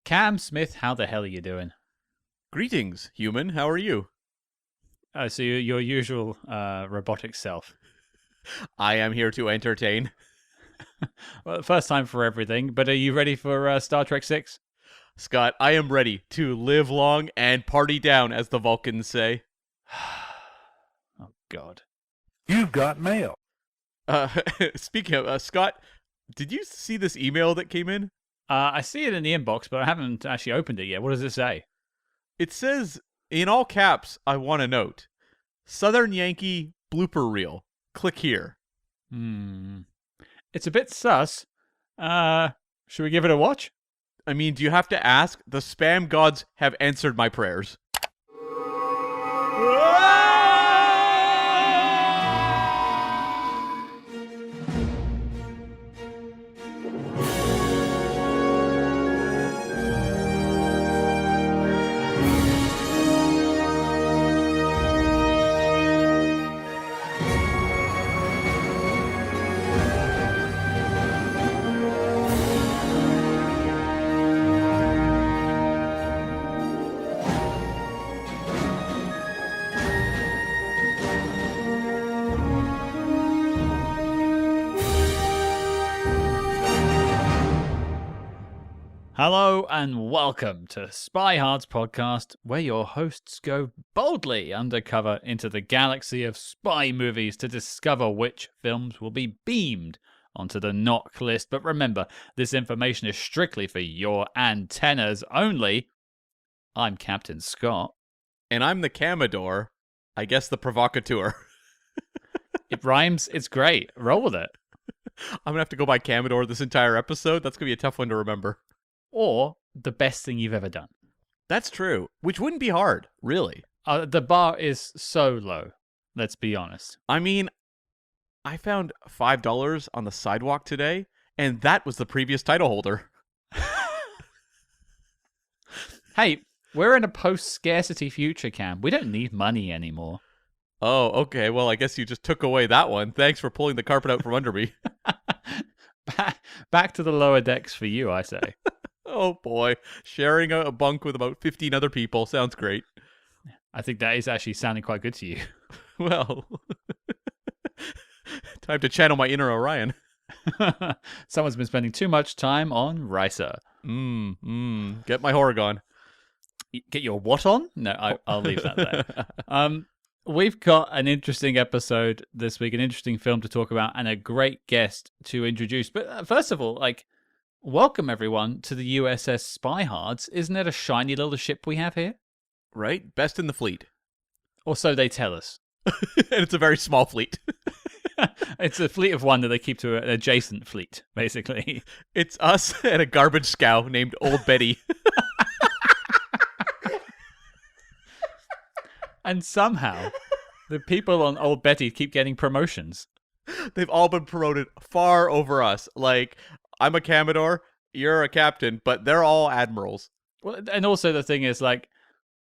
Cam Smith, how the hell are you doing? Greetings, human. How are you? So your usual robotic self. I am here to entertain. Well, first time for everything, but are you ready for Star Trek 6? Scott, I am ready to live long and party down, as the Vulcans say. Oh, God. You've got mail. Speaking of, Scott, did you see this email that came in? I see it in the inbox, but I haven't actually opened it yet. What does it say? It says, in all caps, I want to note, Southern Yankee blooper reel. Click here. It's a bit sus. Should we give it a watch? I mean, do you have to ask? The spam gods have answered my prayers. Hello and welcome to Spy Hard's podcast, where your hosts go boldly undercover into the galaxy of spy movies to discover which films will be beamed onto the knock list. But remember, this information is strictly for your antennas only. I'm Captain Scott. And I'm the Commodore. I guess the provocateur. It rhymes. It's great. Roll with it. I'm going to have to go by Commodore this entire episode. That's going to be a tough one to remember. Or the best thing you've ever done. That's true, which wouldn't be hard, really. The bar is so low, let's be honest. I mean, I found $5 on the sidewalk today, and that was the previous title holder. Hey, we're in a post-scarcity future, Cam. We don't need money anymore. Oh, okay. Well, I guess you just took away that one. Thanks for pulling the carpet out from under me. Back to the lower decks for you, I say. Oh, boy. Sharing a bunk with about 15 other people sounds great. I think that is actually sounding quite good to you. Well, time to channel my inner Orion. Someone's been spending too much time on Risa. Get my Horrigon. Get your what on? No, I'll leave that there. We've got an interesting episode this week, an interesting film to talk about, and a great guest to introduce. But first of all, welcome everyone to the USS Spy Hards. Isn't it a shiny little ship we have here? Right? Best in the fleet. Or so they tell us. And it's a very small fleet. It's a fleet of one that they keep to an adjacent fleet, basically. It's us and a garbage scow named Old Betty. And somehow, the people on Old Betty keep getting promotions. They've all been promoted far over us. Like, I'm a Commodore, you're a captain, but they're all admirals. Well, and also the thing is,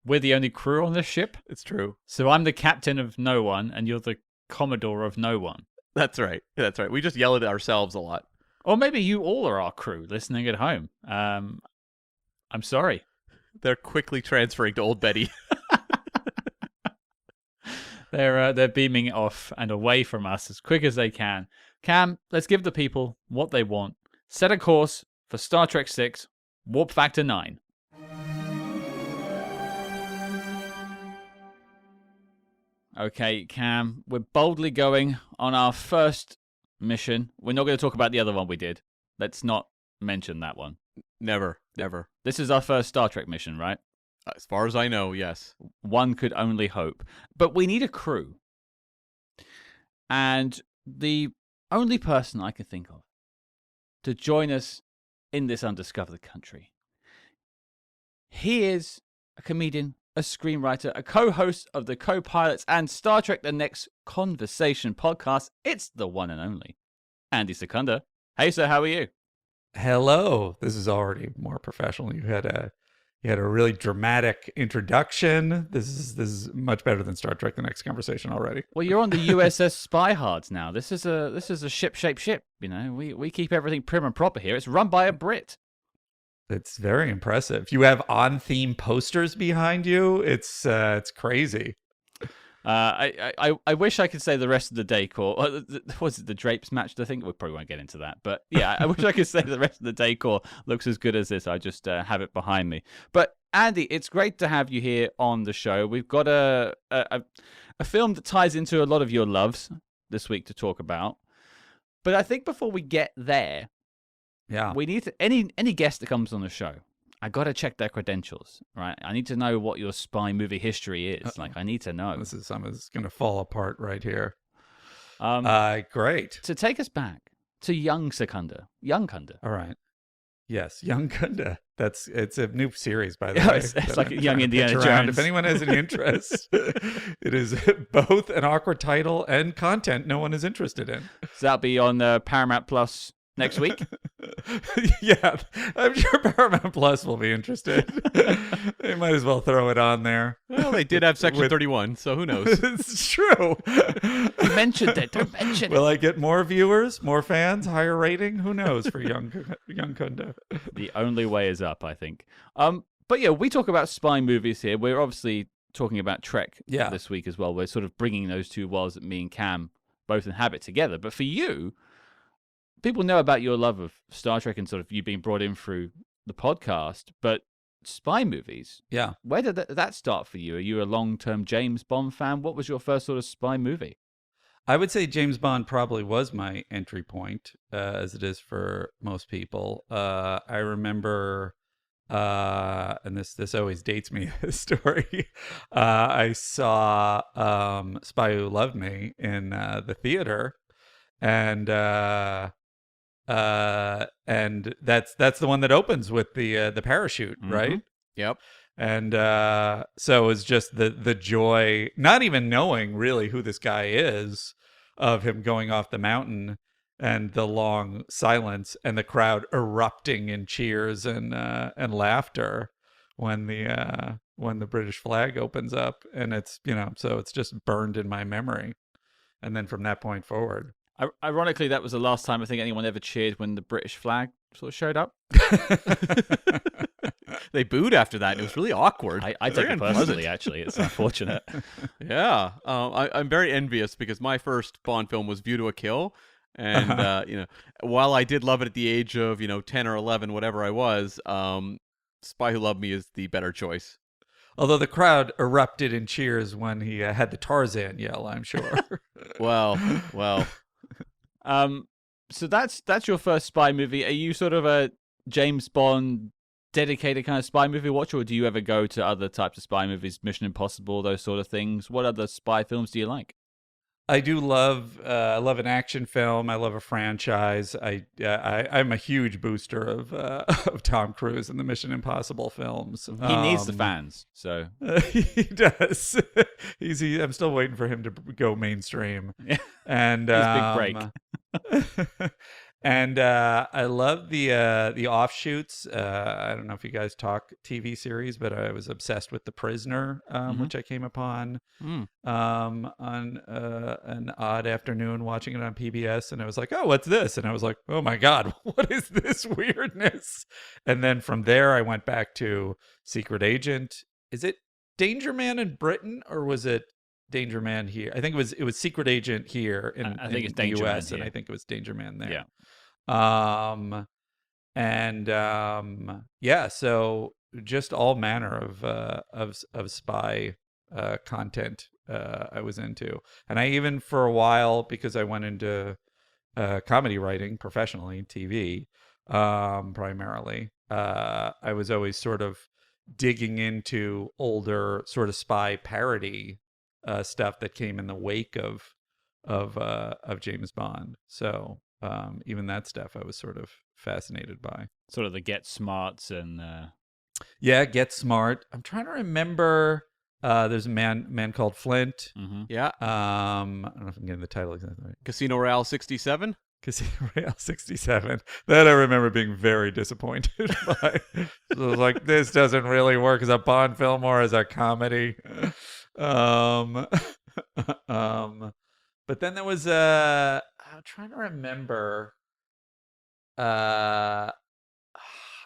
we're the only crew on this ship. It's true. So I'm the captain of no one, and you're the Commodore of no one. That's right. That's right. We just yell at ourselves a lot. Or maybe you all are our crew listening at home. I'm sorry. They're quickly transferring to Old Betty. They're beaming off and away from us as quick as they can. Cam, let's give the people what they want. Set a course for Star Trek 6, Warp Factor 9. Okay, Cam, we're boldly going on our first mission. We're not going to talk about the other one we did. Let's not mention that one. Never. This is our first Star Trek mission, right? As far as I know, yes. One could only hope. But we need a crew. And the only person I can think of to join us in this Undiscovered Country. He is a comedian, a screenwriter, a co-host of the Co-Pilots and Star Trek The Next Conversation podcast. It's the one and only Andy Secunda. Hey, sir, how are you? Hello. This is already more professional. You had a really dramatic introduction. This is much better than Star Trek: The Next Conversation already. Well, you're on the USS Spy Hards now. This is a ship-shaped ship. You know, we keep everything prim and proper here. It's run by a Brit. It's very impressive. You have on-theme posters behind you. It's crazy. I wish I could say the rest of the decor. Was it the drapes matched? I think we probably won't get into that. But yeah, I wish I could say the rest of the decor looks as good as this. I just have it behind me. But Andy, it's great to have you here on the show. We've got a film that ties into a lot of your loves this week to talk about. But I think before we get there, Yeah. we need to any guest that comes on the show, I gotta check their credentials, right? I need to know what your spy movie history is. Like, I need to know. This is gonna fall apart right here. Great. To take us back to young Secunda. All right. Yes, Young Kunda. It's a new series, by the Yeah, way. it's like young Indiana Pitch around. Jones. If anyone has any interest, it is both an awkward title and content no one is interested in. So that'll be on Paramount Plus next week. Yeah, I'm sure Paramount Plus will be interested. They might as well throw it on there. Well, they did have Section 31, so who knows? It's true. You mentioned it. Don't mention Will I get more viewers, more fans, higher rating? Who knows for Young Kunda? The only way is up, I think. But yeah, we talk about spy movies here. We're obviously talking about Trek this week as well. We're sort of bringing those two worlds that me and Cam both inhabit together. But for you, people know about your love of Star Trek and sort of you being brought in through the podcast, but spy movies. Yeah. Where did that start for you? Are you a long-term James Bond fan? What was your first sort of spy movie? I would say James Bond probably was my entry point, as it is for most people. I remember, and this always dates me, this story. I saw Spy Who Loved Me in the theater, and that's the one that opens with the parachute, right? Yep. And so it was just the joy, not even knowing really who this guy is, of him going off the mountain and the long silence and the crowd erupting in cheers and laughter when the British flag opens up, and it's so it's just burned in my memory, and then from that point forward. Ironically, that was the last time I think anyone ever cheered when the British flag sort of showed up. They booed after that. And it was really awkward. I take it personally, actually. It's unfortunate. Yeah. I'm very envious because my first Bond film was View to a Kill. And, while I did love it at the age of, 10 or 11, whatever I was, Spy Who Loved Me is the better choice. Although the crowd erupted in cheers when he had the Tarzan yell, I'm sure. Well. So that's your first spy movie. Are you sort of a James Bond dedicated kind of spy movie watcher, or do you ever go to other types of spy movies, Mission Impossible, those sort of things? What other spy films do you like? I do love I love an action film. I love a franchise. I'm a huge booster of Tom Cruise and the Mission Impossible films. He needs the fans, so he does. I'm still waiting for him to go mainstream. And his big break. And I love the offshoots. I don't know if you guys talk TV series, but I was obsessed with The Prisoner, which I came upon on an odd afternoon watching it on PBS, and I was like, "Oh, what's this?" And I was like, "Oh my God, what is this weirdness?" And then from there, I went back to Secret Agent. Is it Danger Man in Britain, or was it Danger Man here? I think it was Secret Agent here in it's the Danger US, Man and here. I think it was Danger Man there. Yeah. So just all manner of spy content I was into. And I even, for a while, because I went into comedy writing professionally, TV primarily, I was always sort of digging into older sort of spy parody stuff that came in the wake of James Bond. So even that stuff I was sort of fascinated by. Sort of the Get Smarts and Yeah, Get Smart. I'm trying to remember. There's a man called Flint. Yeah. I don't know if I'm getting the title exactly right. Casino Royale 67. Casino Royale 67. That I remember being very disappointed by. So I was like, this doesn't really work as a Bond film or as a comedy. But then there was I'm trying to remember.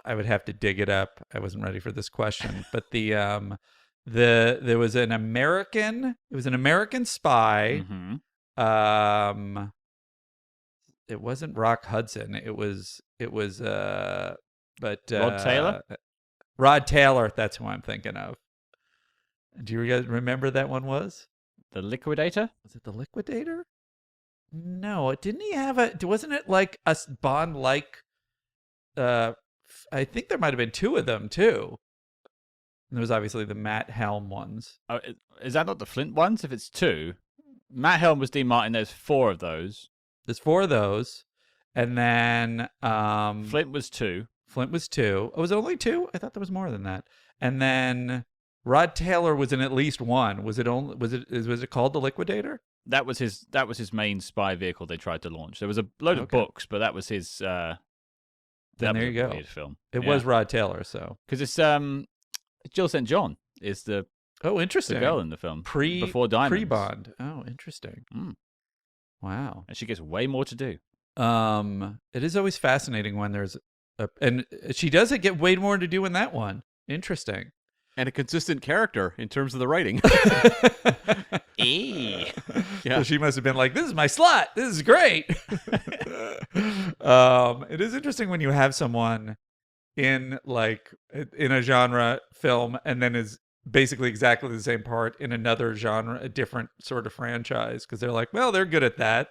I would have to dig it up. I wasn't ready for this question, but there was an American. It was an American spy. Mm-hmm. It wasn't Rock Hudson. It was Rod Taylor? Rod Taylor. That's who I'm thinking of. Do you guys remember that one was? The Liquidator? Was it the Liquidator? No, didn't he have a? Wasn't it like a Bond like? I think there might have been two of them too. And there was obviously the Matt Helm ones. Oh, is that not the Flint ones? If it's two, Matt Helm was Dean Martin. There's 4 of those. There's 4 of those, and then Flint was 2. Flint was 2. Oh, was it only 2? I thought there was more than that. And then Rod Taylor was in at least 1. Was it called the Liquidator? That was his main spy vehicle they tried to launch. There was a load of books, but that was his. Then that there was you a go. weird film. It was Rod Taylor, so because it's Jill St. John is the interesting girl in the film before Diamonds. Pre-Bond. Oh, interesting. Wow. And she gets way more to do. It is always fascinating when there's and she does get way more to do in that one. Interesting. And a consistent character in terms of the writing. Yeah. So she must have been like, this is my slot. This is great. It is interesting when you have someone in a genre film and then is basically exactly the same part in another genre, a different sort of franchise, because they're like, well, they're good at that.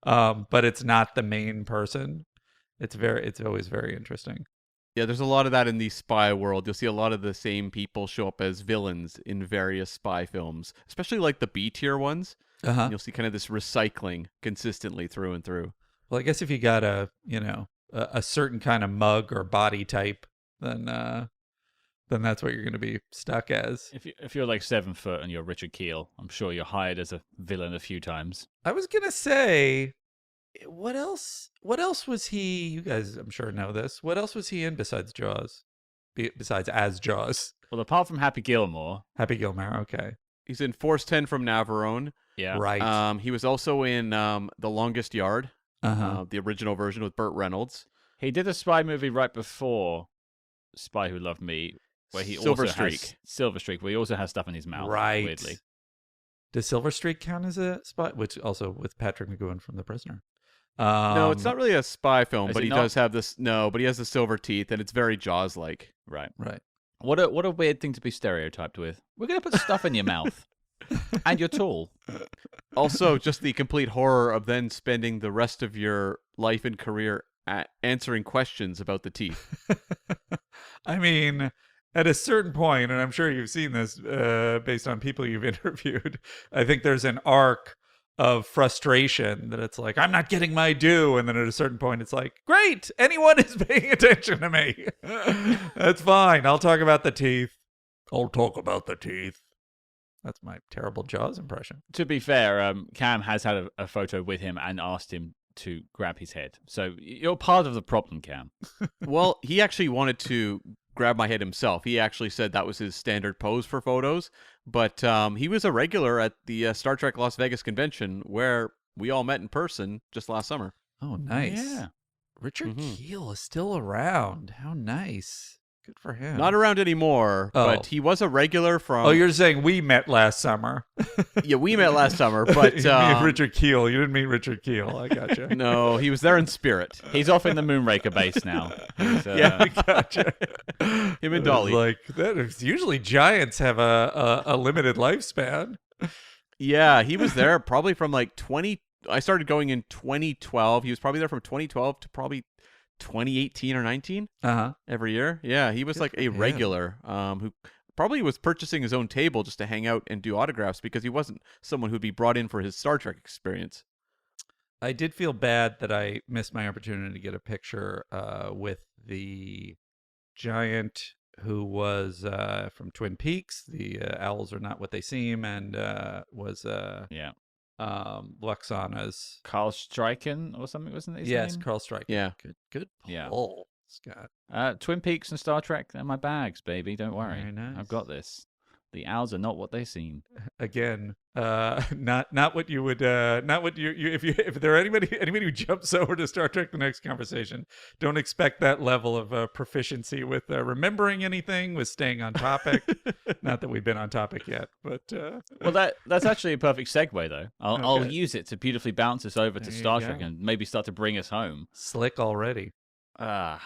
But it's not the main person. It's always very interesting. Yeah, there's a lot of that in the spy world. You'll see a lot of the same people show up as villains in various spy films, especially like the B-tier ones. You'll see kind of this recycling consistently through and through. Well, I guess if you got a certain kind of mug or body type, then that's what you're going to be stuck as. If you're like 7 foot and you're Richard Keel, I'm sure you're hired as a villain a few times. I was going to say, what else was he? You guys, I'm sure, know this. What else was he in besides Jaws? Besides as Jaws? Well, apart from Happy Gilmore. Happy Gilmore, okay. He's in Force 10 from Navarone. Yeah. Right. He was also in The Longest Yard, the original version with Burt Reynolds. He did a spy movie right before Spy Who Loved Me, where he Silver also Streak. has Silver Streak, where he also has stuff in his mouth. Right. Weirdly. Does Silver Streak count as a spy? Which also with Patrick McGowan from The Prisoner. No, it's not really a spy film, but he not? does have this. No, but he has the silver teeth, and it's very Jaws-like. Right. What a weird thing to be stereotyped with. We're gonna put stuff in your mouth, and you're tall. Also, just the complete horror of then spending the rest of your life and career answering questions about the teeth. I mean, at a certain point, and I'm sure you've seen this based on people you've interviewed, I think there's an arc of frustration that it's like, I'm not getting my due. And then at a certain point, it's like, great, anyone is paying attention to me. That's fine. I'll talk about the teeth. I'll talk about the teeth. That's my terrible Jaws impression. To be fair, Cam has had a photo with him and asked him to grab his head. So you're part of the problem, Cam. Well, he actually wanted to grab my head himself. He actually said that was his standard pose for photos. But he was a regular at the Star Trek Las Vegas convention where we all met in person just last summer. Oh, nice. Yeah. Richard Keel is still around. How nice. Good for him. Not around anymore, but he was a regular from... Oh, you're saying we met last summer. Yeah, we met last summer, but... You mean Richard Keel. You didn't mean Richard Keel. I gotcha. No, he was there in spirit. He's off in the Moonraker base now. Yeah, I gotcha. Him and Dolly. Like, that is, usually giants have a limited lifespan. Yeah, he was there probably from like 20... I started going in 2012. He was probably there from 2012 to probably 2018 or 19 every year. Yeah, he was like a regular who probably was purchasing his own table just to hang out and do autographs because he wasn't someone who'd be brought in for his Star Trek experience. I did feel bad that I missed my opportunity to get a picture with the giant who was from Twin Peaks. The owls are not what they seem, and was Luxana's Carl Stryken or something, wasn't it? Yes, Carl Stryken. Yeah. Good Yeah. pull, Scott. Twin Peaks and Star Trek, they're my bags, baby. Don't worry. Very nice. I've got this. The owls are not what they seem. Again, not what you would not what you if there are anybody who jumps over to Star Trek: The Next Conversation, don't expect that level of proficiency with remembering anything, with staying on topic. Not that we've been on topic yet, but Well, that's actually a perfect segue, though. I'll Okay. use it to beautifully bounce us over to There you Star Trek go. and maybe start to bring us home. Slick already. Star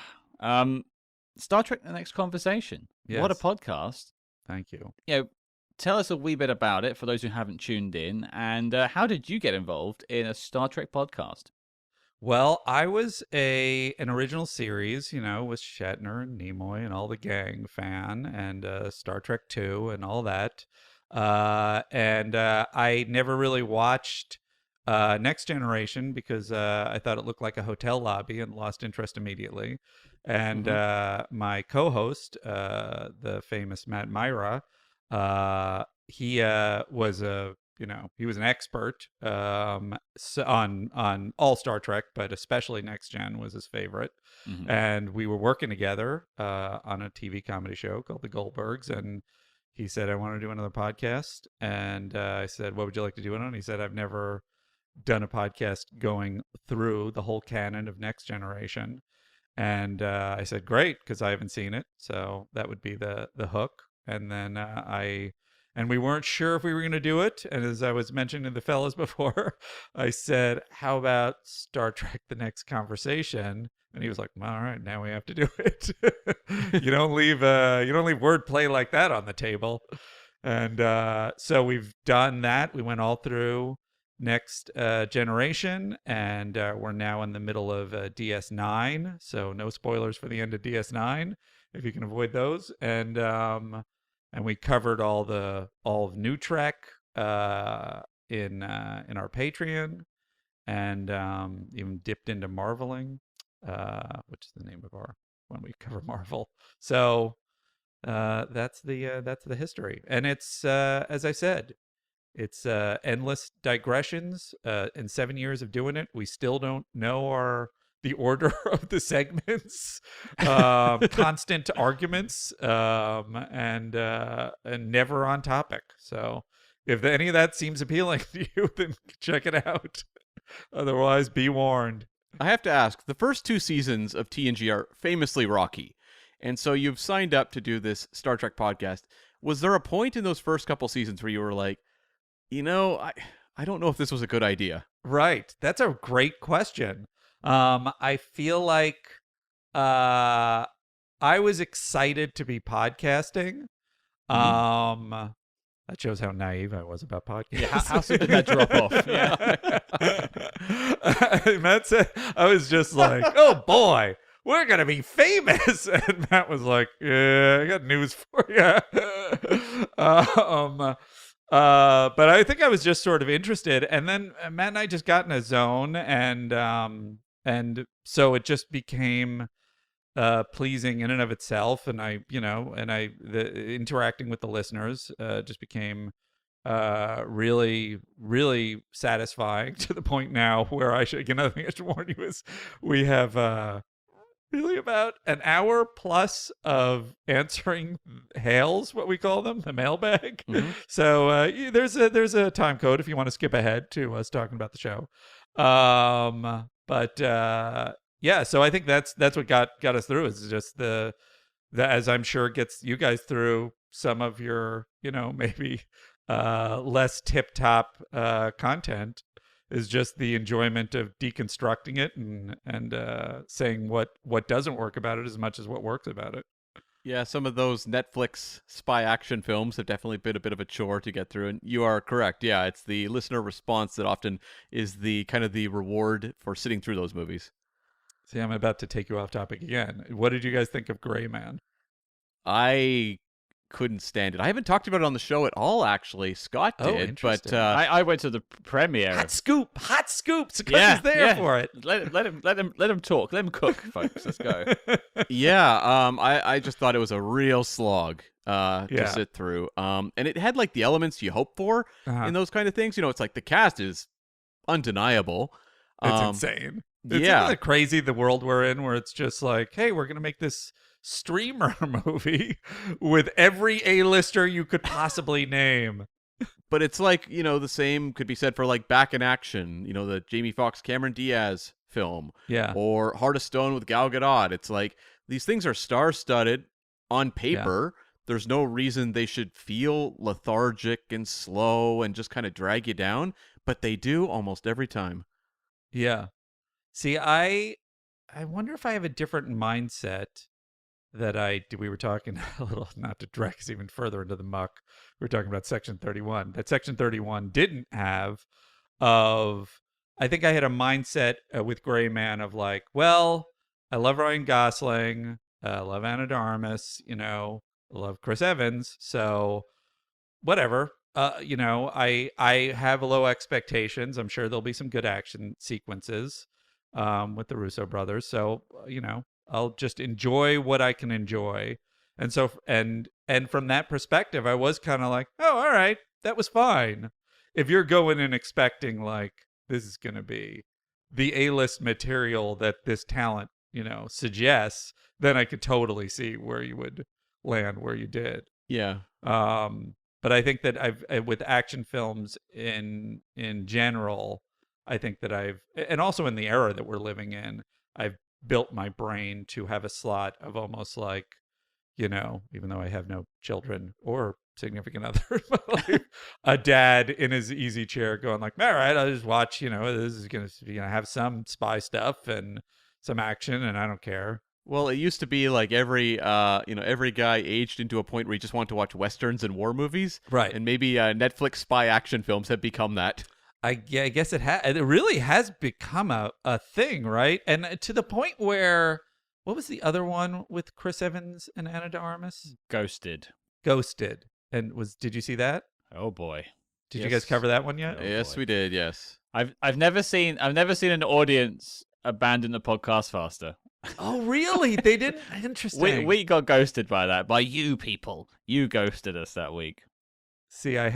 Trek: The Next Conversation. What a Yes. podcast! Thank you. Tell us a wee bit about it for those who haven't tuned in, and how did you get involved in a Star Trek podcast? Well, I was an original series, with Shatner and Nimoy and all the gang fan, and Star Trek 2 and all that. And I never really watched Next Generation because I thought it looked like a hotel lobby and lost interest immediately. And my co-host, the famous Matt Myra, he was he was an expert on all Star Trek, but especially Next Gen was his favorite. Mhm. And we were working together on a TV comedy show called The Goldbergs, and he said, I want to do another podcast. And I said, what would you like to do it on? He said, I've never done a podcast going through the whole canon of Next Generation. And I said, great, because I haven't seen it. So that would be the hook. And then and we weren't sure if we were going to do it. And as I was mentioning to the fellas before, I said, how about Star Trek: The Next Conversation? And he was like, all right, now we have to do it. You don't leave wordplay like that on the table. And so we've done that. We went all through Next Generation, and we're now in the middle of DS9. So no spoilers for the end of DS9, if you can avoid those. And we covered all of New Trek in our Patreon, and even dipped into Marveling, which is the name of our when we cover Marvel. So that's the history, and it's as I said, it's endless digressions. In 7 years of doing it, we still don't know the order of the segments, constant arguments, and never on topic. So if any of that seems appealing to you, then check it out. Otherwise, be warned. I have to ask, the first 2 seasons of TNG are famously rocky. And so you've signed up to do this Star Trek podcast. Was there a point in those first couple seasons where you were like, I don't know if this was a good idea? Right. That's a great question. I feel like I was excited to be podcasting. That shows how naive I was about podcasting. Yeah, how soon did that drop off? Yeah. Matt said, I was just like, oh boy, we're going to be famous. And Matt was like, yeah, I got news for you. But I think I was just sort of interested. And then Matt and I just got in a zone, and so it just became pleasing in and of itself, and the interacting with the listeners just became really, really satisfying, to the point now where another thing I should warn you is we have really about an hour plus of answering hails, what we call them, the mailbag. Mhm. So there's a time code if you want to skip ahead to us talking about the show. Yeah, so I think that's what got us through, is just the as I'm sure gets you guys through some of your maybe less tip top content, is just the enjoyment of deconstructing it and saying what doesn't work about it as much as what works about it. Yeah, some of those Netflix spy action films have definitely been a bit of a chore to get through, and you are correct. Yeah, it's the listener response that often is the kind of the reward for sitting through those movies. See, I'm about to take you off topic again. What did you guys think of Gray Man? I couldn't stand it. I haven't talked about it on the show at all, actually. Scott Oh, did, but interesting. I went to the premiere. Hot scoop! Scott's there for it. Let him talk. Let him cook, folks. Let's go. yeah, I just thought it was a real slog to Yeah. sit through. And it had like the elements you hope for in those kind of things. It's like the cast is undeniable. It's insane. It's yeah. isn't it crazy, the world we're in, where it's just like, hey, we're gonna make this streamer movie with every A-lister you could possibly name. But it's like, the same could be said for like Back in Action, the Jamie Foxx, Cameron Diaz film. Yeah. Or Heart of Stone with Gal Gadot. It's like these things are star-studded on paper. Yeah. There's no reason they should feel lethargic and slow and just kind of drag you down, but they do almost every time. Yeah. See, I wonder if I have a different mindset we were talking a little, not to drag us even further into the muck. We were talking about Section 31. That Section 31 didn't have I think I had a mindset with Gray Man of like, well, I love Ryan Gosling. I love Anna de Armas, I love Chris Evans. So whatever, I have low expectations. I'm sure there'll be some good action sequences with the Russo brothers. So, I'll just enjoy what I can enjoy. And so, and from that perspective, I was kind of like, oh, all right, that was fine. If you're going in expecting like, this is going to be the A-list material that this talent, suggests, then I could totally see where you would land where you did. Yeah. But I think that with action films in general, I think that and also in the era that we're living in, I've built my brain to have a slot of almost like, even though I have no children or significant other, like a dad in his easy chair going like, all right, I'll just watch, this is going to have some spy stuff and some action and I don't care. Well, it used to be like every guy aged into a point where he just wanted to watch westerns and war movies. Right. And maybe Netflix spy action films have become that. I guess it really has become a thing, right? And to the point where, what was the other one with Chris Evans and Anna de Armas? Ghosted. And did you see that? Oh boy. Did you guys cover that one yet? Yes, we did. Yes. I've never seen an audience abandon the podcast faster. Oh, really? They didn't? Interesting. We got ghosted by you people. You ghosted us that week. See, I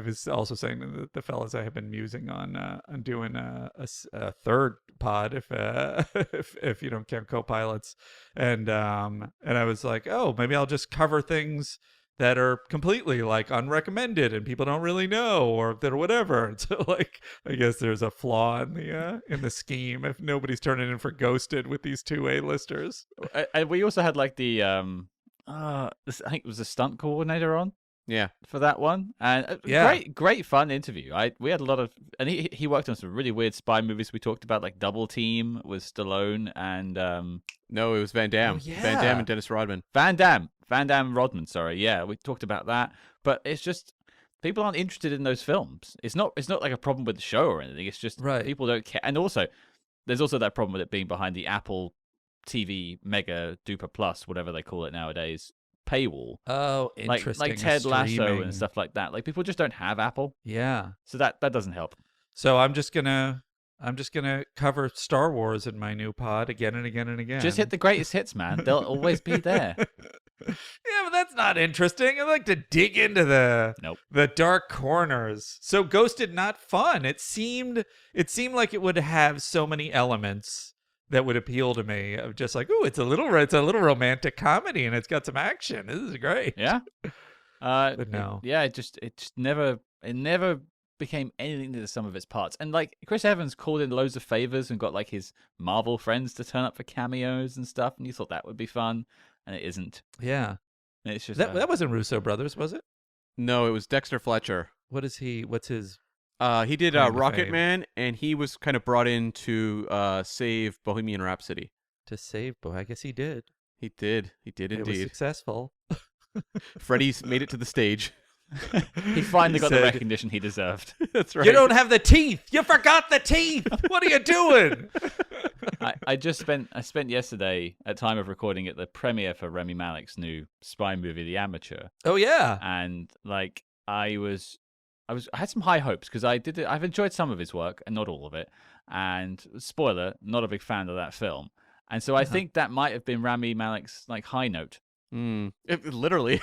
was also saying to the fellas, I have been musing on doing a third pod if you don't count co-pilots, and I was like, oh, maybe I'll just cover things that are completely like unrecommended and people don't really know or that or whatever. And so like, I guess there's a flaw in the scheme if nobody's turning in for Ghosted with these two A-listers. And we also had like the I think it was a stunt coordinator on. Yeah, for that one, and great fun interview. We had a lot of, and he worked on some really weird spy movies. We talked about like Double Team with Stallone and no, it was Van Damme. Oh, yeah. Van Damme and Dennis Rodman. Van Damme Rodman. Sorry, yeah, we talked about that. But it's just people aren't interested in those films. It's not like a problem with the show or anything. It's just people don't care. And also, there's also that problem with it being behind the Apple TV Mega Duper Plus, whatever they call it nowadays, paywall. Oh, interesting. Like Ted Lasso and stuff like that. Like people just don't have Apple. Yeah. So that doesn't help. So I'm just gonna cover Star Wars in my new pod again and again and again. Just hit the greatest hits, man. They'll always be there. Yeah, but that's not interesting. I like to dig into the dark corners. So Ghosted, not fun. It seemed like it would have so many elements that would appeal to me of just like, ooh, it's a little romantic comedy and it's got some action. This is great. Yeah. But no. It just never became anything to the sum of its parts. And like Chris Evans called in loads of favors and got like his Marvel friends to turn up for cameos and stuff, and you thought that would be fun, and it isn't. Yeah. And it's just that wasn't Russo brothers, was it? No, it was Dexter Fletcher. What's his he did Rocket Man, and he was kind of brought in to save Bohemian Rhapsody. To save I guess he did. He did indeed. It was successful. Freddie's made it to the stage. He finally got the recognition he deserved. That's right. You don't have the teeth. You forgot the teeth. What are you doing? I spent yesterday at time of recording at the premiere for Rami Malek's new spy movie, The Amateur. Oh yeah. And like I had some high hopes because I've enjoyed some of his work and not all of it. And spoiler, not a big fan of that film. And so I think that might have been Rami Malek's like high note. Literally.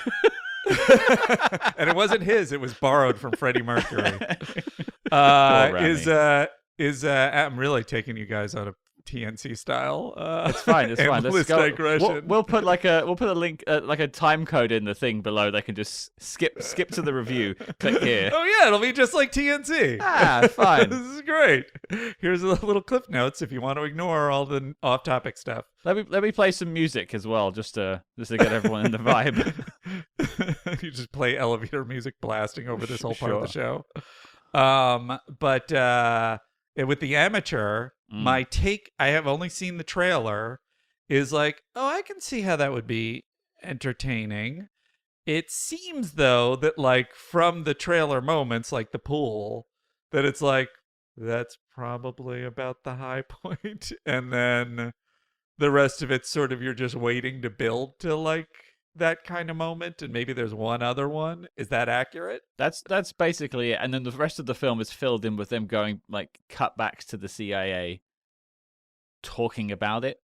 And it wasn't his; it was borrowed from Freddie Mercury. I'm really taking you guys on TNC style. It's fine. It's fine. Let's endless go. digression. We'll put a link, like a time code in the thing below. They can just skip to the review. Click here. Oh yeah, it'll be just like TNC. Fine. This is great. Here's a little clip notes if you want to ignore all the off-topic stuff. Let me play some music as well, just to get everyone in the vibe. You just play elevator music blasting over this whole part of the Sure. show. But with the Amateur, my take, I have only seen the trailer, is like, oh, I can see how that would be entertaining. It seems, though, that like from the trailer moments, like the pool, that it's like, that's probably about the high point. And then the rest of it's sort of, you're just waiting to build to like that kind of moment, and maybe there's one other one. Is that accurate? That's basically it. And then the rest of the film is filled in with them going like cutbacks to the CIA talking about it.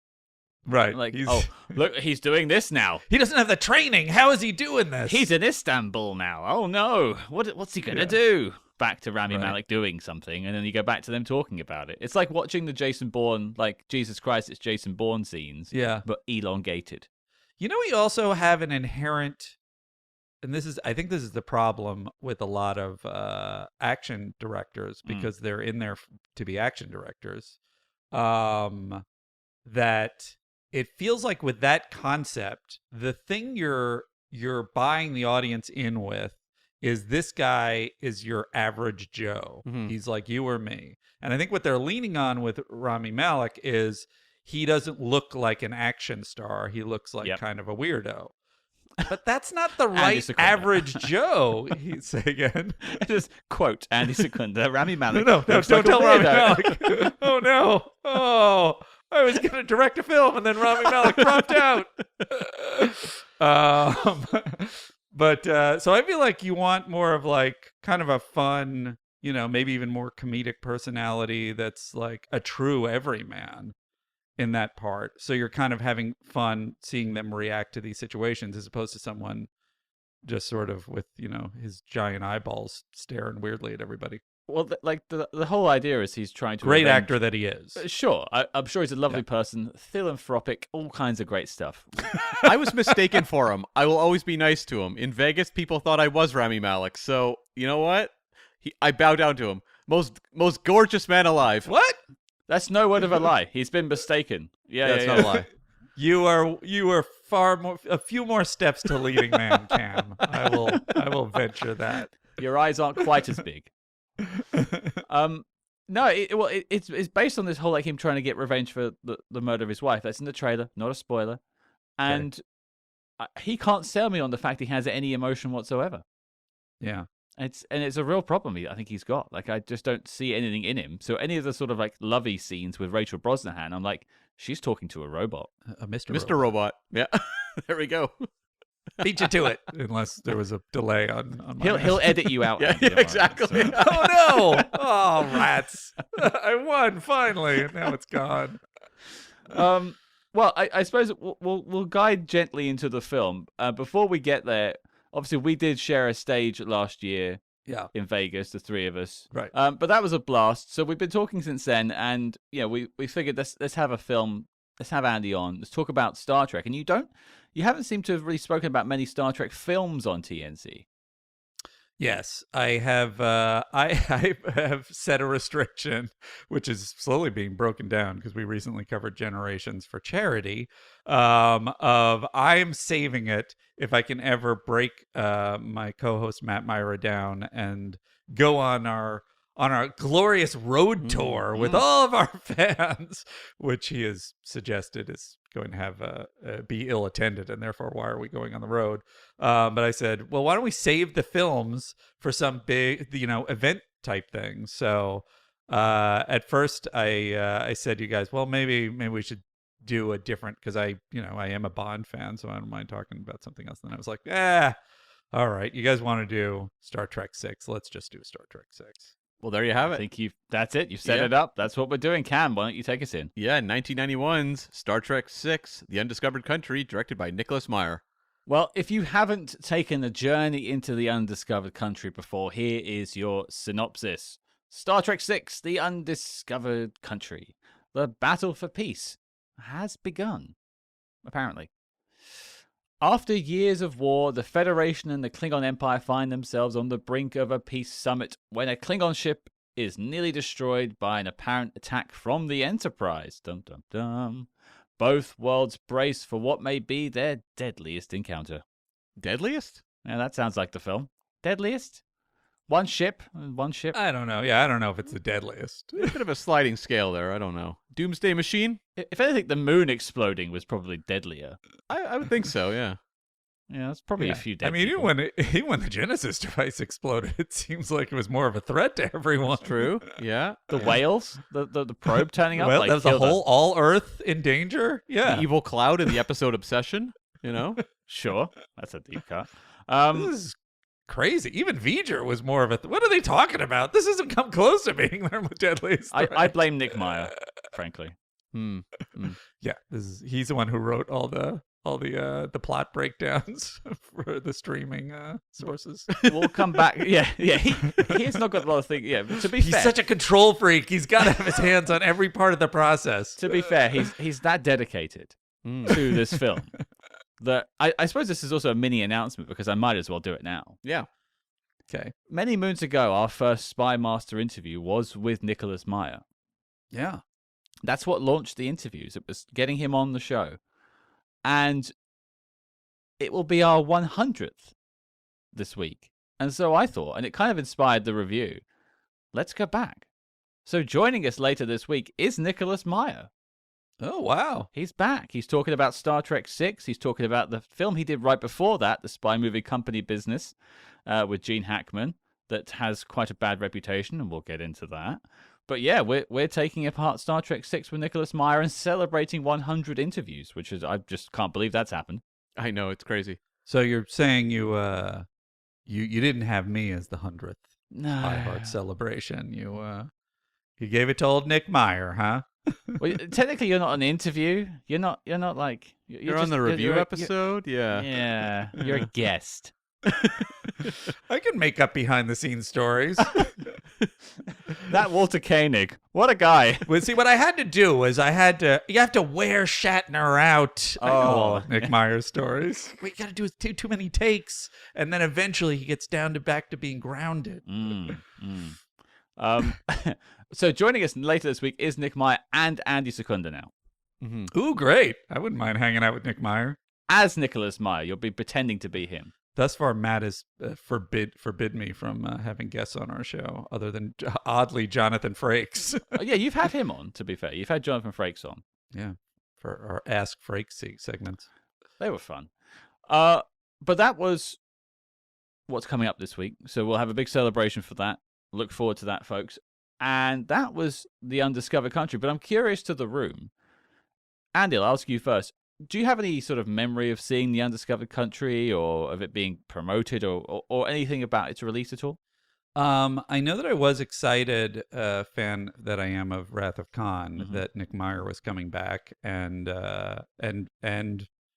Right. Like, oh, look, he's doing this now. He doesn't have the training. How is he doing this? He's in Istanbul now. Oh no. What's he gonna do? Back to Rami Malek doing something, and then you go back to them talking about it. It's like watching the Jason Bourne, like Jesus Christ, it's Jason Bourne scenes. Yeah. But elongated. You know, we also have an inherent, and I think this is the problem with a lot of action directors, because they're in there to be action directors, that it feels like with that concept, the thing you're buying the audience in with is this guy is your average Joe. Mm-hmm. He's like you or me. And I think what they're leaning on with Rami Malek is he doesn't look like an action star. He looks like kind of a weirdo. But that's not the right average Joe. He'd say again. Just quote Andy Secunda, Rami Malek. No, don't tell Rami Malek. Oh no. Oh, I was going to direct a film and then Rami Malek dropped out. But so I feel like you want more of like kind of a fun, maybe even more comedic personality that's like a true everyman in that part. So you're kind of having fun seeing them react to these situations as opposed to someone just sort of with, his giant eyeballs staring weirdly at everybody. Well, the whole idea is he's trying to great actor that he is. Sure, I'm sure he's a lovely person, philanthropic, all kinds of great stuff. I was mistaken for him. I will always be nice to him. In Vegas, people thought I was Rami Malek. So you know what? I bow down to him. Most gorgeous man alive. What? That's no word of a lie. He's been mistaken. That's not a lie. You are a few more steps to leading man, Cam. I will venture that. Your eyes aren't quite as big. No, it's based on this whole like him trying to get revenge for the murder of his wife. That's in the trailer, not a spoiler. And he can't sell me on the fact he has any emotion whatsoever. Yeah. It's a real problem I think he's got. Like, I just don't see anything in him. So any of the sort of like lovey scenes with Rachel Brosnahan, I'm like, she's talking to a robot. A Mr. Robot. Yeah. There we go. Beat you to it. Unless there was a delay on my He'll edit you out. Yeah, exactly. So. Oh no! Oh rats! I won finally, and now it's gone. Well, I suppose we'll guide gently into the film. Before we get there, obviously we did share a stage last year. Yeah. In Vegas, the three of us. Right. But that was a blast. So we've been talking since then, and we figured let's have a film. Let's have Andy on. Let's talk about Star Trek. And you haven't seemed to have really spoken about many Star Trek films on TNC. Yes, I have. I have set a restriction, which is slowly being broken down because we recently covered Generations for charity. Of I am saving it if I can ever break my co-host Matt Meyer down and go on our glorious road tour with all of our fans, which he has suggested is going to have be ill attended, and therefore why are we going on the road? But I said, well, why don't we save the films for some big, event type thing? So at first I said, you guys, well, maybe we should do a different, because I am a Bond fan, so I don't mind talking about something else. Then I was like, all right, you guys want to do Star Trek 6? Let's just do Star Trek 6. Well, there you have it. I think that's it. You've set it up. That's what we're doing. Cam, why don't you take us in? Yeah, 1991's Star Trek 6, The Undiscovered Country, directed by Nicholas Meyer. Well, if you haven't taken a journey into the Undiscovered Country before, here is your synopsis. Star Trek 6, The Undiscovered Country. the battle for peace has begun, apparently. After years of war, the Federation and the Klingon Empire find themselves on the brink of a peace summit when a Klingon ship is nearly destroyed by an apparent attack from the Enterprise. Dum dum dum. Both worlds brace for what may be their deadliest encounter. Deadliest? Yeah, that sounds like the film. Deadliest? One ship. I don't know. Yeah, I don't know if it's the deadliest. A bit of a sliding scale there. I don't know. Doomsday Machine? If anything, the moon exploding was probably deadlier. I would think so, yeah. Yeah, it's probably Yeah. a few dead I mean, people. even when the Genesis device exploded, it seems like it was more of a threat to everyone. True, yeah. The whales? The probe turning up? Well, like, that was the killed whole all Earth in danger. Yeah. The evil cloud in the episode Obsession, you know? Sure. That's a deep cut. This is crazy. Even V'ger was more of a. What are they talking about? This doesn't come close to being their deadliest threat. I blame Nick Meyer, frankly. Yeah, he's the one who wrote all the plot breakdowns for the streaming sources. We'll come back. Yeah. He's not got a lot of things. Yeah, to be He's fair. such a control freak. He's got to have his hands on every part of the process. To be fair, he's that dedicated to this film that I suppose this is also a mini announcement because I might as well do it now. Yeah. Okay. Many moons ago, our first Spy Master interview was with Nicholas Meyer. Yeah. That's what launched the interviews. It was getting him on the show. And it will be our 100th this week. And so I thought, and it kind of inspired the review, let's go back. So joining us later this week is Nicholas Meyer. Oh, wow. He's back. He's talking about Star Trek VI. He's talking about the film he did right before that, the spy movie Company Business, with Gene Hackman, that has quite a bad reputation, and we'll get into that. But yeah, we're taking apart Star Trek VI with Nicholas Meyer and celebrating 100 interviews, which is, I just can't believe that's happened. I know, it's crazy. So you're saying you didn't have me as the 100th No. iHeart celebration. You gave it to old Nick Meyer, huh? Well, technically, you're not an interview. You're not like You're on the review episode? Yeah. Yeah, you're a guest. I can make up behind the scenes stories. That Walter Koenig, what a guy. Well, see, what I had to do was you have to wear Shatner out. I know all of Nick Meyer's stories. What you got to do is too many takes, and then eventually he gets back to being grounded. So joining us later this week is Nick Meyer and Andy Secunda now. Mm-hmm. Ooh, great. I wouldn't mind hanging out with Nick Meyer. As Nicholas Meyer, you'll be pretending to be him. Thus far, Matt has forbid me from having guests on our show, other than oddly Jonathan Frakes. Oh, yeah, you've had him on, to be fair. You've had Jonathan Frakes on. Yeah, for our Ask Frakes segments. They were fun. But that was what's coming up this week. So we'll have a big celebration for that. Look forward to that, folks. And that was the Undiscovered Country. But I'm curious to the room. Andy, I'll ask you first. Do you have any sort of memory of seeing the Undiscovered Country or of it being promoted or anything about its release at all? I know that I was excited, fan that I am of Wrath of Khan, that Nick Meyer was coming back, and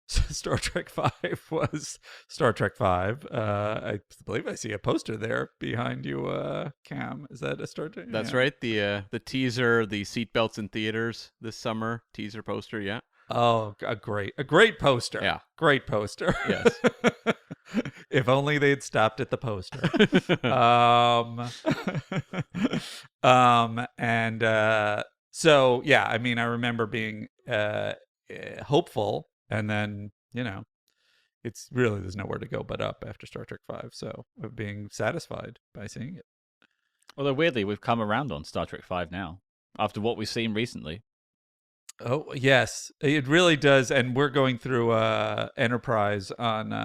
Star Trek V was Star Trek V. I believe I see a poster there behind you, Cam. Is that a Star Trek? That's right. The teaser, the seatbelts in theaters this summer teaser poster. Yeah. Oh, a great poster. Yeah. Great poster. Yes. If only they'd stopped at the poster. So yeah, I mean, I remember being hopeful, and then it's really there's nowhere to go but up after Star Trek V. So of being satisfied by seeing it. Although weirdly, we've come around on Star Trek V now after what we've seen recently. Oh yes, it really does, and we're going through Enterprise on in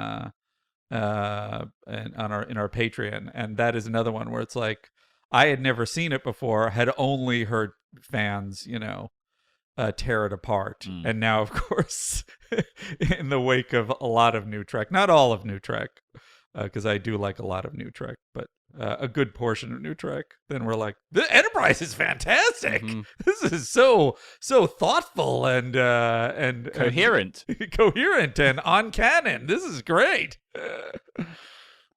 our Patreon, and that is another one where it's like I had never seen it before, had only heard fans, tear it apart, and now of course, in the wake of a lot of New Trek, not all of New Trek, because I do like a lot of New Trek, but a good portion of New Trek, then we're like, the Enterprise is fantastic. This is so thoughtful and Coherent. coherent and on canon. This is great.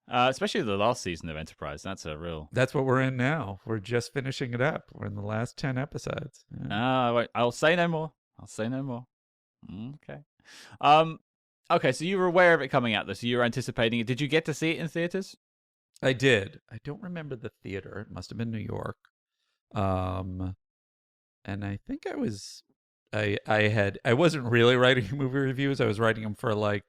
Especially the last season of Enterprise. That's a real. That's what we're in now. We're just finishing it up. We're in the last 10 episodes. Yeah. Wait, I'll say no more. I'll say no more. Okay. Um. Okay, so you were aware of it coming out, though. So you were anticipating it. Did you get to see it in theaters? I did. I don't remember the theater. It must have been New York. And I think I wasn't really writing movie reviews. I was writing them for like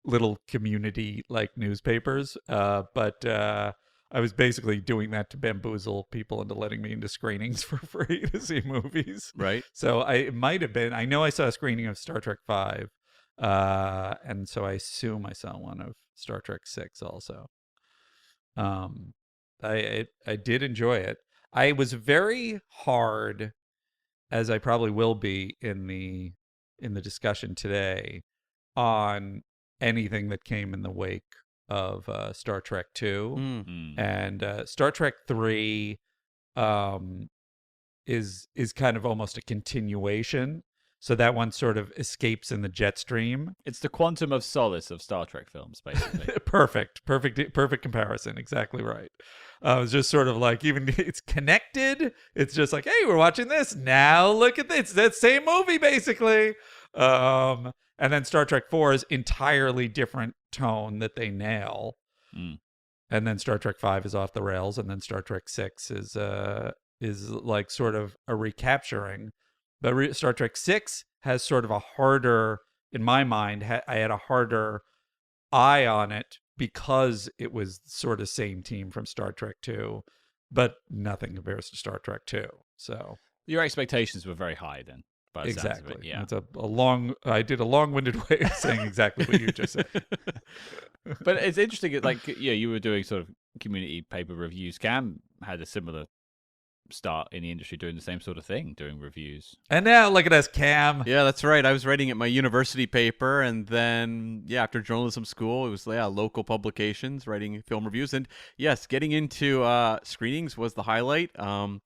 little community like newspapers. But I was basically doing that to bamboozle people into letting me into screenings for free to see movies. Right. So it might have been. I know I saw a screening of Star Trek V, and so I assume I saw one of Star Trek VI also. I did enjoy it. I was very hard, as I probably will be in the discussion today, on anything that came in the wake of Star Trek II. And Star Trek III is kind of almost a continuation. So that one sort of escapes in the jet stream. It's the quantum of solace of Star Trek films, basically. Perfect comparison. Exactly right. It's just sort of like, even it's connected. It's just like, hey, we're watching this now. Look at this. It's that same movie, basically. And then Star Trek IV is entirely different tone that they nail. And then Star Trek V is off the rails, and then Star Trek VI is like sort of a recapturing. But Star Trek VI has sort of a harder, in my mind, I had a harder eye on it because it was sort of same team from Star Trek II, but nothing compares to Star Trek II. So your expectations were very high then. By the sounds of exactly. it, yeah. It's I did a long-winded way of saying exactly what you just said. But it's interesting. Like, yeah, you were doing sort of community paper reviews. Cam had a similar start in the industry doing the same sort of thing, doing reviews. And now look at us, Cam. Yeah, that's right. I was writing at my university paper, and then after journalism school, it was local publications, writing film reviews, and yes, getting into screenings was the highlight. I'll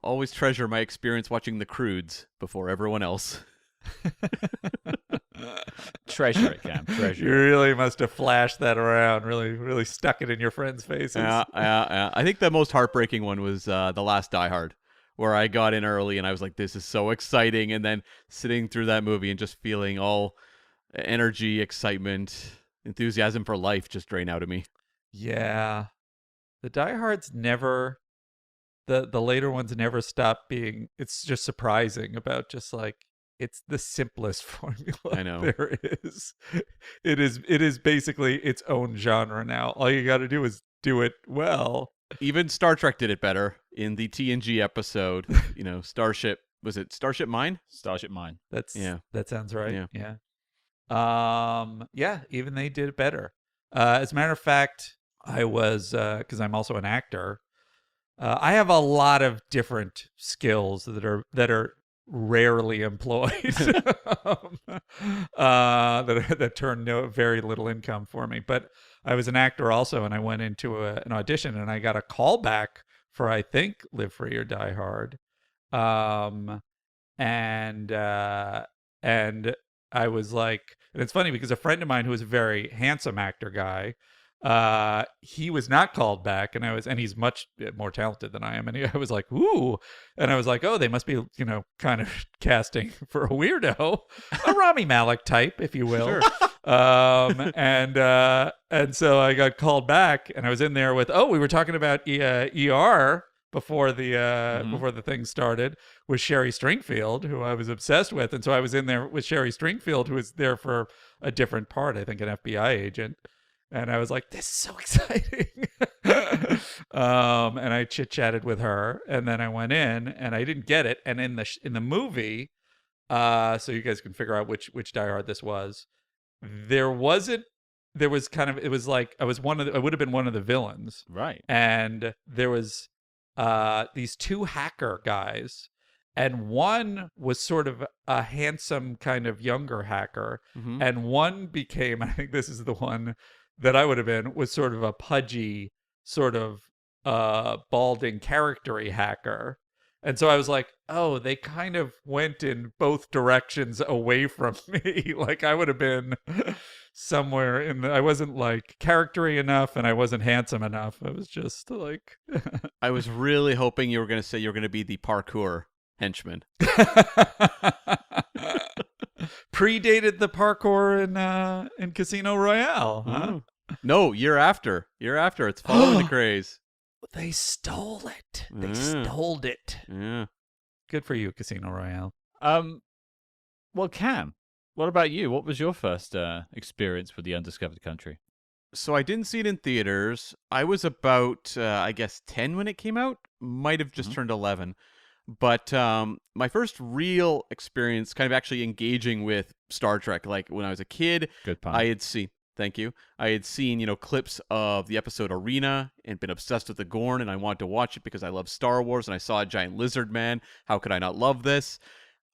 always treasure my experience watching The Croods before everyone else. Treasure it, Cam. Treasure. You really must have flashed that around. Really stuck it in your friends' faces. Yeah. I think the most heartbreaking one was The Last Die Hard, where I got in early and I was like, this is so exciting. And then sitting through that movie and just feeling all energy, excitement, enthusiasm for life just drain out of me. Yeah. The Die Hards never... The later ones never stop being... It's just surprising about just like... It's the simplest formula I know. there is. It is basically its own genre now. All you got to do is do it well. Even Star Trek did it better in the TNG episode. Starship, was it Starship Mine? Starship Mine. That sounds right. Yeah. Yeah, even they did it better. As a matter of fact, I was because I'm also an actor. I have a lot of different skills that are rarely employed that turn very little income for me. But I was an actor also, and I went into an audition, and I got a call back for, I think, Live Free or Die Hard. And I was like, and it's funny because a friend of mine who was a very handsome actor guy, he was not called back, and he's much more talented than I am, and I was like, ooh, and I was like, oh, they must be kind of casting for a weirdo, a Rami Malek type, if you will. Sure. And so I got called back, and I was in there with, we were talking about ER before the thing started, with Sherry Stringfield, who I was obsessed with, and so I was in there with Sherry Stringfield, who was there for a different part, I think an FBI agent. And I was like, this is so exciting. And I chit-chatted with her, and then I went in, and I didn't get it. And in the movie, so you guys can figure out which Die Hard this was, it was like I would have been one of the villains. Right. And there was these two hacker guys, and one was sort of a handsome kind of younger hacker, and one became, I think this is the one that I would have been, was sort of a pudgy, sort of balding, charactery hacker. And so I was like, oh, they kind of went in both directions away from me. Like I would have been somewhere in the. I wasn't like charactery enough, and I wasn't handsome enough. I was just like. I was really hoping you were going to say you were going to be the parkour henchman. Predated the parkour in Casino Royale, huh? No, year after. It's following the craze. They stole it. They stole it. Yeah. Good for you, Casino Royale. Well, Cam, what about you? What was your first experience with the Undiscovered Country? So I didn't see it in theaters. I was about, I guess, 10 when it came out. Might have just turned 11. But my first real experience kind of actually engaging with Star Trek, like when I was a kid, Good pun. I had seen clips of the episode Arena and been obsessed with the Gorn, and I wanted to watch it because I love Star Wars, and I saw a giant lizard man. How could I not love this?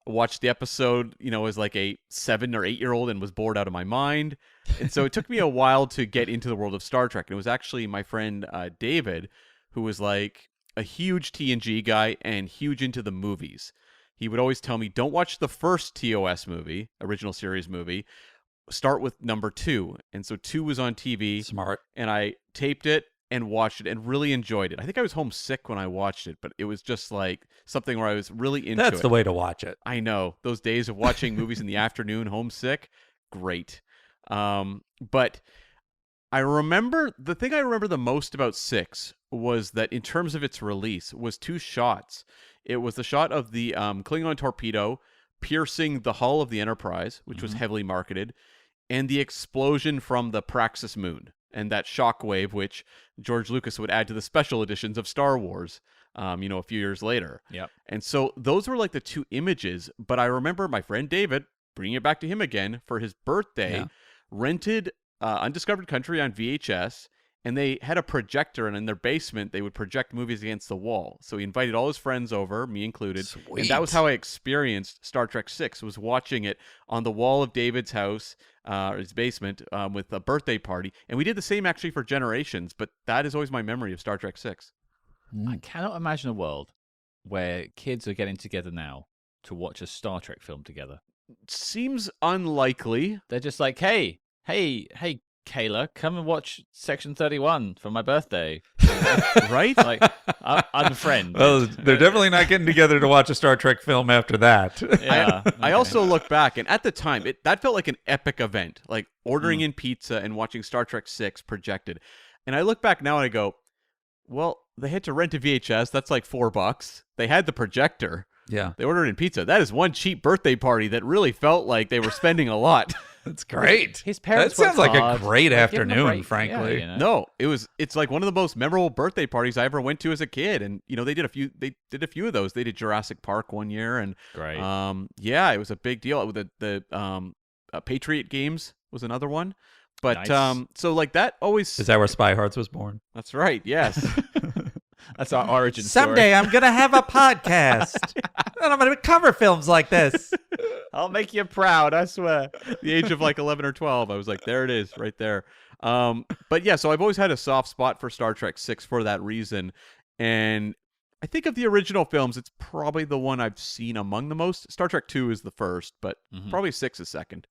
Watched the episode, as like a 7 or 8-year-old and was bored out of my mind. And so it took me a while to get into the world of Star Trek. And it was actually my friend David, who was like a huge TNG guy and huge into the movies. He would always tell me, don't watch the first TOS movie, original series movie. Start with number 2. And so 2 was on TV. Smart. And I taped it and watched it and really enjoyed it. I think I was homesick when I watched it, but it was just like something where I was really into it. That's the way to watch it. I know. Those days of watching movies in the afternoon, homesick, great. But I remember, the thing I remember the most about 6 was that in terms of its release was 2 shots. It was the shot of the Klingon torpedo piercing the hull of the Enterprise, which was heavily marketed, and the explosion from the Praxis moon, and that shockwave, which George Lucas would add to the special editions of Star Wars, a few years later. Yep. And so those were like the 2 images, but I remember my friend David, bringing it back to him again, for his birthday, rented Undiscovered Country on VHS, and they had a projector, and in their basement, they would project movies against the wall. So he invited all his friends over, me included. Sweet. And that was how I experienced Star Trek 6, was watching it on the wall of David's house, his basement, with a birthday party. And we did the same actually for Generations, but that is always my memory of Star Trek 6. I cannot imagine a world where kids are getting together now to watch a Star Trek film together. Seems unlikely. They're just like, hey, Kayla, come and watch Section 31 for my birthday. Right? Like, I'm a friend. Well, they're definitely not getting together to watch a Star Trek film after that. Yeah. I also look back, and at the time, that felt like an epic event, like ordering in pizza and watching Star Trek 6 projected. And I look back now and I go, well, they had to rent a VHS. That's like $4. They had the projector. Yeah. They ordered in pizza. That is one cheap birthday party that really felt like they were spending a lot. That's great. His parents That sounds worked like hard. a great Like, give him a afternoon, break. frankly. Yeah, you know? No, it's like one of the most memorable birthday parties I ever went to as a kid. And they did a few of those. They did Jurassic Park one year, and Great. it was a big deal. The Patriot Games was another one. But Nice. so like that always. Is that where Spy Hearts was born? That's right. Yes. That's our origin story. Someday I'm going to have a podcast. And I'm going to cover films like this. I'll make you proud, I swear. The age of like 11 or 12, I was like, there it is, right there. But yeah, so I've always had a soft spot for Star Trek 6 for that reason. And I think of the original films, it's probably the one I've seen among the most. Star Trek 2 is the first, but probably 6 is second.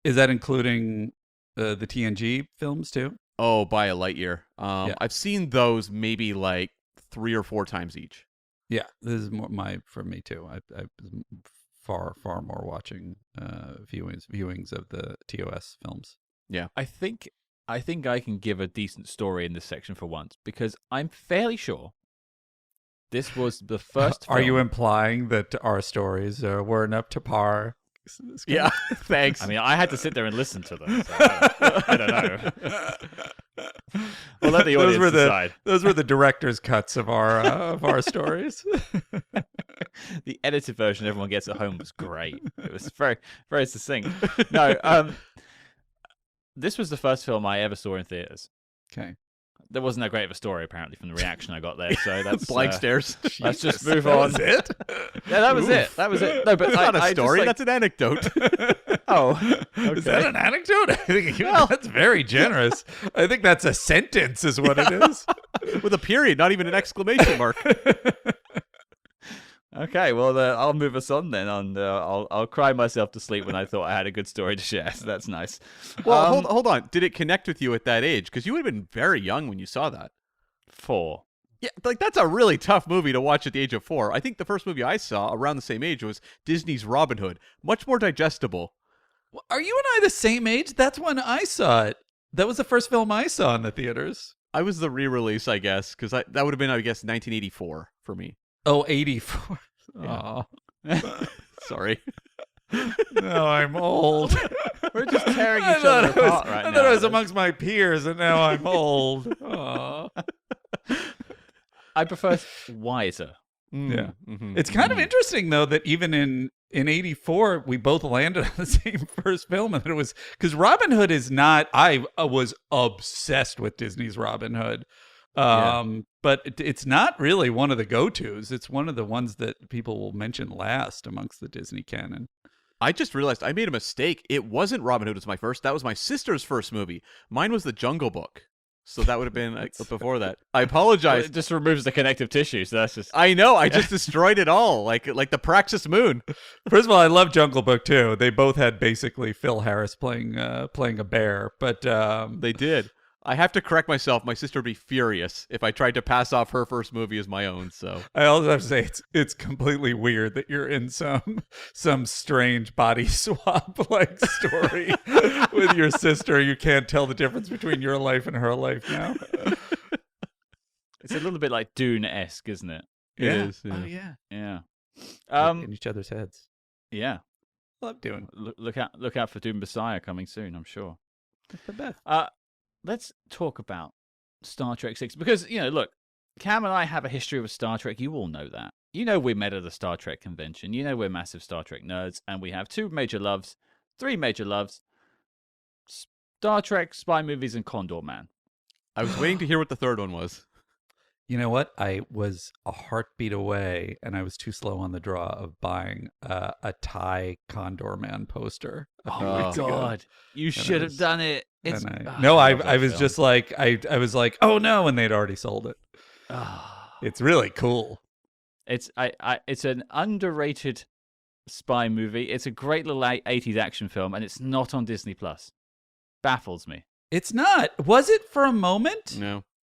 Is that including the TNG films too? Oh, by a light year. Yeah. I've seen those maybe like 3 or 4 times each. Yeah, this is more for me too. I far more watching viewings of the TOS films. Yeah. I think I can give a decent story in this section for once, because I'm fairly sure this was the first film. Are you implying that our stories weren't up to par? Yeah, thanks. I mean, I had to sit there and listen to them. So I don't know. We'll let the audience decide. Those were the director's cuts of our stories. The edited version everyone gets at home was great. It was very, very succinct. No, this was the first film I ever saw in theaters. Okay. There wasn't that great of a story, apparently, from the reaction I got there. So that's blank stares. Let's just move on. That was it? Yeah, that was it. That was it. No, but That's not a I story. Just, That's an anecdote. oh, Is that an anecdote? I think that's very generous. I think that's a sentence, is what it is. With a period, not even an exclamation mark. Okay, well, I'll move us on then. I'll cry myself to sleep when I thought I had a good story to share. So that's nice. Well, hold on. Did it connect with you at that age? Because you would have been very young when you saw that. 4. Yeah, like that's a really tough movie to watch at the age of 4. I think the first movie I saw around the same age was Disney's Robin Hood. Much more digestible. Are you and I the same age? That's when I saw it. That was the first film I saw in the theaters. I was the re-release, I guess, because that would have been, I guess, 1984 for me. Oh, 84. Yeah. Sorry. No, I'm old. We're just tearing each other apart right now. I thought I was amongst my peers, and now I'm old. Aw. I prefer Wiser. Yeah. Mm-hmm. It's kind of interesting, though, that even in 84, we both landed on the same first film. And it was because Robin Hood is not, I was obsessed with Disney's Robin Hood. But it's not really one of the go-tos. It's one of the ones that people will mention last amongst the Disney canon. I just realized I made a mistake. It wasn't Robin Hood was my first. That was my sister's first movie. Mine was The Jungle Book. So that would have been before that. I apologize. Well, it just removes the connective tissue, so that's just... I know. I just destroyed it all, like the Praxis Moon. First of all, I love Jungle Book too. They both had basically Phil Harris playing a bear, but They did. I have to correct myself. My sister would be furious if I tried to pass off her first movie as my own. So I also have to say it's completely weird that you're in some strange body swap like story with your sister. You can't tell the difference between your life and her life now. It's a little bit like Dune-esque, isn't it? it is. Yeah. Oh yeah. Yeah. In each other's heads. Yeah. Love Dune. Look out for Doom Messiah coming soon, I'm sure. That's the best. Let's talk about Star Trek 6 because, look, Cam and I have a history with Star Trek. You all know that. You know we met at a Star Trek convention. You know we're massive Star Trek nerds, and we have 3 major loves, Star Trek, spy movies, and Condor Man. I was waiting to hear what the third one was. You know what? I was a heartbeat away, and I was too slow on the draw of buying a Thai Condor Man poster. Oh my God. You should have done it. I was just like, I was like, oh no, and they'd already sold it. It's really cool. It's an underrated spy movie. It's a great little 80s action film, and it's not on Disney Plus. Baffles me. It's not. Was it for a moment?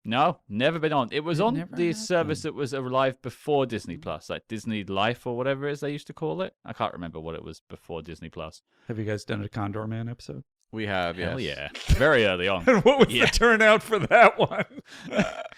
No, never been on. It was on the happened. service that was alive before Disney Plus, like Disney Life or whatever it is they used to call it. I can't remember what it was before Disney Plus. Have you guys done a Condor Man episode? we have. Hell yes. yeah. Very early on. And what was the turnout for that one?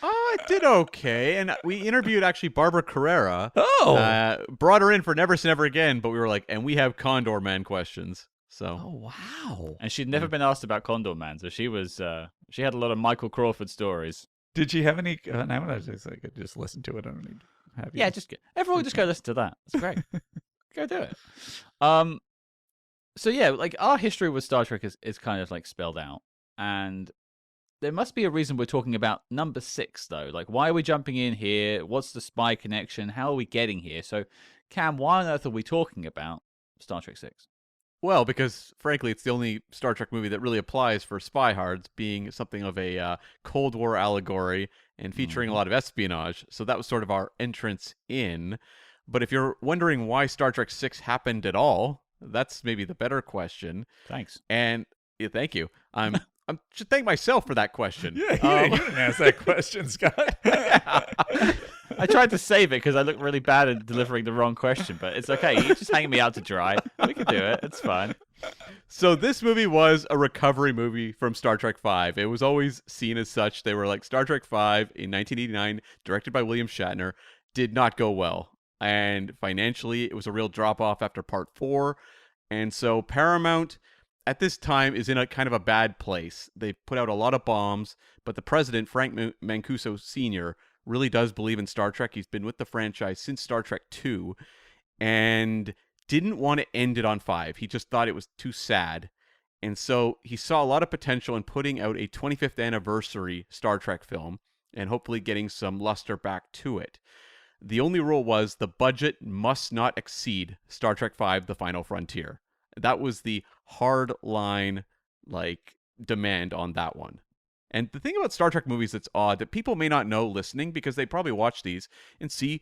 Oh, it did okay. And we interviewed actually Barbara Carrera. Oh. Brought her in for Never Say Never Again, but we were like, and we have Condor Man questions. So. Oh, wow. And she'd never been asked about Condor Man, so she was she had a lot of Michael Crawford stories. Did she have any? I want to just listen to it. I don't need to have you. Yeah, everyone just go listen to that. It's great. Go do it. So yeah, like our history with Star Trek is kind of like spelled out, and there must be a reason we're talking about number 6 though. Like, why are we jumping in here? What's the spy connection? How are we getting here? So, Cam, why on earth are we talking about Star Trek 6? Well, because frankly, it's the only Star Trek movie that really applies for spy hards, being something of a Cold War allegory and featuring a lot of espionage. So that was sort of our entrance in. But if you're wondering why Star Trek 6 happened at all, that's maybe the better question. Thanks. And yeah, thank you. I should thank myself for that question. Yeah, you didn't ask that question, Scott. I tried to save it because I look really bad at delivering the wrong question, but it's okay. You just hanging me out to dry. We can do it. It's fine. So this movie was a recovery movie from Star Trek V. It was always seen as such. They were like Star Trek V in 1989, directed by William Shatner, did not go well. And financially, it was a real drop-off after Part 4. And so Paramount, at this time, is in a kind of a bad place. They put out a lot of bombs, but the president, Frank Mancuso Sr., really does believe in Star Trek. He's been with the franchise since Star Trek 2 and didn't want to end it on 5. He just thought it was too sad. And so he saw a lot of potential in putting out a 25th anniversary Star Trek film and hopefully getting some luster back to it. The only rule was the budget must not exceed Star Trek V, The Final Frontier. That was the hard line, demand on that one. And the thing about Star Trek movies that's odd, that people may not know listening, because they probably watch these and see,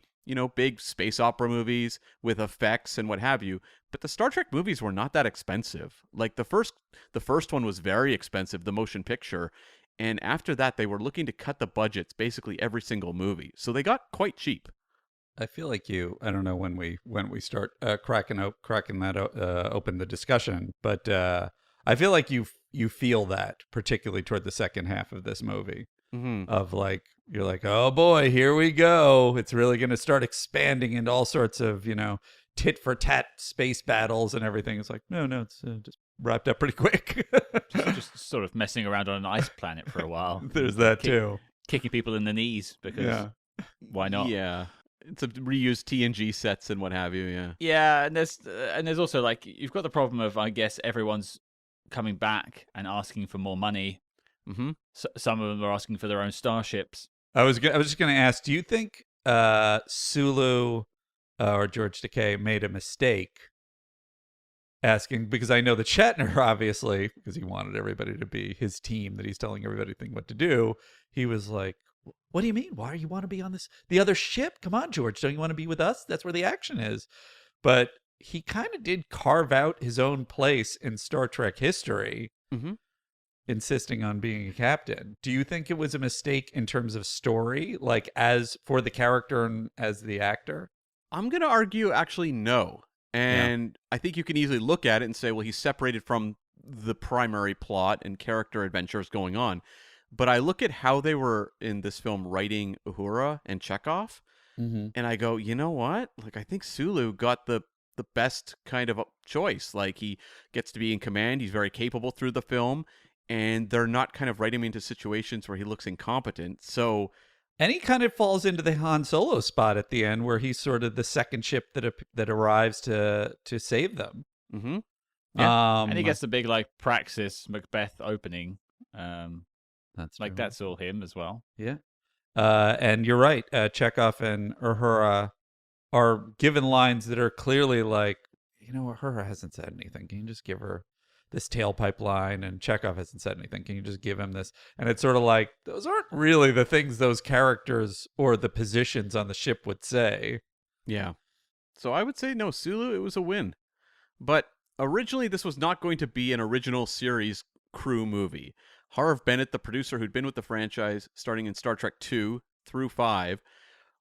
big space opera movies with effects and what have you. But the Star Trek movies were not that expensive. Like the first one was very expensive, the motion picture. And after that, they were looking to cut the budgets basically every single movie. So they got quite cheap. I feel like I don't know when we start cracking that open the discussion, but I feel like you feel that particularly toward the second half of this movie, of like, you're like, oh boy, here we go. It's really going to start expanding into all sorts of, tit for tat space battles and everything. It's like, no, it's just wrapped up pretty quick. just sort of messing around on an ice planet for a while. There's that too. Kicking people in the knees because why not? Yeah. It's a reused TNG sets and what have you, yeah. Yeah, and there's also like you've got the problem of, I guess, everyone's coming back and asking for more money. Mm-hmm. So, some of them are asking for their own starships. I was just going to ask, do you think Sulu or George Takei made a mistake asking, because I know that Shatner, obviously, because he wanted everybody to be his team that he's telling everybody what to do, he was like, what do you mean? Why do you want to be on the other ship? Come on, George. Don't you want to be with us? That's where the action is. But he kind of did carve out his own place in Star Trek history, insisting on being a captain. Do you think it was a mistake in terms of story, like as for the character and as the actor? I'm going to argue actually no. And I think you can easily look at it and say, well, he's separated from the primary plot and character adventures going on. But I look at how they were in this film writing Uhura and Chekhov, and I go, you know what? Like, I think Sulu got the best kind of choice. Like, he gets to be in command. He's very capable through the film, and they're not kind of writing him into situations where he looks incompetent. So, and he kind of falls into the Han Solo spot at the end, where he's sort of the second ship that arrives to save them. Mm-hmm. Yeah. And he gets the big like Praxis Macbeth opening. That's like true. That's all him as well. Yeah. And you're right. Chekhov and Uhura are given lines that are clearly like, Uhura hasn't said anything. Can you just give her this tailpipe line? And Chekhov hasn't said anything. Can you just give him this? And it's sort of like, those aren't really the things those characters or the positions on the ship would say. Yeah. So I would say no, Sulu, it was a win. But originally this was not going to be an original series crew movie. Harv Bennett, the producer who'd been with the franchise starting in Star Trek 2 through 5,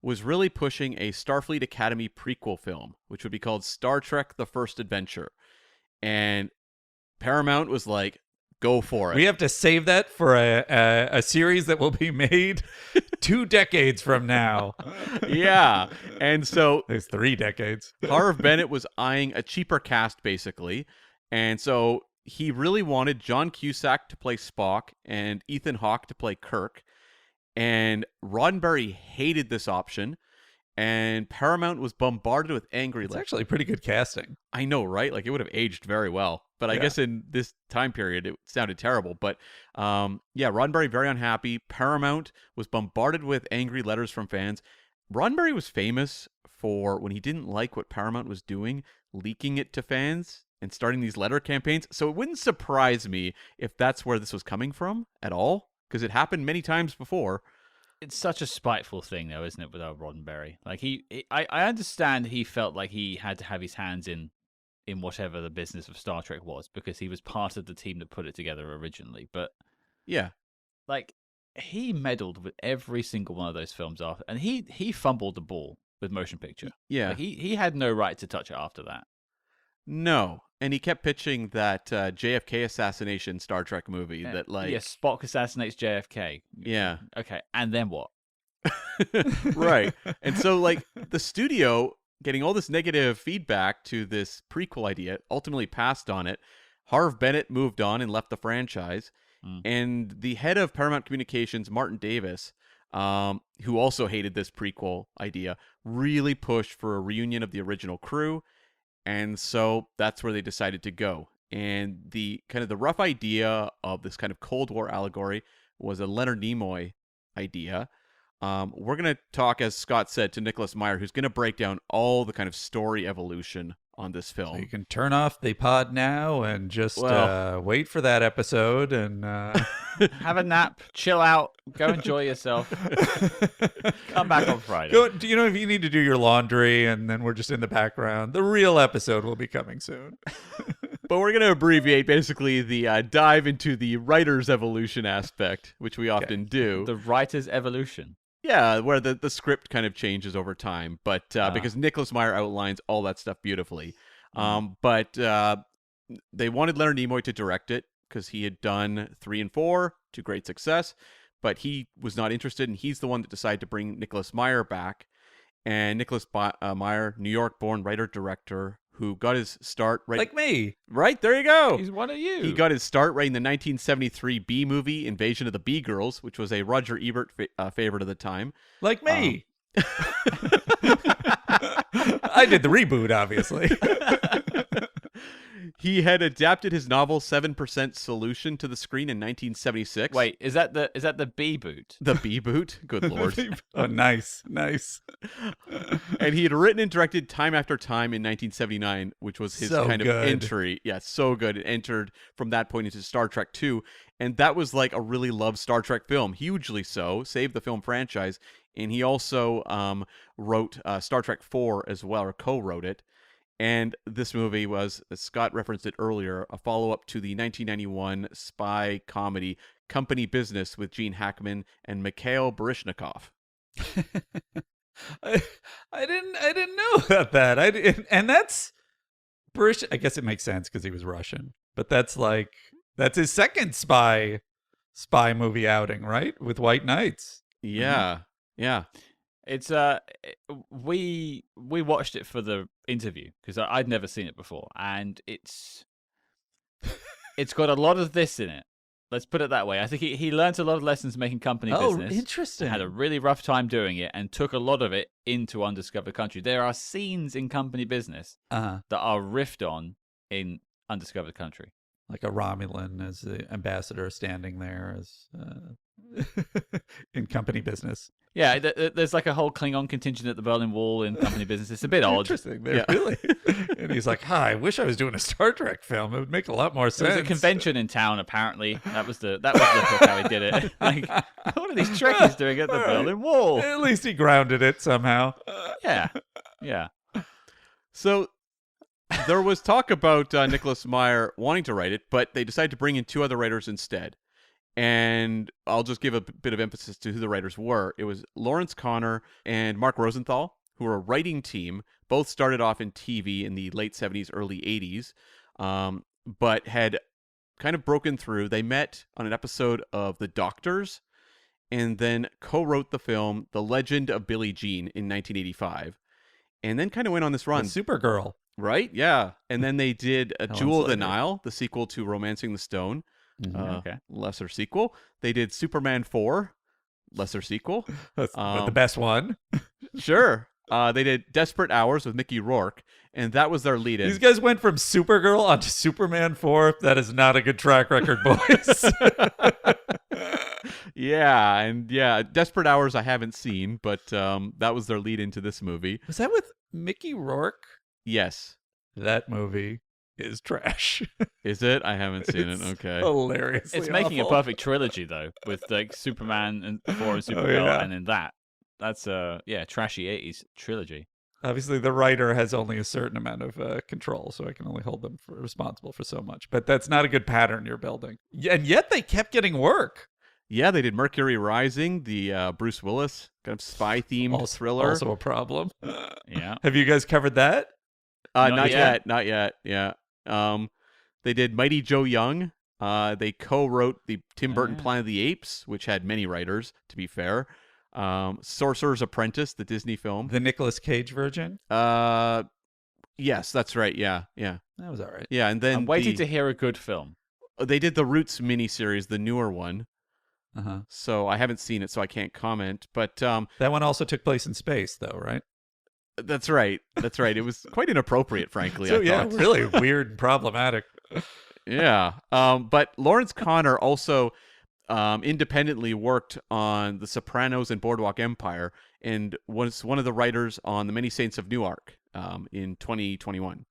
was really pushing a Starfleet Academy prequel film, which would be called Star Trek: The First Adventure. And Paramount was like, go for it. We have to save that for a series that will be made 2 decades from now. Yeah. And so there's 3 decades. Harv Bennett was eyeing a cheaper cast, basically. And so he really wanted John Cusack to play Spock and Ethan Hawke to play Kirk. And Roddenberry hated this option. And Paramount was bombarded with angry It's letters. actually pretty good casting. I know, right? Like, it would have aged very well. But I guess in this time period, it sounded terrible. But Roddenberry very unhappy. Paramount was bombarded with angry letters from fans. Roddenberry was famous for, when he didn't like what Paramount was doing, leaking it to fans and starting these letter campaigns. So it wouldn't surprise me if that's where this was coming from at all, because it happened many times before. It's such a spiteful thing, though, isn't it, with Roddenberry? Like I understand he felt like he had to have his hands in whatever the business of Star Trek was, because he was part of the team that put it together originally. But yeah, like, he meddled with every single one of those films after, and he fumbled the ball with motion picture. Yeah, like, he had no right to touch it after that. No, and he kept pitching that JFK assassination Star Trek movie that, like... Yes, Spock assassinates JFK. Yeah. Okay, and then what? Right. And so, like, the studio, getting all this negative feedback to this prequel idea, ultimately passed on it. Harv Bennett moved on and left the franchise. And the head of Paramount Communications, Martin Davis, who also hated this prequel idea, really pushed for a reunion of the original crew. And so that's where they decided to go. And the kind of the rough idea of this kind of Cold War allegory was a Leonard Nimoy idea. We're going to talk, as Scott said, to Nicholas Meyer, who's going to break down all the kind of story evolution on this So film. you can turn off the pod now and just Well- wait for that episode and Have a nap, chill out, go enjoy yourself. Come back on Friday. go. You know, if you need to do your laundry, and then we're just in the background, the real episode will be coming soon. But we're going to abbreviate basically the dive into the writer's evolution aspect, which we often do. The writer's evolution. Yeah, where the script kind of changes over time, but because Nicholas Meyer outlines all that stuff beautifully. But they wanted Leonard Nimoy to direct it because he had done 3 and 4 to great success, but he was not interested, and he's the one that decided to bring Nicholas Meyer back. And Nicholas Meyer, New York-born writer-director, who got his start right... Like me. Right, there you go. He's one of you. He got his start writing the 1973 B movie, Invasion of the Bee Girls, which was a Roger Ebert favorite of the time. Like me. I did the reboot, obviously. He had adapted his novel 7% Solution to the screen in 1976. Wait, is that the B boot? The B boot? Good lord. Oh, nice. And he had written and directed Time After Time in 1979, which was his So kind of good. entry. Yeah, so good. It entered from that point into Star Trek 2. And that was like a really loved Star Trek film, hugely so, saved the film franchise. And he also wrote Star Trek 4 as well, or co-wrote it. And this movie was, as Scott referenced it earlier, a follow-up to the 1991 spy comedy Company Business with Gene Hackman and Mikhail Baryshnikov. I didn't know about that. And that's Barish. I guess it makes sense because he was Russian. But that's his second spy movie outing, right? With White Knights. Yeah, yeah. It's we watched it for the interview because I'd never seen it before, and it's got a lot of this in it. Let's put it that way. I think he learned a lot of lessons making company business. Interesting. Had a really rough time doing it, and took a lot of it into Undiscovered Country. There are scenes in Company Business that are riffed on in Undiscovered Country. Like a Romulan as the ambassador standing there as in Company Business. Yeah, there's like a whole Klingon contingent at the Berlin Wall in Company Business. It's a bit odd. Interesting. Really. And he's like, "Hi, I wish I was doing a Star Trek film. It would make a lot more sense." There was a convention in town. Apparently, that was the hook how he did it. Like, what are these Trekkies doing at the Berlin Wall? At least he grounded it somehow. Yeah. So there was talk about Nicholas Meyer wanting to write it, but they decided to bring in 2 other writers instead. And I'll just give a bit of emphasis to who the writers were. It was Lawrence Connor and Mark Rosenthal, who were a writing team. Both started off in TV in the late 70s, early 80s, but had kind of broken through. They met on an episode of The Doctors and then co-wrote the film The Legend of Billie Jean in 1985. And then kind of went on this run. Supergirl. Right? Yeah. And then they did Helen Jewel of the Slater. Nile, the sequel to Romancing the Stone. Okay. Lesser sequel. They did Superman 4, lesser sequel. That's the best one. Sure. They did Desperate Hours with Mickey Rourke, and that was their lead-in. These guys went from Supergirl onto Superman 4. That is not a good track record, boys. Yeah, Desperate Hours I haven't seen, but that was their lead-in to this movie. Was that with Mickey Rourke? Yes. That movie is trash. Is it? I haven't seen it. It's Okay. Hilariously It's making a awful. perfect trilogy though, with like Superman and 4 and Supergirl, yeah. and then that's a trashy 80s trilogy. Obviously, the writer has only a certain amount of control, so I can only hold them responsible for so much. But that's not a good pattern you're building. And yet they kept getting work. Yeah, they did Mercury Rising, the Bruce Willis kind of spy-themed thriller. Also a problem. Yeah. Have you guys covered that? Not yet. yet. Yeah. They did Mighty Joe Young. They co-wrote the Tim Burton Planet of the Apes, which had many writers, to be fair. Sorcerer's Apprentice, the Disney film. The Nicolas Cage version? Yes, that's right. Yeah. That was all right. Yeah, and then I'm waiting to hear a good film. they did the Roots miniseries, the newer one. Uh-huh. So I haven't seen it, so I can't comment. But That one also took place in space, though, right? that's right. It was quite inappropriate, frankly. So, I thought. really weird and problematic. Yeah. But Lawrence Connor also independently worked on The Sopranos and Boardwalk Empire, and was one of the writers on The Many Saints of Newark in 2021.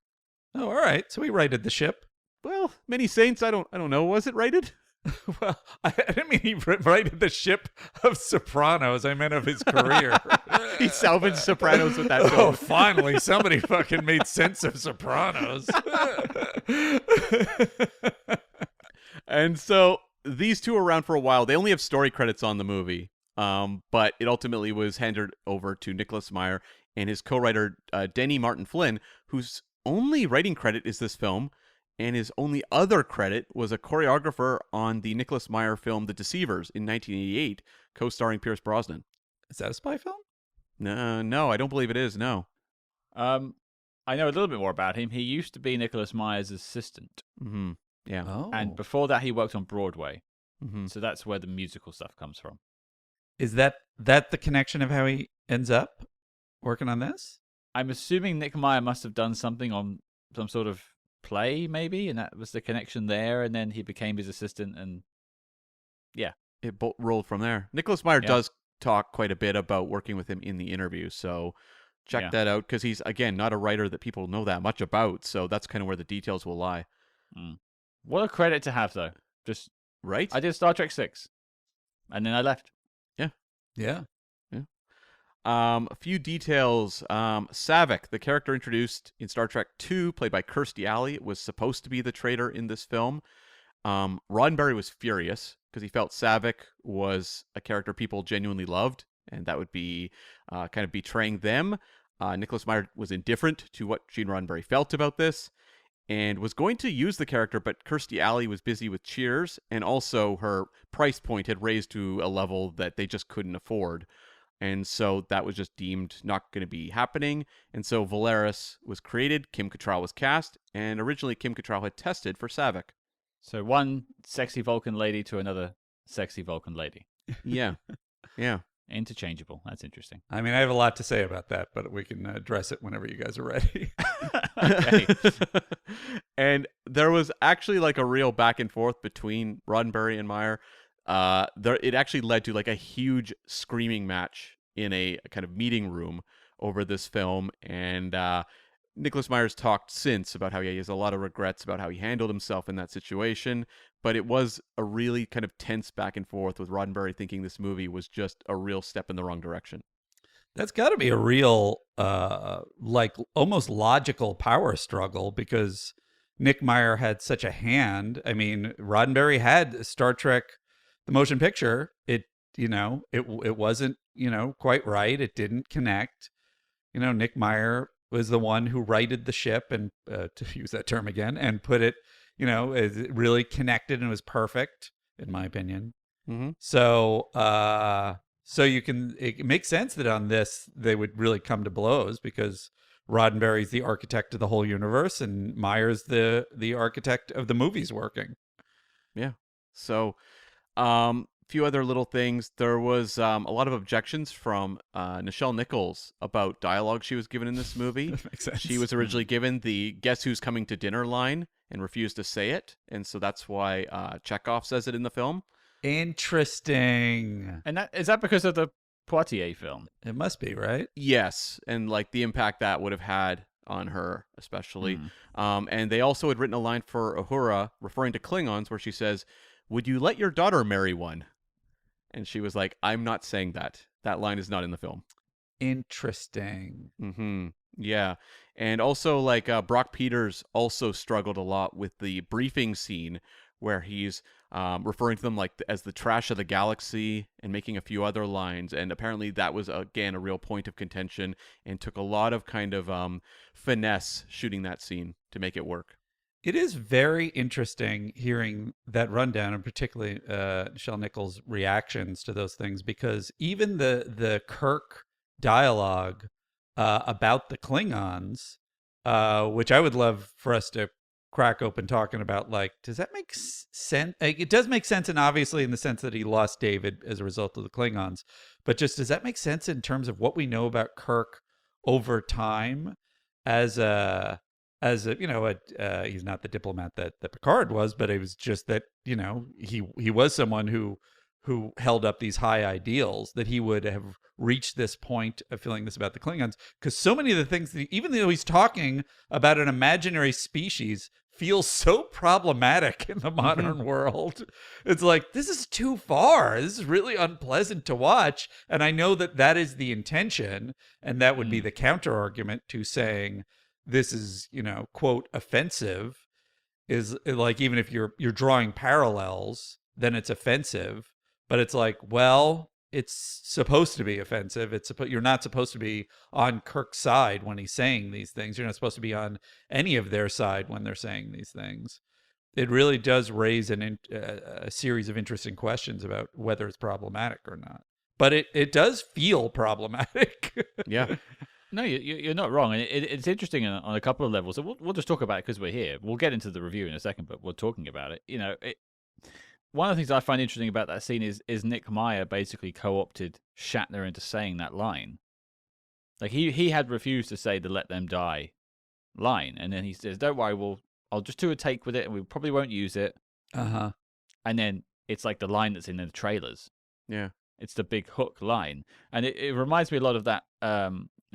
Oh, all right. So he righted the ship. Well, Many Saints, I don't know. Was it righted? Well, I didn't mean he righted the ship of Sopranos. I meant of his career. He salvaged Sopranos with that Oh, film. finally, somebody fucking made sense of Sopranos. And so these two are around for a while. They only have story credits on the movie, but it ultimately was handed over to Nicholas Meyer and his co-writer Denny Martin Flynn, whose only writing credit is this film, and his only other credit was a choreographer on the Nicholas Meyer film The Deceivers in 1988, co-starring Pierce Brosnan. Is that a spy film? No, I don't believe it is, no. I know a little bit more about him. He used to be Nicholas Meyer's assistant. Mm-hmm. Yeah. Oh. And before that, he worked on Broadway. Mm-hmm. So that's where the musical stuff comes from. Is that the connection of how he ends up working on this? I'm assuming Nick Meyer must have done something on some sort of play, maybe, and that was the connection there, and then he became his assistant, and yeah. It rolled from there. Nicholas Meyer Yeah. does talk quite a bit about working with him in the interview, so check that out, because he's, again, not a writer that people know that much about, so that's kind of where the details will lie. What a credit to have, though. Just Right? I did Star Trek 6, and then I left. Yeah. A few details. Saavik, the character introduced in Star Trek II, played by Kirstie Alley, was supposed to be the traitor in this film. Roddenberry was furious because he felt Saavik was a character people genuinely loved, and that would be kind of betraying them. Nicholas Meyer was indifferent to what Gene Roddenberry felt about this, and was going to use the character, but Kirstie Alley was busy with Cheers, and also her price point had raised to a level that they just couldn't afford. And so that was just deemed not going to be happening. And so Valeris was created, Kim Cattrall was cast, and originally Kim Cattrall had tested for Saavik. So one sexy Vulcan lady to another sexy Vulcan lady. Yeah. Yeah. Interchangeable. That's interesting. I mean, I have a lot to say about that, but we can address it whenever you guys are ready. Okay. And there was actually like a real back and forth between Roddenberry and Meyer. It actually led to like a huge screaming match in a kind of meeting room over this film. And Nicholas Meyer's talked since about how he has a lot of regrets about how he handled himself in that situation. But it was a really kind of tense back and forth with Roddenberry thinking this movie was just a real step in the wrong direction. That's got to be a real, like almost logical power struggle, because Nick Meyer had such a hand. I mean, Roddenberry had Star Trek, the motion picture. It wasn't, quite right. It didn't connect. Nick Meyer was the one who righted the ship, and to use that term again, and put it, it really connected and was perfect, in my opinion. Mm-hmm. So, it makes sense that on this they would really come to blows, because Roddenberry's the architect of the whole universe, and Meyer's the architect of the movies working. Yeah. So, few other little things. There was a lot of objections from Nichelle Nichols about dialogue she was given in this movie. That makes sense. She was originally given the "Guess who's coming to dinner" line and refused to say it, and so that's why Chekhov says it in the film. Interesting. And is that because of the Poitiers film? It must be, right? Yes, and like the impact that would have had on her, especially. And they also had written a line for Uhura referring to Klingons where she says, "Would you let your daughter marry one?" And she was like, "I'm not saying that. That line is not in the film." Interesting. Mm-hmm. Yeah. And also, like, Brock Peters also struggled a lot with the briefing scene where he's referring to them like as the trash of the galaxy and making a few other lines. And apparently that was, again, a real point of contention and took a lot of kind of finesse shooting that scene to make it work. It is very interesting hearing that rundown, and particularly Nichelle Nichols' reactions to those things, because even the Kirk dialogue about the Klingons, which I would love for us to crack open talking about, like, does that make sense? Like, it does make sense, and obviously in the sense that he lost David as a result of the Klingons, but just does that make sense in terms of what we know about Kirk over time as a he's not the diplomat that Picard was, but it was just that, he was someone who held up these high ideals, that he would have reach this point of feeling this about the Klingons, because so many of the things that, even though he's talking about an imaginary species, feels so problematic in the modern world. It's like, this is too far. This is really unpleasant to watch. And I know that that is the intention, and that would be the counter argument to saying this is, quote, offensive, is like, even if you're drawing parallels, then it's offensive. But it's like, well, it's supposed to be offensive. You're not supposed to be on Kirk's side when he's saying these things. You're not supposed to be on any of their side when they're saying these things. It really does raise a series of interesting questions about whether it's problematic or not. But it does feel problematic. Yeah. No, you're not wrong. And it's interesting on a couple of levels. So we'll just talk about it because we're here. We'll get into the review in a second, but we're talking about it. One of the things I find interesting about that scene is Nick Meyer basically co-opted Shatner into saying that line. Like he had refused to say the "let them die" line, and then he says, "Don't worry, I'll just do a take with it, and we probably won't use it." And then it's like the line that's in the trailers. Yeah, it's the big hook line, and it reminds me a lot of that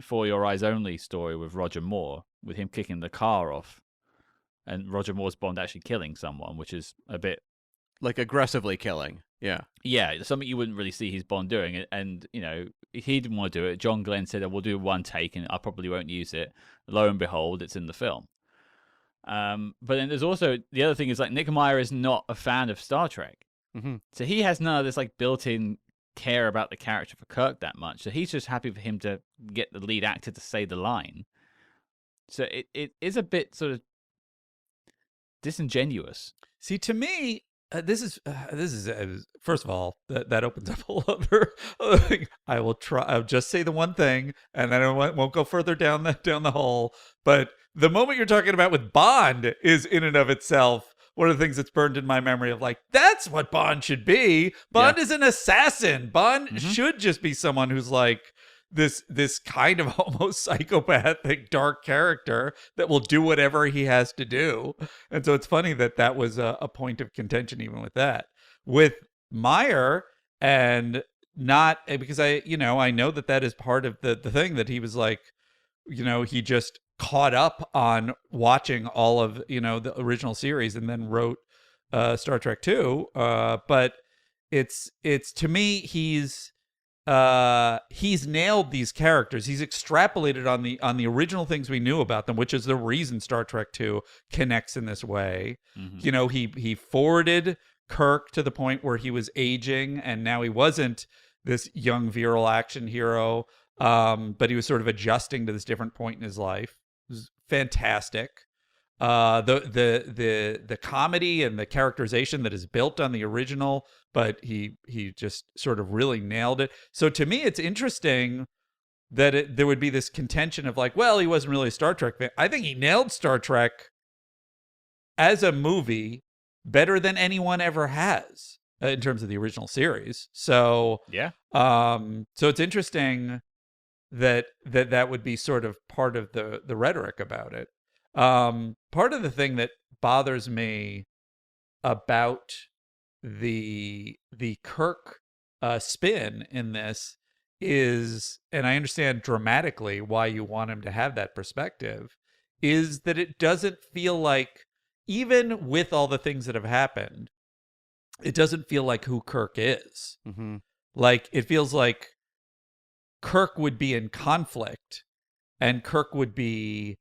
"For Your Eyes Only" story with Roger Moore, with him kicking the car off, and Roger Moore's Bond actually killing someone, which is a bit. Like aggressively killing. Yeah. Yeah, something you wouldn't really see his Bond doing. And, he didn't want to do it. John Glenn said, we'll do one take and I probably won't use it. Lo and behold, it's in the film. But then there's also, the other thing is like Nick Meyer is not a fan of Star Trek. So he has none of this like built-in care about the character for Kirk that much. So he's just happy for him to get the lead actor to say the line. So it is a bit sort of disingenuous. See, to me, this is first of all, that opens up a whole other thing. I'll just say the one thing, and then I won't go further down the hole. But the moment you're talking about with Bond is in and of itself one of the things that's burned in my memory of like, that's what Bond should be. Bond is an assassin. Bond should just be someone who's like this kind of almost psychopathic dark character that will do whatever he has to do. And so it's funny that was a point of contention even with that. With Meyer, and not because I know that is part of the thing that he was like, he just caught up on watching all of, the original series and then wrote Star Trek 2. But it's to me, he's nailed these characters. He's extrapolated on the original things we knew about them, which is the reason Star Trek 2 connects in this way. He forwarded Kirk to the point where he was aging, and now he wasn't this young virile action hero, but he was sort of adjusting to this different point in his life. It was fantastic. The comedy and the characterization that is built on the original, but he just sort of really nailed it. So to me, it's interesting that there would be this contention of like, well, he wasn't really a Star Trek fan. I think he nailed Star Trek as a movie better than anyone ever has in terms of the original series. So yeah. So it's interesting that would be sort of part of the rhetoric about it. Part of the thing that bothers me about the Kirk spin in this is, and I understand dramatically why you want him to have that perspective, is that it doesn't feel like, even with all the things that have happened, it doesn't feel like who Kirk is. Like, it feels like Kirk would be in conflict, and Kirk would be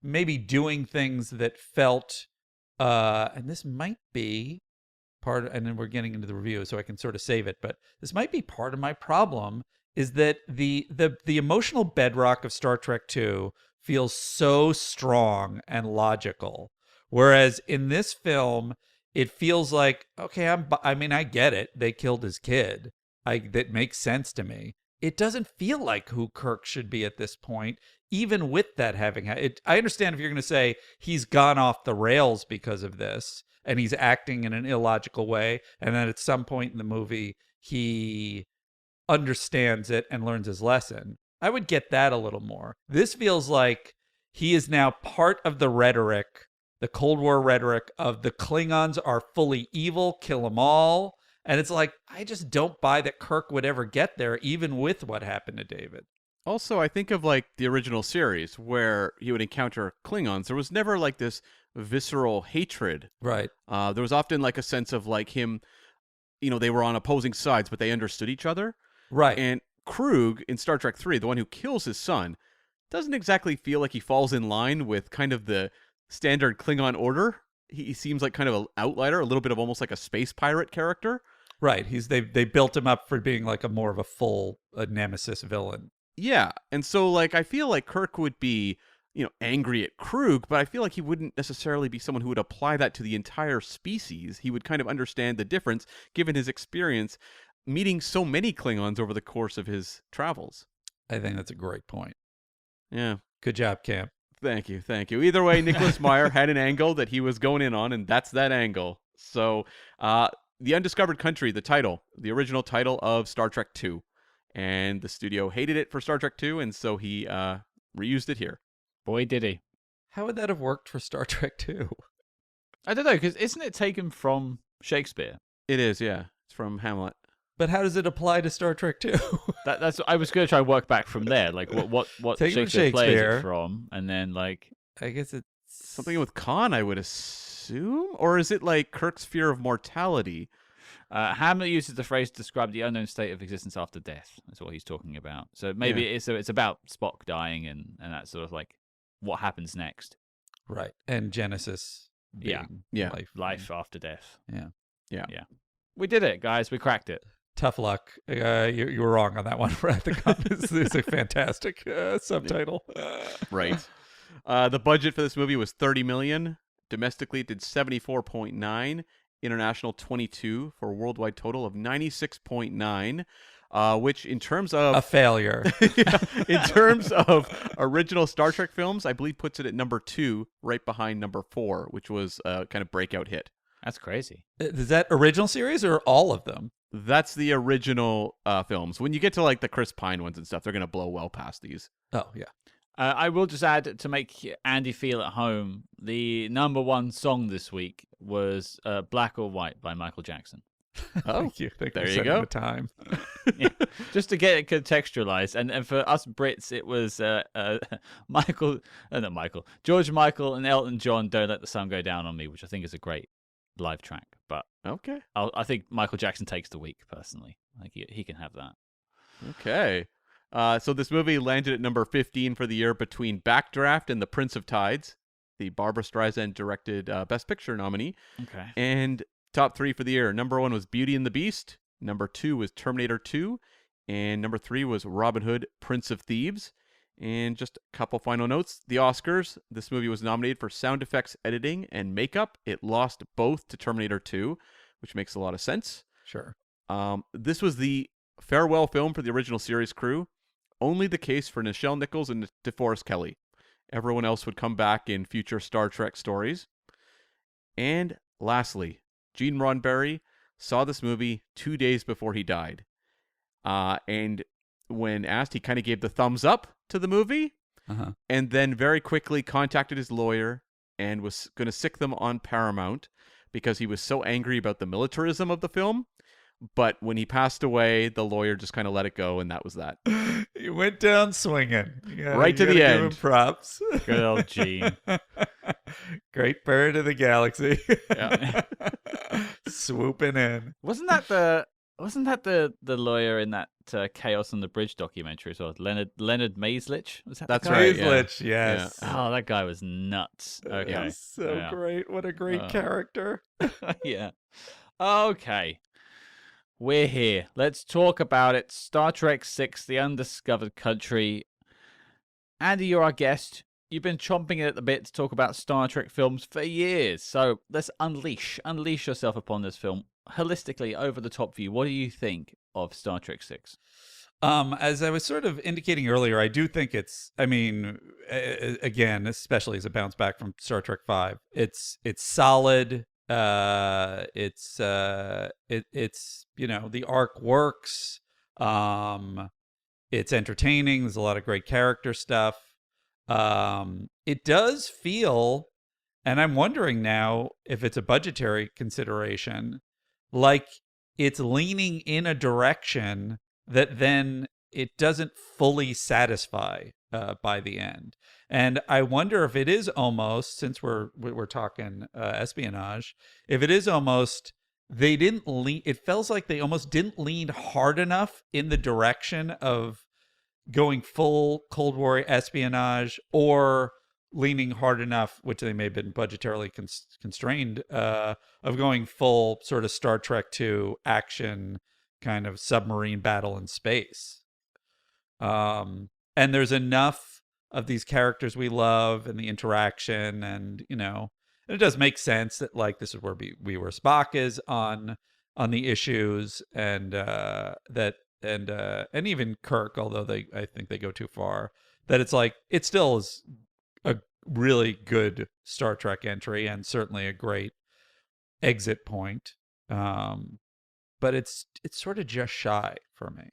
maybe doing things that felt, and this might be part of, and then we're getting into the review, so I can sort of save it, but this might be part of my problem, is that the emotional bedrock of Star Trek 2 feels so strong and logical. Whereas in this film, it feels like, okay, I get it. They killed his kid. That makes sense to me. It doesn't feel like who Kirk should be at this point, even with that having it. I understand if you're going to say he's gone off the rails because of this and he's acting in an illogical way, and then at some point in the movie he understands it and learns his lesson. I would get that a little more. This feels like he is now part of the rhetoric, the Cold War rhetoric of the Klingons are fully evil, kill them all, And it's like, I just don't buy that Kirk would ever get there, even with what happened to David. Also, I think of like the original series where he would encounter Klingons. There was never like this visceral hatred. Right. There was often like a sense of like him, they were on opposing sides, but they understood each other. Right. And Krug in Star Trek 3, the one who kills his son, doesn't exactly feel like he falls in line with kind of the standard Klingon order. He seems like kind of an outlier, a little bit of almost like a space pirate character. Right. They built him up for being like more of a full nemesis villain. Yeah. And so like I feel like Kirk would be, angry at Krug, but I feel like he wouldn't necessarily be someone who would apply that to the entire species. He would kind of understand the difference given his experience meeting so many Klingons over the course of his travels. I think that's a great point. Yeah. Good job, Cam. Thank you. Either way, Nicholas Meyer had an angle that he was going in on, and that's that angle. So, The Undiscovered Country, the original title of Star Trek II. And the studio hated it for Star Trek II, and so he reused it here. Boy, did he. How would that have worked for Star Trek 2? I don't know, because isn't it taken from Shakespeare? It is, yeah. It's from Hamlet. But how does it apply to Star Trek 2? That's I was going to try and work back from there, like what Take it from Shakespeare plays Shakespeare. it from, and then like I guess it's Something with Khan, I would assume? Or is it like Kirk's fear of mortality? Hamlet uses the phrase to describe the unknown state of existence after death. That's what he's talking about. So maybe it's about Spock dying and that sort of like what happens next. right. And Genesis. Being Yeah. Life after death. Yeah. We did it, guys. We cracked it. Tough luck. You were wrong on that one. This is a fantastic subtitle. Right. The budget for this movie was $30 million. Domestically, it did 74.9. International 22 for a worldwide total of 96.9. Which in terms of A failure. in terms of original Star Trek films, I believe puts it at number 2, right behind number 4, which was a kind of breakout hit. That's crazy. Is that original series or all of them? That's the original films. When you get to like the Chris Pine ones and stuff, they're gonna blow well past these. Oh, yeah. I will just add, to make Andy feel at home, the number one song this week was Black or White by Michael Jackson. Thank you. there you go. The time. Yeah, just to get it contextualized. And for us Brits, it was George Michael and Elton John, Don't Let the Sun Go Down on Me, which I think is a great live track. But Okay. I think Michael Jackson takes the week, personally. I think he can have that. Okay. So this movie landed at number 15 for the year between Backdraft and The Prince of Tides, the Barbra Streisand directed Best Picture nominee. Okay. And top 3 for the year. Number 1 was Beauty and the Beast. Number 2 was Terminator 2. And number 3 was Robin Hood, Prince of Thieves. And just a couple final notes. The Oscars. This movie was nominated for sound effects, editing, and makeup. It lost both to Terminator 2, which makes a lot of sense. Sure. This was the farewell film for the original series crew. Only the case for Nichelle Nichols and DeForest Kelley. Everyone else would come back in future Star Trek stories. And lastly, Gene Roddenberry saw this movie 2 days before he died. And when asked, he kind of gave the thumbs up to the movie. Uh-huh. And then very quickly contacted his lawyer and was going to sick them on Paramount because he was so angry about the militarism of the film. But when he passed away, the lawyer just kind of let it go, and that was that. He went down swinging. Yeah, Right to the give end. him props. Good old Gene. Great bird of the galaxy. Yeah. Swooping in. Wasn't that the lawyer in that Chaos on the Bridge documentary as well? Leonard Maislich? Was that That's the guy? right, yeah. Maislich, yes. Oh, that guy was nuts. Okay. He's so Yeah. great. What a great character. Yeah. Okay. We're here. Let's talk about it. Star Trek VI, The Undiscovered Country. Andy, you're our guest. You've been chomping it at the bit to talk about Star Trek films for years. So let's unleash yourself upon this film. Holistically, over the top view, what do you think of Star Trek VI? As I was sort of indicating earlier, I do think again, especially as it bounced back from Star Trek V, it's solid. It's the arc works. It's entertaining. There's a lot of great character stuff. It does feel, and I'm wondering now if it's a budgetary consideration, like it's leaning in a direction that then it doesn't fully satisfy by the end. And I wonder if it is almost, since we're talking espionage, if it is almost they didn't lean. It feels like they almost didn't lean hard enough in the direction of going full Cold War espionage, or leaning hard enough, which they may have been budgetarily constrained, of going full sort of Star Trek II action kind of submarine battle in space. And there's enough of these characters we love and the interaction, and and it does make sense that like this is where we where Spock is on the issues, and and even Kirk, although I think they go too far, that it's like it still is a really good Star Trek entry and certainly a great exit point. But it's sort of just shy for me.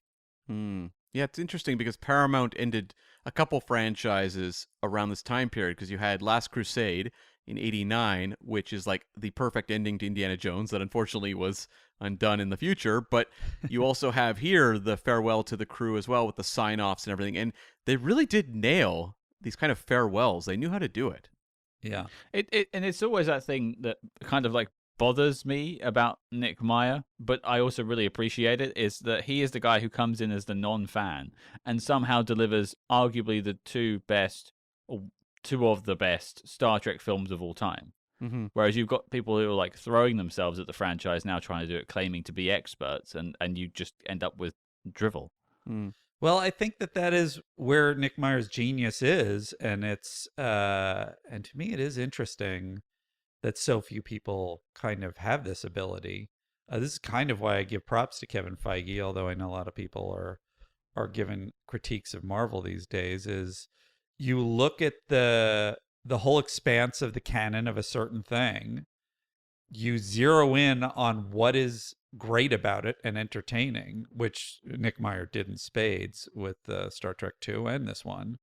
Yeah, it's interesting because Paramount ended a couple franchises around this time period, because you had Last Crusade in '89, which is like the perfect ending to Indiana Jones that unfortunately was undone in the future. But you also have here the farewell to the crew as well, with the sign-offs and everything. And they really did nail these kind of farewells. They knew how to do it. Yeah. And it's always that thing that kind of like bothers me about Nick Meyer, but I also really appreciate it, is that he is the guy who comes in as the non-fan and somehow delivers arguably the two of the best Star Trek films of all time. Mm-hmm. Whereas you've got people who are like throwing themselves at the franchise now, trying to do it, claiming to be experts, and you just end up with drivel. Well, I think that is where Nick Meyer's genius is, and it's and to me it is interesting that so few people kind of have this ability. This is kind of why I give props to Kevin Feige, although I know a lot of people are giving critiques of Marvel these days. Is you look at the whole expanse of the canon of a certain thing, you zero in on what is great about it and entertaining, which Nick Meyer did in spades with Star Trek II and this one,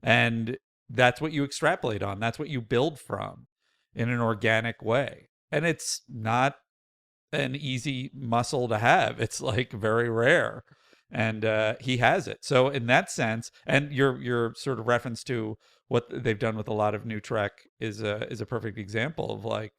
and that's what you extrapolate on. That's what you build from in an organic way. And it's not an easy muscle to have. It's like very rare. And he has it. So in that sense, and your sort of reference to what they've done with a lot of new Trek is a perfect example of like,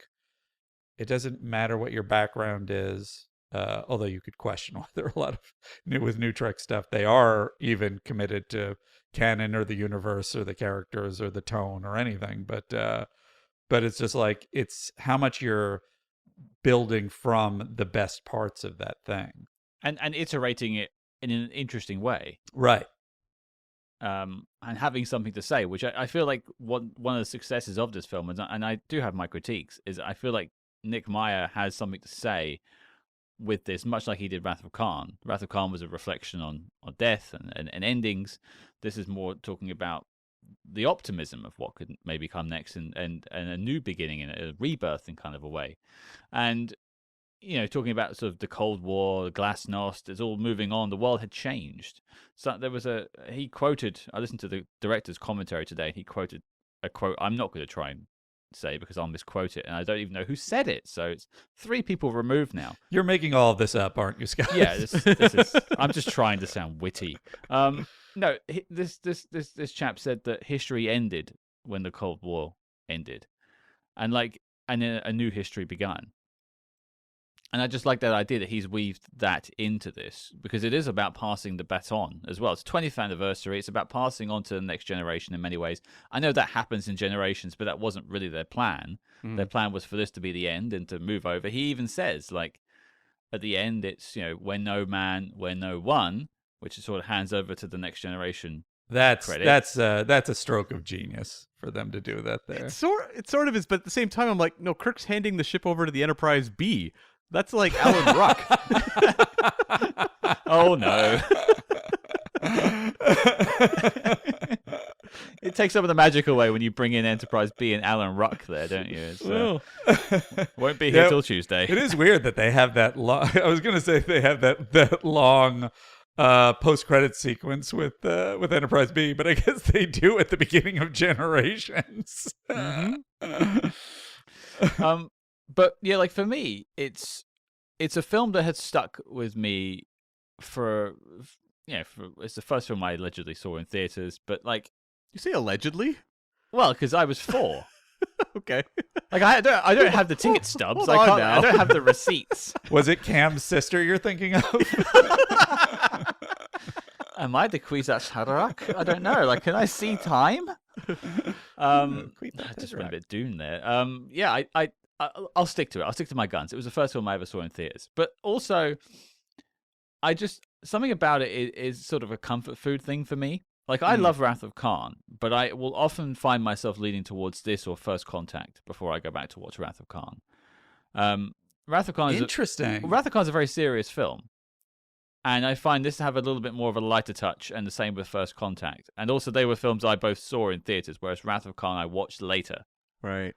it doesn't matter what your background is, although you could question whether a lot of new Trek stuff, they are even committed to canon or the universe or the characters or the tone or anything. But it's just like, it's how much you're building from the best parts of that thing. And iterating it in an interesting way. Right. And having something to say, which I feel like one of the successes of this film, and I do have my critiques, is I feel like Nick Meyer has something to say with this, much like he did Wrath of Khan. Wrath of Khan was a reflection on death and endings. This is more talking about the optimism of what could maybe come next, and a new beginning and a rebirth in kind of a way. And talking about sort of the Cold War, Glasnost, it's all moving on. The world had changed. So there was I listened to the director's commentary today, and he quoted a quote I'm not going to try and say because I'll misquote it, and I don't even know who said it. So it's 3 people removed now. You're making all of this up, aren't you, Scott? Yeah, this is. I'm just trying to sound witty. No, this chap said that history ended when the Cold War ended, and a new history began. And I just like that idea that he's weaved that into this, because it is about passing the baton as well. It's 20th anniversary. It's about passing on to the next generation in many ways. I know that happens in generations, but that wasn't really their plan. Their plan was for this to be the end and to move over. He even says, like, at the end, it's, when no man, where no one, which is sort of hands over to the next generation. That's a stroke of genius for them to do that there. It sort of is, but at the same time, I'm like, no, Kirk's handing the ship over to the Enterprise B. That's like Alan Ruck. Oh, no. It takes some of the magic away when you bring in Enterprise B and Alan Ruck there, don't you? It's, won't be here till Tuesday. It is weird that they have that long... I was going to say they have that long post-credit sequence with Enterprise B, but I guess they do at the beginning of Generations. Mm-hmm. But yeah, like for me, it's it's a film that had stuck with me for it's the first film I allegedly saw in theaters, but like, You say allegedly? well, because I was 4. Okay. Like I don't have the ticket stubs. Hold I on can't. now. I don't have the receipts. Was it Cam's sister you're thinking of? Am I the Kwisatz Haderach? I don't know. Like, can I see time? I just went a bit doomed there. Yeah, I'll stick to it. I'll stick to my guns. It was the first film I ever saw in theaters. But also, something about it is sort of a comfort food thing for me. Like, I love Wrath of Khan, but I will often find myself leaning towards this or First Contact before I go back to watch Wrath of Khan. Wrath of Khan is interesting. Wrath of Khan is a very serious film. And I find this to have a little bit more of a lighter touch, and the same with First Contact. And also, they were films I both saw in theaters, whereas Wrath of Khan I watched later. Right.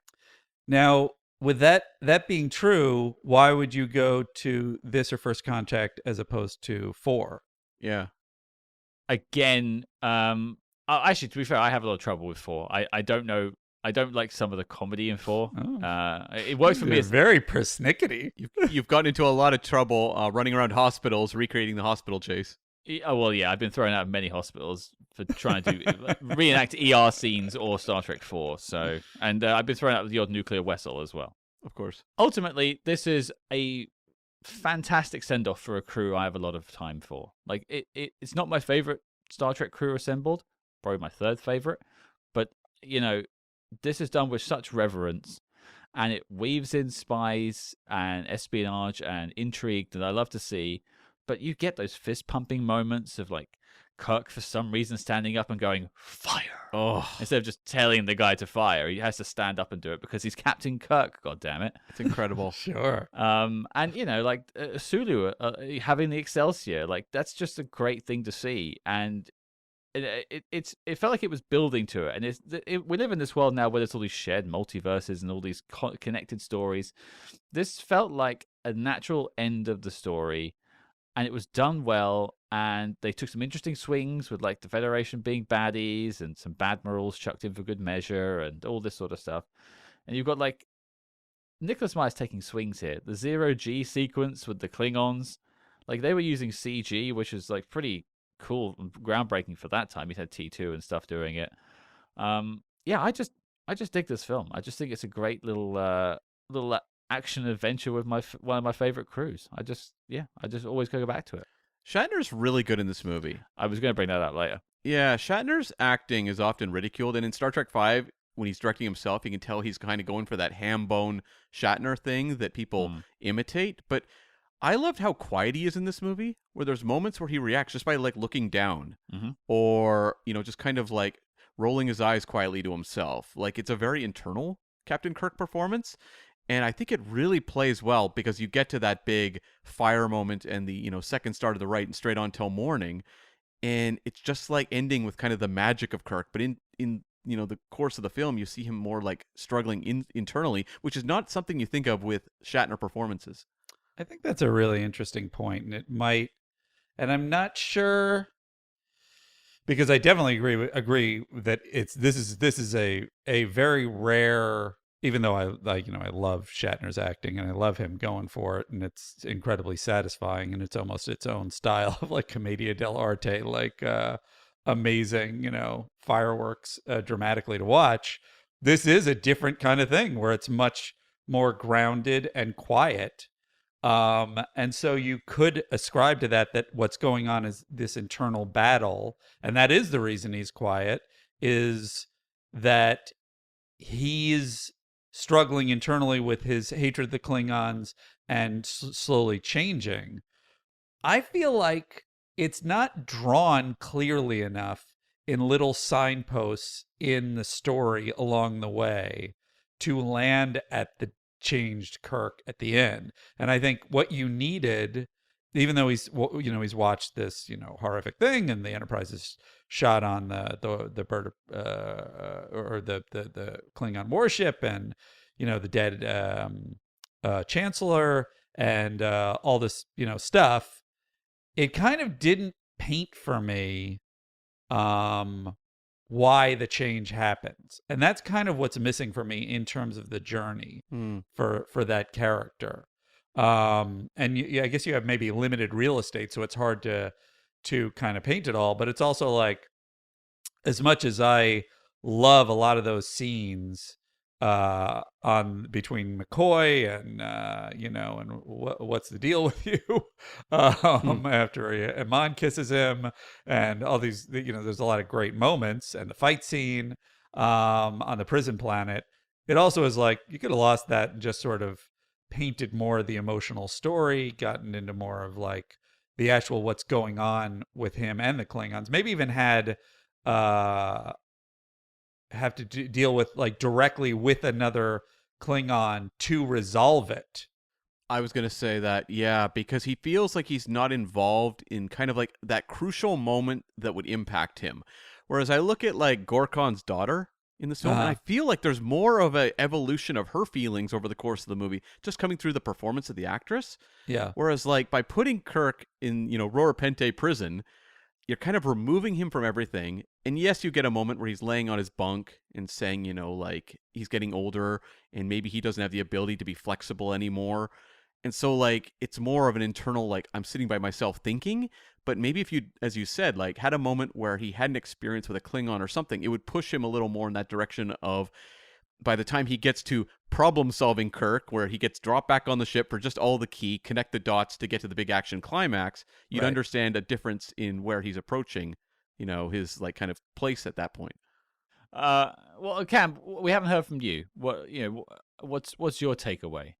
Now, with that being true, why would you go to this or First Contact as opposed to 4? Yeah. Again, actually, to be fair, I have a lot of trouble with 4. I don't know. I don't like some of the comedy in 4. It works for me. As very persnickety. You've gotten into a lot of trouble running around hospitals, recreating the hospital chase. Oh, well, yeah, I've been thrown out of many hospitals for trying to reenact ER scenes or Star Trek 4. So, and I've been thrown out of the odd nuclear vessel as well. Of course. Ultimately, this is a fantastic send-off for a crew I have a lot of time for. Like, it's not my favorite Star Trek crew assembled, probably my 3rd favorite, but, this is done with such reverence, and it weaves in spies and espionage and intrigue that I love to see. But you get those fist-pumping moments of, like, Kirk for some reason standing up and going, "Fire!" Oh, instead of just telling the guy to fire. He has to stand up and do it because he's Captain Kirk, goddammit. it's incredible. Sure. And, like, Sulu having the Excelsior, like, that's just a great thing to see. And it felt like it was building to it, and we live in this world now where there's all these shared multiverses and all these connected stories. This felt like a natural end of the story, and it was done well. And they took some interesting swings with, like, the Federation being baddies and some bad morals chucked in for good measure and all this sort of stuff. And you've got, like, Nicholas Meyer's taking swings here. The 0G sequence with the Klingons, like, they were using CG, which is, like, pretty cool, groundbreaking for that time. He had T2 and stuff doing it. Yeah, I just dig this film. I just think it's a great little action adventure with one of my favorite crews. I just always go back to it. Shatner's really good in this movie. I was going to bring that up later. Yeah, Shatner's acting is often ridiculed, and in Star Trek V, when he's directing himself, you can tell he's kind of going for that ham bone Shatner thing that people imitate. But I loved how quiet he is in this movie, where there's moments where he reacts just by, like, looking down or, just kind of, like, rolling his eyes quietly to himself. Like, it's a very internal Captain Kirk performance. And I think it really plays well because you get to that big fire moment and the, second star to the right and straight on till morning. And it's just like ending with kind of the magic of Kirk. But in the course of the film, you see him more like struggling internally, which is not something you think of with Shatner performances. I think that's a really interesting point, and it might, and I'm not sure, because I definitely agree that this is a very rare. Even though I love Shatner's acting and I love him going for it, and it's incredibly satisfying, and it's almost its own style of, like, commedia dell'arte, like amazing, fireworks dramatically to watch. This is a different kind of thing where it's much more grounded and quiet. And so you could ascribe to that what's going on is this internal battle, and that is the reason he's quiet, is that he's struggling internally with his hatred of the Klingons and slowly changing. I feel like it's not drawn clearly enough in little signposts in the story along the way to land at the changed Kirk at the end. And I think what you needed, even though he's watched this horrific thing, and the Enterprise is shot on the bird or the Klingon warship, and the dead Chancellor, and all this stuff, it kind of didn't paint for me why the change happens, and that's kind of what's missing for me in terms of the journey for that character. And I guess you have maybe limited real estate, so it's hard to kind of paint it all. But it's also like, as much as I love a lot of those scenes on between McCoy and and what's the deal with you after Iman kisses him, and all these, there's a lot of great moments, and the fight scene on the prison planet. It also is like, you could have lost that and just sort of painted more of the emotional story, gotten into more of like the actual what's going on with him and the Klingons, maybe even had have to deal with like directly with another Klingon to resolve it. I was going to say that, yeah, because he feels like he's not involved in kind of like that crucial moment that would impact him. Whereas I look at like Gorkon's daughter in this film, and I feel like there's more of an evolution of her feelings over the course of the movie, just coming through the performance of the actress. Yeah. Whereas like by putting Kirk in, Rorapente prison, you're kind of removing him from everything. And yes, you get a moment where he's laying on his bunk and saying, like he's getting older and maybe he doesn't have the ability to be flexible anymore. And so like it's more of an internal, like, I'm sitting by myself thinking. But maybe if you, as you said, like had a moment where he had an experience with a Klingon or something, it would push him a little more in that direction of, by the time he gets to problem-solving Kirk, where he gets dropped back on the ship for just all the key, connect the dots to get to the big action climax, you'd understand a difference in where he's approaching, his like kind of place at that point. Well, Cam, we haven't heard from you. What's your takeaway?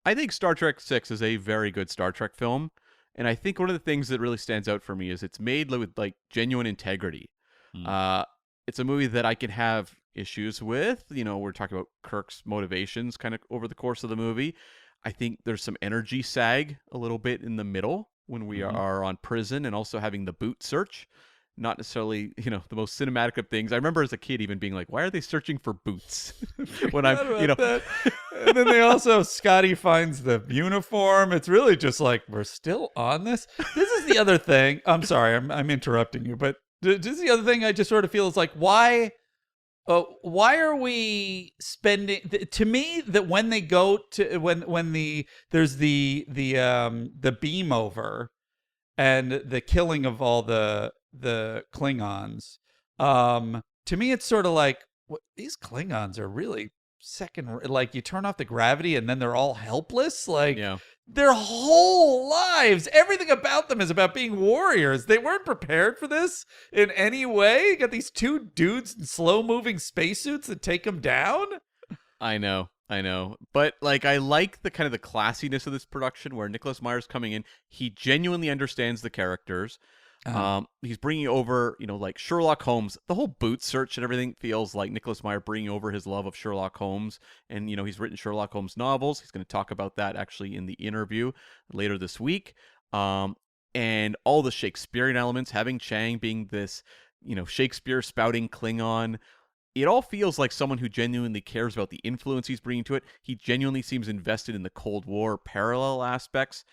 I think Star Trek VI is a very good Star Trek film, and I think one of the things that really stands out for me is it's made with like genuine integrity. It's a movie that I can have issues with. We're talking about Kirk's motivations kind of over the course of the movie. I think there's some energy sag a little bit in the middle when we are on prison, and also having the boot search. Not necessarily, the most cinematic of things. I remember as a kid even being like, why are they searching for boots? When I'm, that. And then they also, Scotty finds the uniform. It's really just like, we're still on this. This is the other thing. I'm sorry, I'm interrupting you, but this is the other thing I just sort of feel is like, why are we spending? To me, that when they go to there's the beam over and the killing of all the Klingons, to me it's sort of like, these Klingons are really second, like you turn off the gravity and then they're all helpless, like their whole lives, everything about them is about being warriors. They weren't prepared for this in any way. You got these two dudes in slow moving spacesuits that take them down. I know. But like, I like the kind of the classiness of this production where Nicholas Meyer's coming in. He genuinely understands the characters. He's bringing over, like Sherlock Holmes. The whole boot search and everything feels like Nicholas Meyer bringing over his love of Sherlock Holmes. And, he's written Sherlock Holmes novels. He's going to talk about that actually in the interview later this week. And all the Shakespearean elements, having Chang being this, Shakespeare spouting Klingon. It all feels like someone who genuinely cares about the influence he's bringing to it. He genuinely seems invested in the Cold War parallel aspects.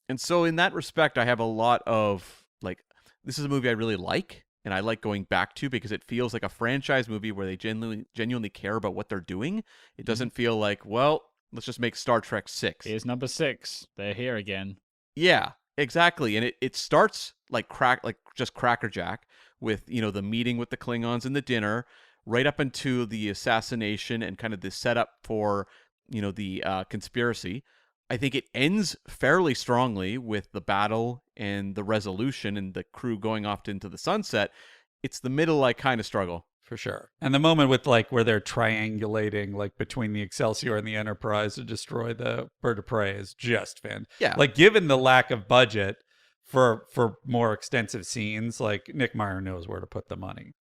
And so in that respect, I have a lot of, like, this is a movie I really like, and I like going back to because it feels like a franchise movie where they genuinely care about what they're doing. It doesn't feel like, well, let's just make Star Trek 6. Here's number 6. They're here again. Yeah, exactly. And it starts like just crackerjack with, the meeting with the Klingons and the dinner, right up into the assassination and kind of the setup for, the conspiracy. I think it ends fairly strongly with the battle and the resolution and the crew going off into the sunset. It's the middle I kind of struggle. For sure. And the moment with like where they're triangulating like between the Excelsior and the Enterprise to destroy the Bird of Prey is just fantastic. Yeah. Like, given the lack of budget for more extensive scenes, like Nick Meyer knows where to put the money.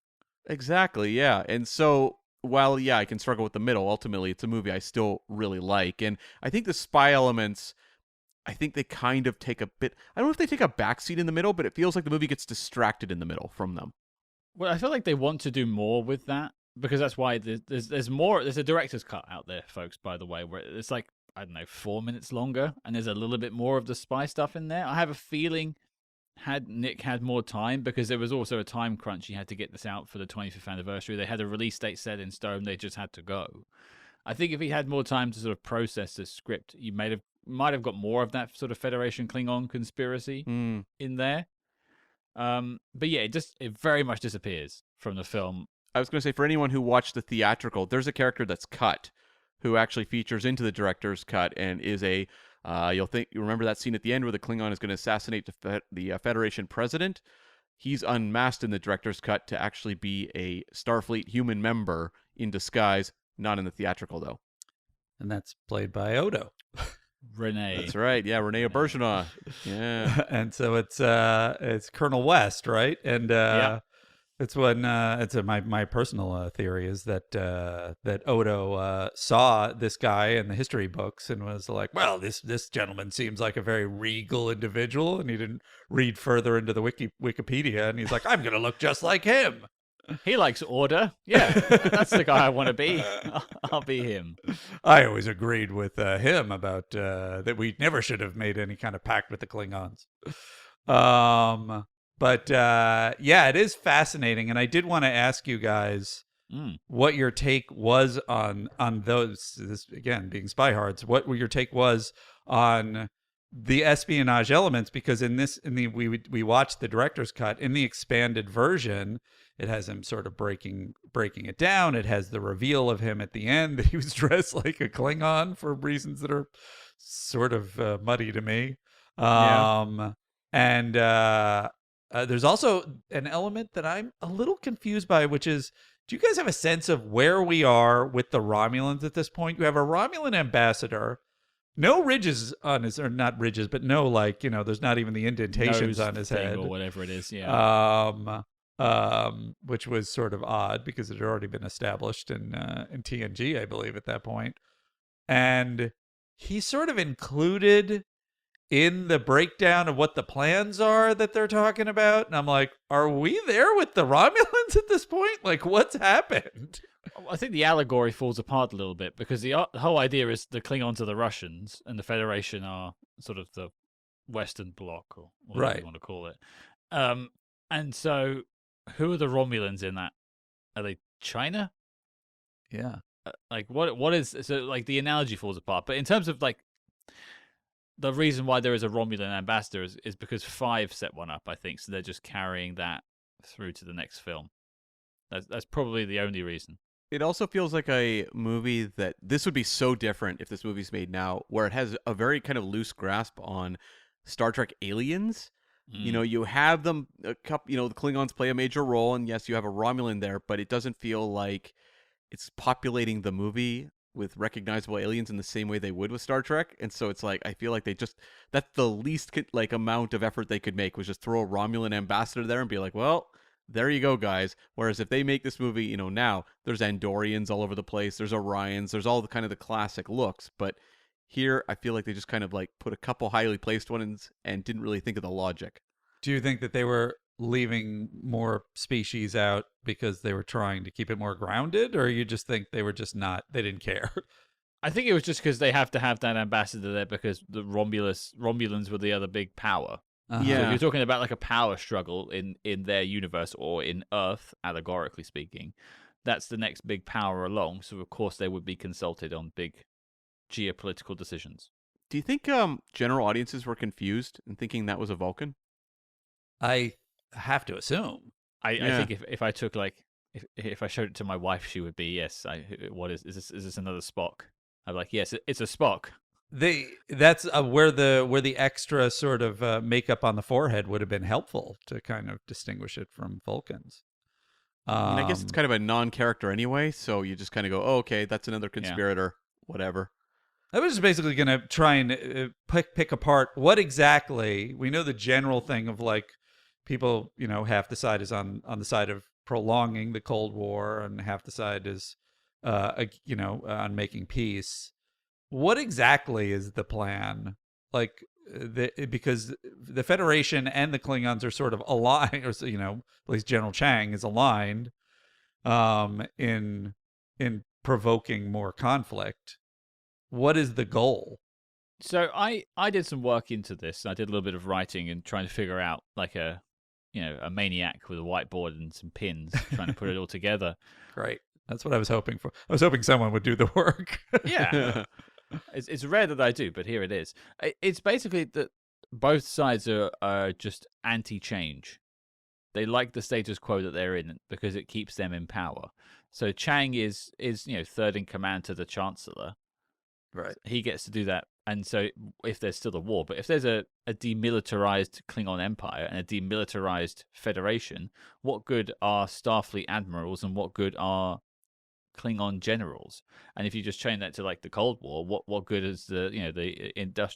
Exactly, yeah. And so while, I can struggle with the middle, ultimately it's a movie I still really like. And I think the spy elements, I think they kind of take a bit, I don't know if they take a backseat in the middle, but it feels like the movie gets distracted in the middle from them. Well, I feel like they want to do more with that, because that's why there's more. There's a director's cut out there, folks, by the way, where it's like, I don't know, 4 minutes longer, and there's a little bit more of the spy stuff in there. I have a feeling had Nick had more time, because there was also a time crunch. He had to get this out for the 25th anniversary. They had a release date set in stone. They just had to go. I think if he had more time to sort of process the script, you may have might have got more of that sort of Federation Klingon conspiracy Mm. in there. But yeah, it very much disappears from the film. I was going to say, for anyone who watched the theatrical, there's a character that's cut who actually features into the director's cut and is a you remember that scene at the end where the Klingon is going to assassinate the Federation president. He's unmasked in the director's cut to actually be a Starfleet human member in disguise, not in the theatrical though. And that's played by Odo. Renee. That's right. Yeah, Renee Auberjonois. Yeah. And so it's Colonel West, right? And it's when my personal theory is that Odo saw this guy in the history books and was like, well, this gentleman seems like a very regal individual, and he didn't read further into the Wikipedia, and he's like, I'm gonna look just like him. He likes order. Yeah, that's the guy I want to be. I'll be him. I always agreed with him about that we never should have made any kind of pact with the Klingons. But yeah, it is fascinating, and I did want to ask you guys what your take was on those. This again being Spy Hards. What your take was on the espionage elements? Because we watched the director's cut. In the expanded version, it has him sort of breaking it down. It has the reveal of him at the end that he was dressed like a Klingon for reasons that are sort of muddy to me. And there's also an element that I'm a little confused by, which is, do you guys have a sense of where we are with the Romulans at this point? You have a Romulan ambassador, no ridges on his, or not ridges, but no, there's not even the indentations on his head or whatever it is. Yeah. Which was sort of odd because it had already been established in TNG, I believe, at that point. And he's sort of included in the breakdown of what the plans are that they're talking about. And I'm like, are we there with the Romulans at this point? Like, what's happened? I think the allegory falls apart a little bit because the whole idea is the Klingons are the Russians and the Federation are sort of the Western Bloc, or whatever you want to call it. And so who are the Romulans in that? Are they China? Yeah. What is, so like the analogy falls apart. But in terms of like the reason why there is a Romulan ambassador is because 5 set one up, I think. So they're just carrying that through to the next film. That's probably the only reason. It also feels like a movie that this would be so different if this movie's made now, where it has a very kind of loose grasp on Star Trek aliens. You have them, the Klingons play a major role, and yes, you have a Romulan there, but it doesn't feel like it's populating the movie with recognizable aliens in the same way they would with Star Trek. And so it's like, I feel like that's the least amount of effort they could make, was just throw a Romulan ambassador there and be like, well, there you go, guys. Whereas if they make this movie, now there's Andorians all over the place, there's Orions, there's all the kind of the classic looks, but here I feel like they just kind of put a couple highly placed ones and didn't really think of the logic. Do you think that they were leaving more species out because they were trying to keep it more grounded, or you just think they were just they didn't care? I think it was just because they have to have that ambassador there because the Romulans were the other big power. Uh-huh. Yeah. So if you're talking about a power struggle in their universe or in Earth, allegorically speaking, that's the next big power along. So of course they would be consulted on big geopolitical decisions. Do you think general audiences were confused in thinking that was a Vulcan? I have to assume. I think if I took if I showed it to my wife, she would be, yes. What is this another Spock? I'm like, yes, it's a Spock. That's where the extra sort of makeup on the forehead would have been helpful to kind of distinguish it from Vulcans. I guess it's kind of a non-character anyway, so you just kind of go, oh, okay, that's another conspirator, whatever. I was just basically going to try and pick apart what exactly, we know the general thing of people, half the side is on the side of prolonging the Cold War and half the side is, on making peace. What exactly is the plan? Because the Federation and the Klingons are sort of aligned, or at least General Chang is aligned in provoking more conflict. What is the goal? So I did some work into this. I did a little bit of writing and trying to figure out a maniac with a whiteboard and some pins, trying to put it all together. Great. That's what I was hoping for. I was hoping someone would do the work. Yeah. It's rare that I do, but here it is. It's basically that both sides are just anti-change. They like the status quo that they're in because it keeps them in power. So Chang is third in command to the Chancellor. Right. He gets to do that. And so if there's still a war, but if there's a demilitarized Klingon Empire and a demilitarized Federation, what good are Starfleet admirals and what good are Klingon generals? And if you just chain that to like the Cold War, what good is the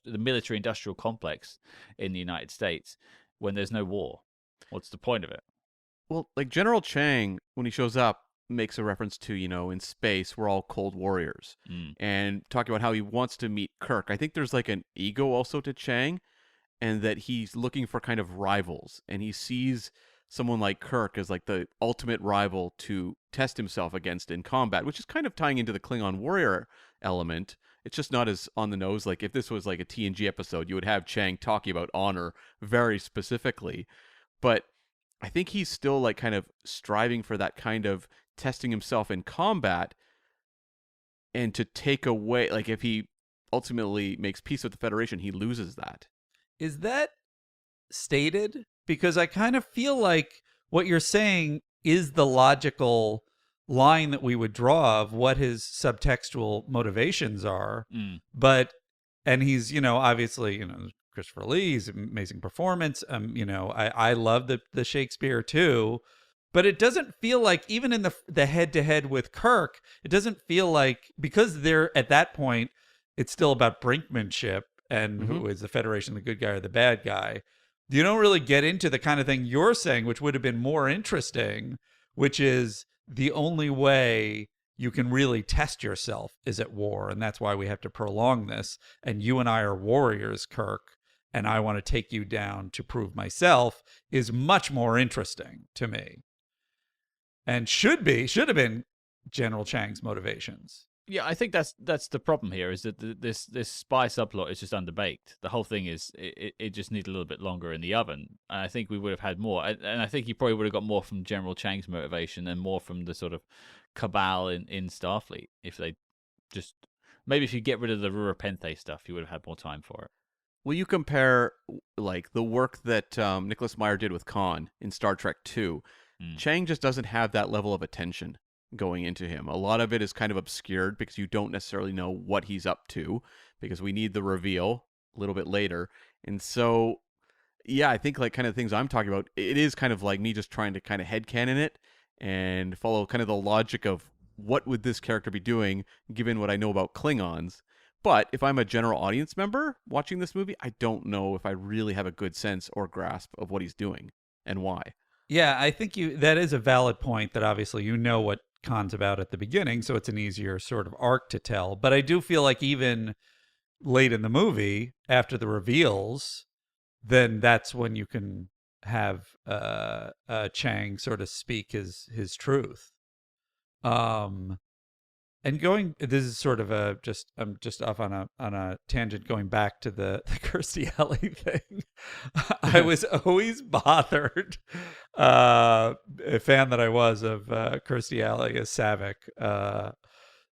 military industrial complex in the United States when there's no war? What's the point of it? Well, like General Chang, when he shows up, makes a reference to, in space, we're all cold warriors. And talking about how he wants to meet Kirk. I think there's like an ego also to Chang, and that he's looking for kind of rivals. And he sees someone like Kirk as like the ultimate rival to test himself against in combat, which is kind of tying into the Klingon warrior element. It's just not as on the nose. Like if this was like a TNG episode, you would have Chang talking about honor very specifically. But I think he's still like kind of striving for that kind of testing himself in combat, and to take away, like if he ultimately makes peace with the Federation, he loses that. Is that stated? Because I kind of feel like what you're saying is the logical line that we would draw of what his subtextual motivations are. And he's, obviously, Christopher Lee's amazing performance. I love the Shakespeare too, but it doesn't feel like, even in the head-to-head with Kirk, it doesn't feel like, because they're at that point, it's still about brinkmanship and who is the Federation, the good guy or the bad guy. You don't really get into the kind of thing you're saying, which would have been more interesting, which is the only way you can really test yourself is at war, and that's why we have to prolong this. And you and I are warriors, Kirk, and I want to take you down to prove myself, is much more interesting to me. And should have been General Chang's motivations. Yeah, I think that's the problem here, is that this spy subplot is just underbaked. The whole thing is it just needs a little bit longer in the oven. And I think we would have had more. And I think you probably would have got more from General Chang's motivation and more from the sort of cabal in Starfleet. If they just, maybe if you get rid of the Rura Penthe stuff, you would have had more time for it. Will you compare like the work that Nicholas Meyer did with Khan in Star Trek II? Chang just doesn't have that level of attention going into him. A lot of it is kind of obscured because you don't necessarily know what he's up to, because we need the reveal a little bit later. And so, yeah, I think like kind of things I'm talking about, it is kind of like me just trying to kind of headcanon it and follow kind of the logic of what would this character be doing given what I know about Klingons. But if I'm a general audience member watching this movie, I don't know if I really have a good sense or grasp of what he's doing and why. Yeah, I think that is a valid point, that obviously you know what Khan's about at the beginning, so it's an easier sort of arc to tell. But I do feel like even late in the movie, after the reveals, then that's when you can have Chang sort of speak his truth. And this is sort of I'm just off on a tangent, going back to the Kirstie Alley thing. I was always bothered, a fan that I was of Kirstie Alley as Saavik,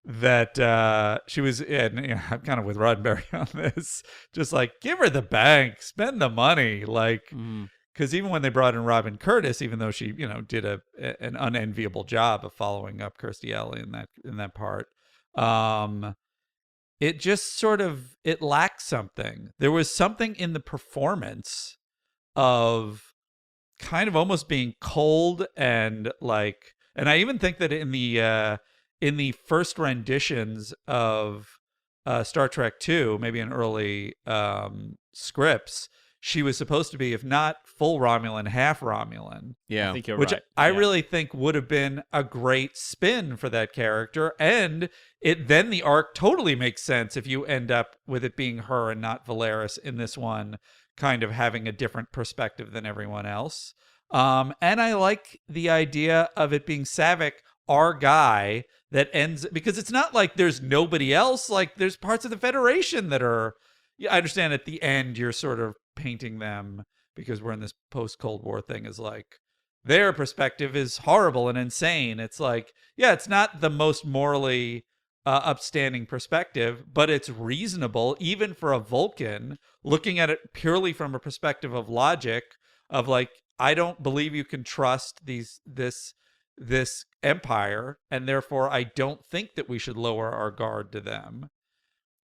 that she was, and I'm kind of with Roddenberry on this, just like, give her the bank, spend the money, like. Because even when they brought in Robin Curtis, even though she, did an unenviable job of following up Kirstie Alley in that part, it just sort of, it lacked something. There was something in the performance of kind of almost being cold and like, and I even think that in the first renditions of Star Trek II, maybe in early scripts, she was supposed to be, if not full Romulan, half Romulan. Yeah. I think you're which right. I really think would have been a great spin for that character. And then the arc totally makes sense if you end up with it being her and not Valeris in this one, kind of having a different perspective than everyone else. And I like the idea of it being Saavik, our guy, that ends, because it's not like there's nobody else. Like, there's parts of the Federation that are, I understand at the end you're sort of painting them, because we're in this post-Cold War thing, is like their perspective is horrible and insane. It's like, yeah, it's not the most morally upstanding perspective, but it's reasonable even for a Vulcan looking at it purely from a perspective of logic of like, I don't believe you can trust this empire, and therefore I don't think that we should lower our guard to them.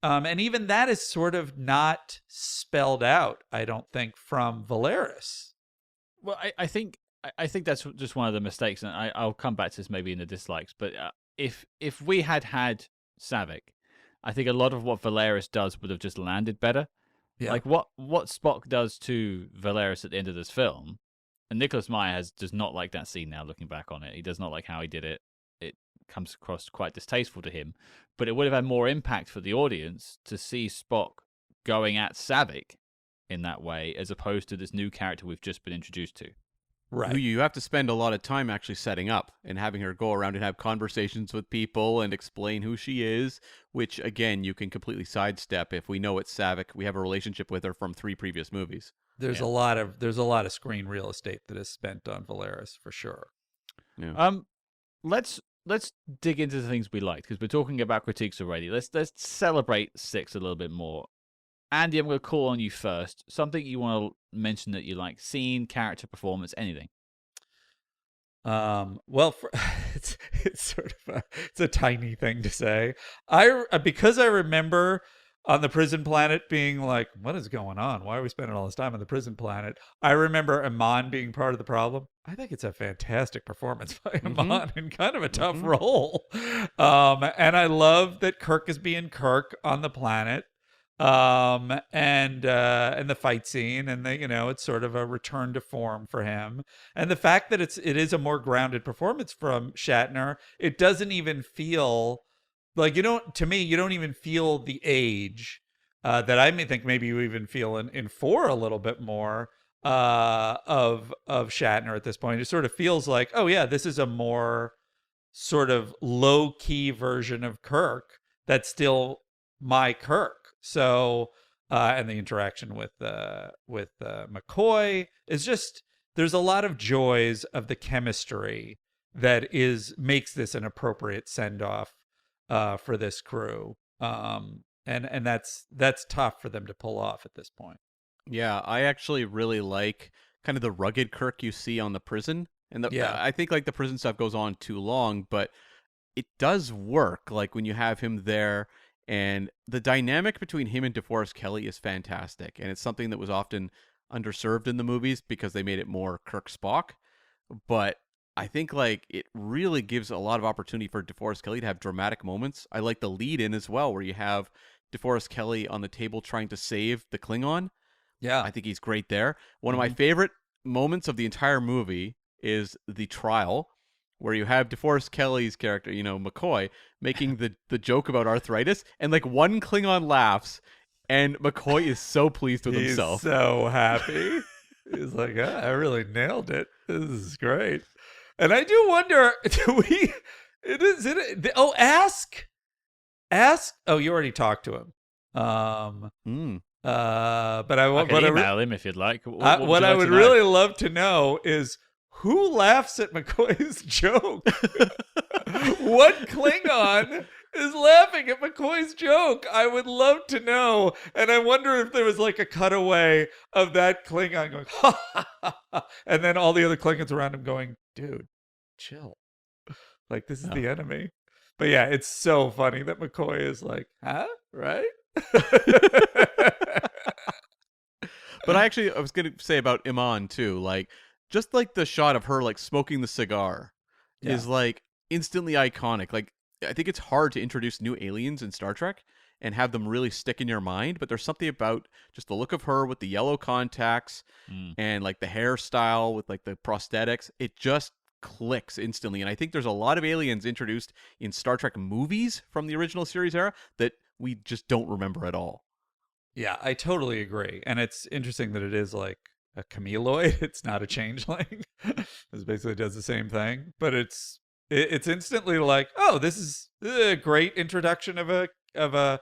And even that is sort of not spelled out, I don't think, from Valeris. Well, I think that's just one of the mistakes, and I'll come back to this maybe in the dislikes. But if we had Saavik, I think a lot of what Valeris does would have just landed better. Yeah. Like what Spock does to Valeris at the end of this film, and Nicholas Meyer does not like that scene now. Looking back on it, he does not like how he did it. It comes across quite distasteful to him. But it would have had more impact for the audience to see Spock going at Saavik in that way, as opposed to this new character we've just been introduced to. Right. Who you have to spend a lot of time actually setting up and having her go around and have conversations with people and explain who she is, which, again, you can completely sidestep if we know it's Saavik. We have a relationship with her from 3 previous movies. There's a lot of screen real estate that is spent on Valeris for sure. Yeah. Let's dig into the things we liked, because we're talking about critiques already. Let's celebrate 6 a little bit more. Andy, I'm going to call on you first. Something you want to mention that you like: scene, character, performance, anything. Well, it's sort of it's a tiny thing to say. Because I remember on the prison planet being like, what is going on? Why are we spending all this time on the prison planet? I remember Iman being part of the problem. I think it's a fantastic performance by Iman in kind of a tough role. And I love that Kirk is being Kirk on the planet. And the fight scene, and it's sort of a return to form for him. And the fact that it is a more grounded performance from Shatner, it doesn't even feel like, you don't even feel the age that I may think maybe you even feel in 4 a little bit more of Shatner at this point. It sort of feels like, oh yeah, this is a more sort of low key version of Kirk that's still my Kirk. So and the interaction with McCoy is just, there's a lot of joys of the chemistry that makes this an appropriate send off for this crew. And that's tough for them to pull off at this point. Yeah, I actually really like kind of the rugged Kirk you see on the prison. And I think like the prison stuff goes on too long, but it does work. Like when you have him there, and the dynamic between him and DeForest Kelley is fantastic. And it's something that was often underserved in the movies because they made it more Kirk Spock. But I think like it really gives a lot of opportunity for DeForest Kelley to have dramatic moments. I like the lead in as well, where you have DeForest Kelley on the table trying to save the Klingon. Yeah. I think he's great there. One of my favorite moments of the entire movie is the trial, where you have DeForest Kelley's character, McCoy, making the joke about arthritis, and like one Klingon laughs, and McCoy is so pleased with himself. He's so happy. He's like, I really nailed it. This is great. And I do wonder, ask. Oh, you already talked to him. But I can email him if you'd like. What I would really love to know is, who laughs at McCoy's joke? What Klingon is laughing at McCoy's joke? I would love to know. And I wonder if there was like a cutaway of that Klingon going, ha, ha, ha, ha, and then all the other Klingons around him going, dude, chill. Like, this is the enemy. But yeah, it's so funny that McCoy is like, huh? Right? But I was going to say about Iman too, like, just like the shot of her like smoking the cigar is like instantly iconic. Like, I think it's hard to introduce new aliens in Star Trek and have them really stick in your mind, but there's something about just the look of her with the yellow contacts and like the hairstyle with like the prosthetics. It just clicks instantly. And I think there's a lot of aliens introduced in Star Trek movies from the original series era that we just don't remember at all. Yeah, I totally agree. And it's interesting that it is like a cameloid. It's not a changeling. It basically does the same thing, but it's instantly like, oh, this is a great introduction of a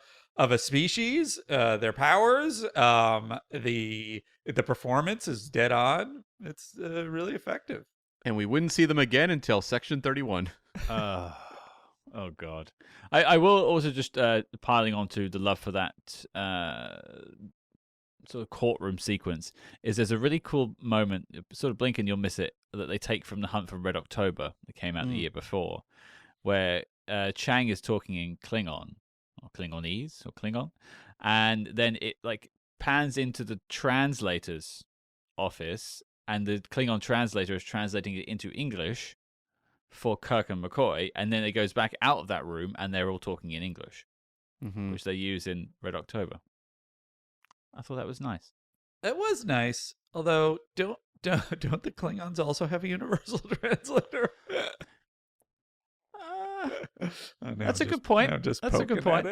species, their powers, the performance is dead on. It's really effective. And we wouldn't see them again until Section 31. Oh God, I will also just piling onto the love for that sort of courtroom sequence. Is there's a really cool moment, sort of blink and you'll miss it, that they take from The Hunt for Red October that came out the year before, where Chang is talking in Klingon or Klingonese or Klingon, and then it like pans into the translator's office, and the Klingon translator is translating it into English for Kirk and McCoy, and then it goes back out of that room and they're all talking in English, which they use in Red October. I thought that was nice. It was nice, although don't the Klingons also have a universal translator? That's a good point. That's a good point.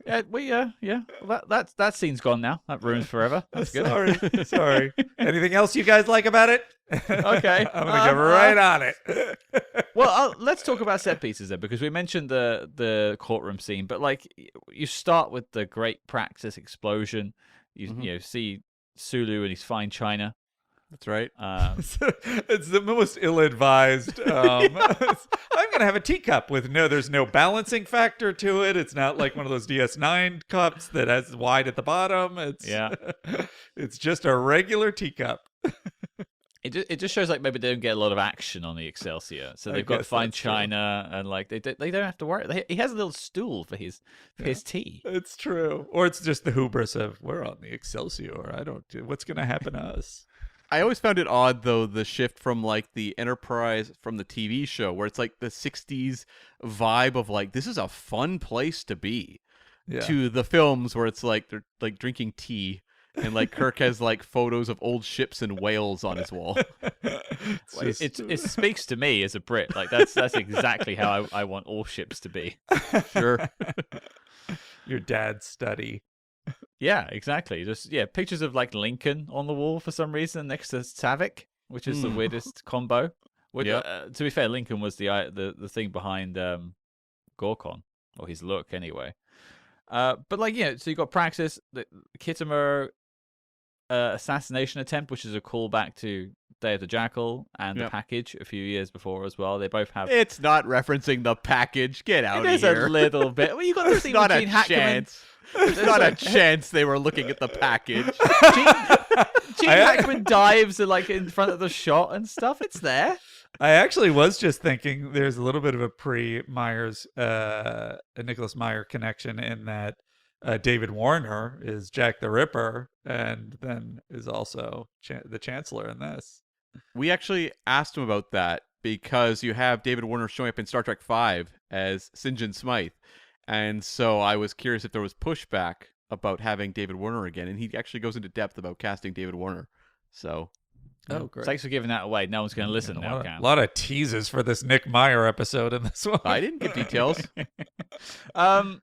Yeah. Well, that scene's gone now. That ruins forever. That's good. Sorry. Anything else you guys like about it? Okay, I'm gonna go right on it. Well, let's talk about set pieces then, because we mentioned the courtroom scene, but like you start with the great practice explosion. You see Sulu and his fine china. That's right. It's the most ill-advised. I'm gonna have a teacup with there's no balancing factor to it. It's not like one of those DS9 cups that has wide at the bottom. It's just a regular teacup. It just shows like maybe they don't get a lot of action on the Excelsior, so they've got fine china and like they don't have to worry. He has a little stool for his tea. It's true, or it's just the hubris of we're on the Excelsior. What's gonna happen to us? I always found it odd, though, the shift from, like, the Enterprise from the TV show, where it's, like, the 60s vibe of, like, this is a fun place to be, to the films where it's, like, they're, like, drinking tea, and, like, Kirk has, like, photos of old ships and whales on his wall. It speaks to me as a Brit. Like, that's exactly how I want all ships to be. Sure. Your dad's study. Yeah, exactly. Just pictures of like Lincoln on the wall for some reason next to Savick, which is the weirdest combo. To be fair, Lincoln was the thing behind Gorkon, or his look anyway. But like so you got Praxis, the Kittimer assassination attempt, which is a callback to Day of the Jackal and the Package a few years before as well. They both have. It's not referencing the Package. Get out of here. It is a little bit. Well, you got to see not a Gene Hackman. There's not a chance they were looking at the package. Gene Hackman dives like in front of the shot and stuff. It's there. I actually was just thinking there's a little bit of a pre-Myers, Nicholas Meyer connection in that David Warner is Jack the Ripper and then is also the Chancellor in this. We actually asked him about that because you have David Warner showing up in Star Trek V as St. John Smythe. And so I was curious if there was pushback about having David Warner again, and he actually goes into depth about casting David Warner. So, great! Thanks for giving that away. No one's going to listen now, Cam. A lot of teases for this Nick Meyer episode in this one. I didn't give details. Well,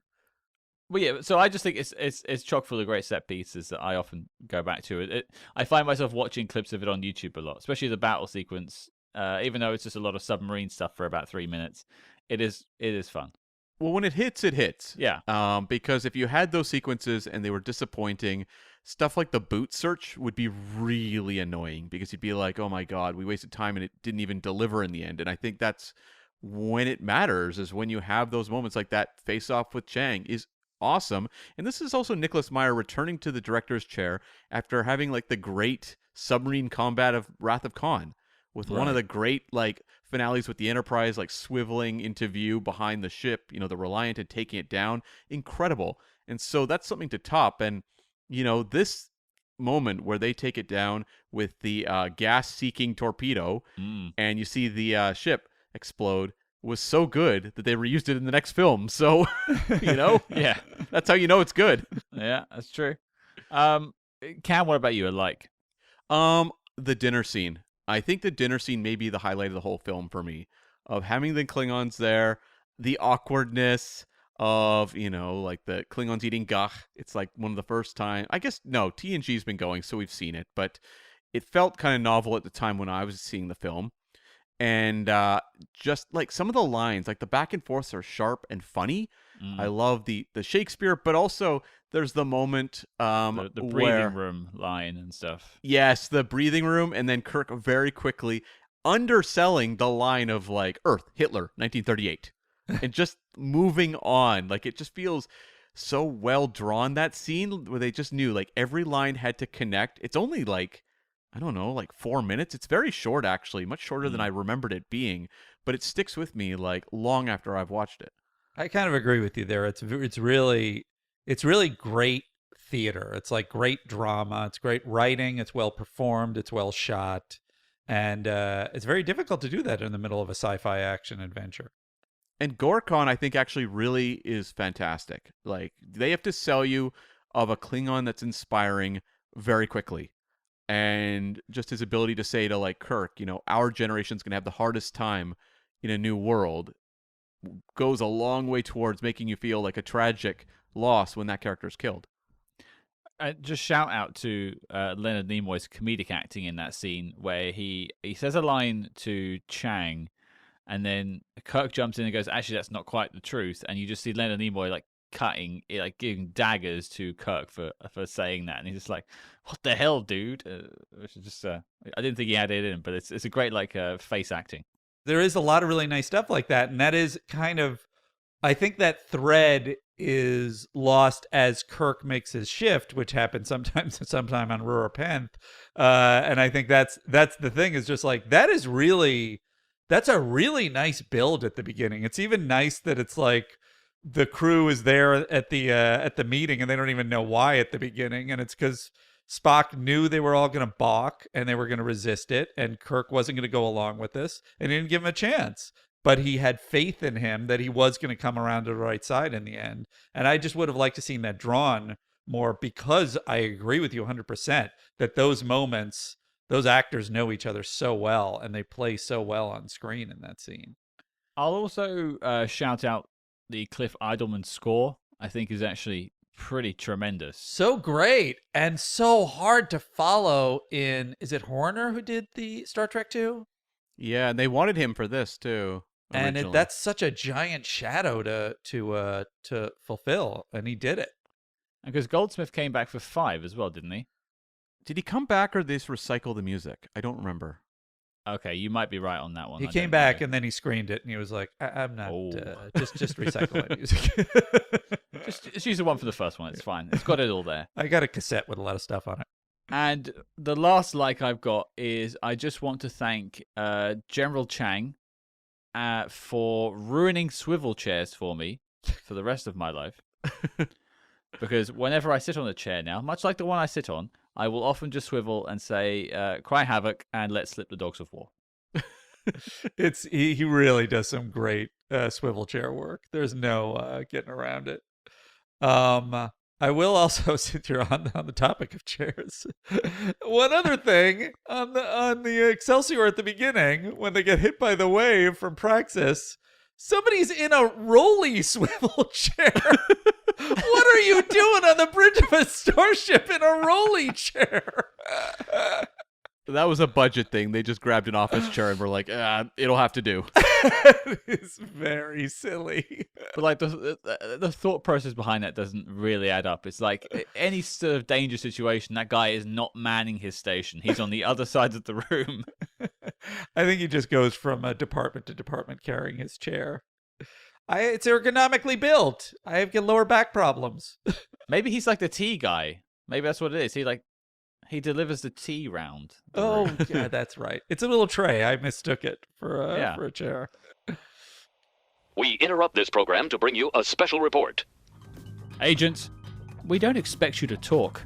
yeah. So I just think it's chock full of great set pieces that I often go back to. I find myself watching clips of it on YouTube a lot, especially the battle sequence. Even though it's just a lot of submarine stuff for about 3 minutes, it is fun. Well, when it hits, it hits. Yeah. Because if you had those sequences and they were disappointing, stuff like the boot search would be really annoying because you'd be like, oh my God, we wasted time and it didn't even deliver in the end. And I think that's when it matters, is when you have those moments like that face-off with Chang is awesome. And this is also Nicholas Meyer returning to the director's chair after having like the great submarine combat of Wrath of Khan. With one of the great like finales with the Enterprise like swiveling into view behind the ship, the Reliant and taking it down. Incredible. And so that's something to top. And, this moment where they take it down with the gas-seeking torpedo and you see the ship explode was so good that they reused it in the next film. So, yeah, that's how you know it's good. Yeah, that's true. Cam, what about you? The dinner scene. I think the dinner scene may be the highlight of the whole film for me, of having the Klingons there, the awkwardness of, like the Klingons eating gach. It's like one of the first time, I guess, no, TNG's been going, so we've seen it, but it felt kind of novel at the time when I was seeing the film. And just like some of the lines, like the back and forths are sharp and funny. I love the Shakespeare, but also there's the moment the breathing room line and stuff. Yes, the breathing room, and then Kirk very quickly underselling the line of like Earth, Hitler, 1938. and just moving on. Like, it just feels so well drawn, that scene where they just knew like every line had to connect. It's only like, I don't know, like 4 minutes. It's very short, actually, much shorter than I remembered it being, but it sticks with me like long after I've watched it. I kind of agree with you there. It's really great theater. It's like great drama. It's great writing. It's well performed. It's well shot, and it's very difficult to do that in the middle of a sci-fi action adventure. And Gorkon, I think, actually really is fantastic. Like, they have to sell you of a Klingon that's inspiring very quickly. And just his ability to say to, like, Kirk, you know, our generation's going to have the hardest time in a new world goes a long way towards making you feel like a tragic loss when that character is killed. Just shout out to Leonard Nimoy's comedic acting in that scene where he says a line to Chang, and then Kirk jumps in and goes, actually, that's not quite the truth. And you just see Leonard Nimoy like cutting, like giving daggers to Kirk for saying that. And he's just like, what the hell, dude? Which is just, I didn't think he had it in, but it's a great like face acting. There is a lot of really nice stuff like that. And that is kind of, I think that thread is lost as Kirk makes his shift, which happens sometime on Rura Penth. And I think that's the thing, is just like, that's a really nice build at the beginning. It's even nice that it's like the crew is there at the meeting and they don't even know why at the beginning. And it's because Spock knew they were all going to balk and they were going to resist it. And Kirk wasn't going to go along with this, and he didn't give him a chance. But he had faith in him that he was going to come around to the right side in the end. And I just would have liked to seen that drawn more, because I agree with you 100% that those moments, those actors know each other so well, and they play so well on screen in that scene. I'll also shout out the Cliff Idleman score. I think is actually pretty tremendous. So great, and so hard to follow in, is it Horner who did the Star Trek 2? Yeah, and they wanted him for this too. And that's such a giant shadow to fulfill, and he did it. And because Goldsmith came back for 5 as well, didn't he? Did he come back, or did they just recycle the music? I don't remember. Okay, you might be right on that one. He came back and then he screened it, and he was like, I'm not, just recycle my music. just use the one for the first one. It's fine. It's got it all there. I got a cassette with a lot of stuff on it. And the last like I've got is, I just want to thank General Chang for ruining swivel chairs for me for the rest of my life. Because whenever I sit on a chair now, much like the one I sit on, I will often just swivel and say, cry havoc and let's slip the dogs of war. He really does some great swivel chair work. There's no getting around it. I will also, since you're on the topic of chairs, one other thing on the Excelsior at the beginning, when they get hit by the wave from Praxis, somebody's in a rolly swivel chair. What are you doing on the bridge of a starship in a rolly chair? That was a budget thing. They just grabbed an office chair and were like, it'll have to do. It's very silly. But like the thought process behind that doesn't really add up. It's like any sort of danger situation, that guy is not manning his station. He's on the other side of the room. I think he just goes from department to department carrying his chair. It's ergonomically built. I get lower back problems. Maybe he's like the tea guy. Maybe that's what it is. He delivers the tea round. Oh, yeah, that's right. It's a little tray. I mistook it for a chair. We interrupt this program to bring you a special report. Agents, we don't expect you to talk.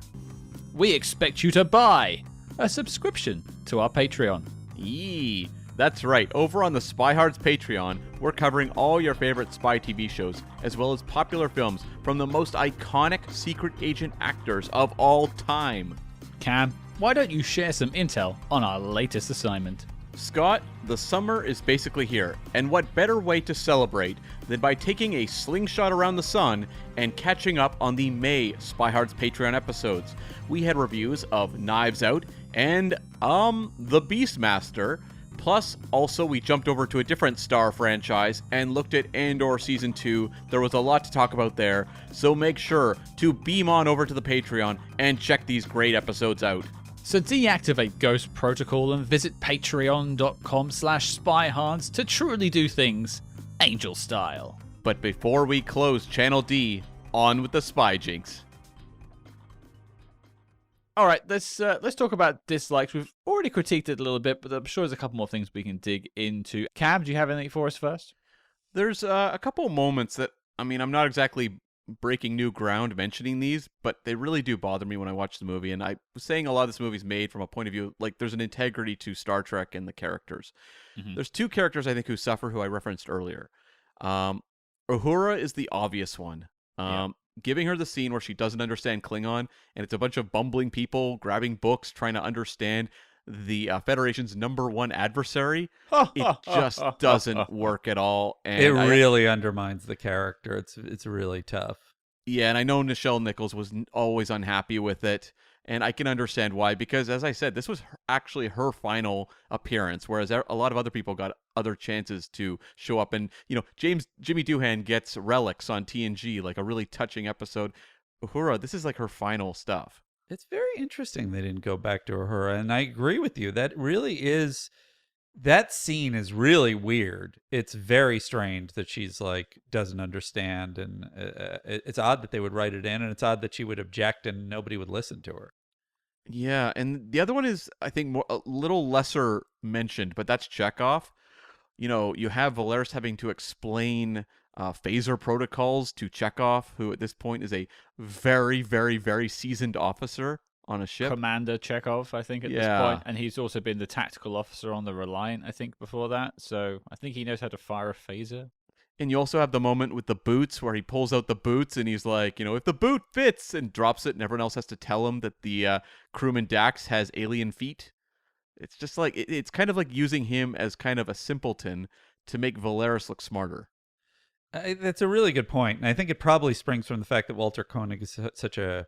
We expect you to buy a subscription to our Patreon. Yee. That's right. Over on the Spy Hard's Patreon, we're covering all your favorite spy TV shows, as well as popular films from the most iconic secret agent actors of all time. Cam, why don't you share some intel on our latest assignment? Scott, the summer is basically here, and what better way to celebrate than by taking a slingshot around the sun and catching up on the May Spy Hard's Patreon episodes. We had reviews of Knives Out and, The Beastmaster. Plus, also, we jumped over to a different Star franchise and looked at Andor Season 2. There was a lot to talk about there, so make sure to beam on over to the Patreon and check these great episodes out. So deactivate Ghost Protocol and visit patreon.com/spyhards to truly do things angel style. But before we close Channel D, on with the spy jinx. All right, let's talk about dislikes. We've already critiqued it a little bit, but I'm sure there's a couple more things we can dig into. Cam, do you have anything for us first? There's a couple moments that, I mean, I'm not exactly breaking new ground mentioning these, but they really do bother me when I watch the movie. And I was saying a lot of this movie's made from a point of view, like there's an integrity to Star Trek and the characters. Mm-hmm. There's two characters, I think, who suffer, who I referenced earlier. Uhura is the obvious one. Giving her the scene where she doesn't understand Klingon, and it's a bunch of bumbling people grabbing books, trying to understand the Federation's #1 adversary. It just doesn't work at all. And it really undermines the character. It's really tough. Yeah, and I know Nichelle Nichols was always unhappy with it, and I can understand why, because as I said, this was actually her final appearance, whereas a lot of other people got other chances to show up. And, you know, Jimmy Doohan gets relics on TNG, like a really touching episode. Uhura, this is like her final stuff. It's very interesting they didn't go back to Uhura, and I agree with you. That scene is really weird. It's very strange that she's like doesn't understand, and it's odd that they would write it in, and it's odd that she would object and nobody would listen to her. Yeah, and the other one is, I think, a little lesser mentioned, but that's Chekhov. You know, you have Valeris having to explain phaser protocols to Chekhov, who at this point is a very, very, very seasoned officer on a ship. Commander Chekhov, I think, at this point. And he's also been the tactical officer on the Reliant, I think, before that. So I think he knows how to fire a phaser. And you also have the moment with the boots where he pulls out the boots and he's like, you know, if the boot fits, and drops it, and everyone else has to tell him that the crewman Dax has alien feet. It's just like, it's kind of like using him as kind of a simpleton to make Valeris look smarter. That's a really good point, and I think it probably springs from the fact that Walter Koenig is such an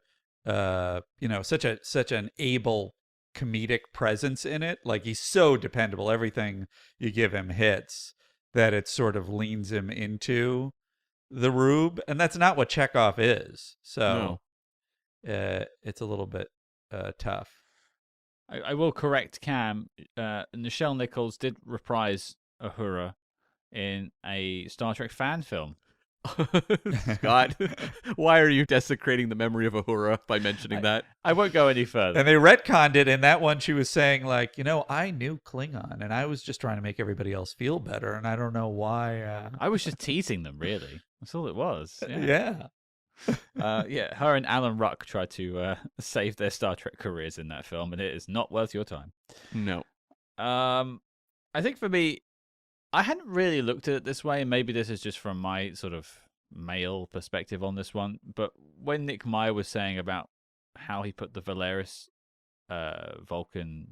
able comedic presence in it. Like, he's so dependable. Everything you give him hits, that it sort of leans him into the rube, and that's not what Chekhov is. So it's a little bit tough. I will correct Cam. Nichelle Nichols did reprise Uhura in a Star Trek fan film. Scott, why are you desecrating the memory of Uhura by mentioning that? I won't go any further. And they retconned it. In that one, she was saying, like, you know, I knew Klingon, and I was just trying to make everybody else feel better, and I don't know why. I was just teasing them, really. That's all it was. Yeah. Her and Alan Ruck tried to save their Star Trek careers in that film, and it is not worth your time. No. I think for me, I hadn't really looked at it this way, and maybe this is just from my sort of male perspective on this one, but when Nick Meyer was saying about how he put the Valeris Vulcan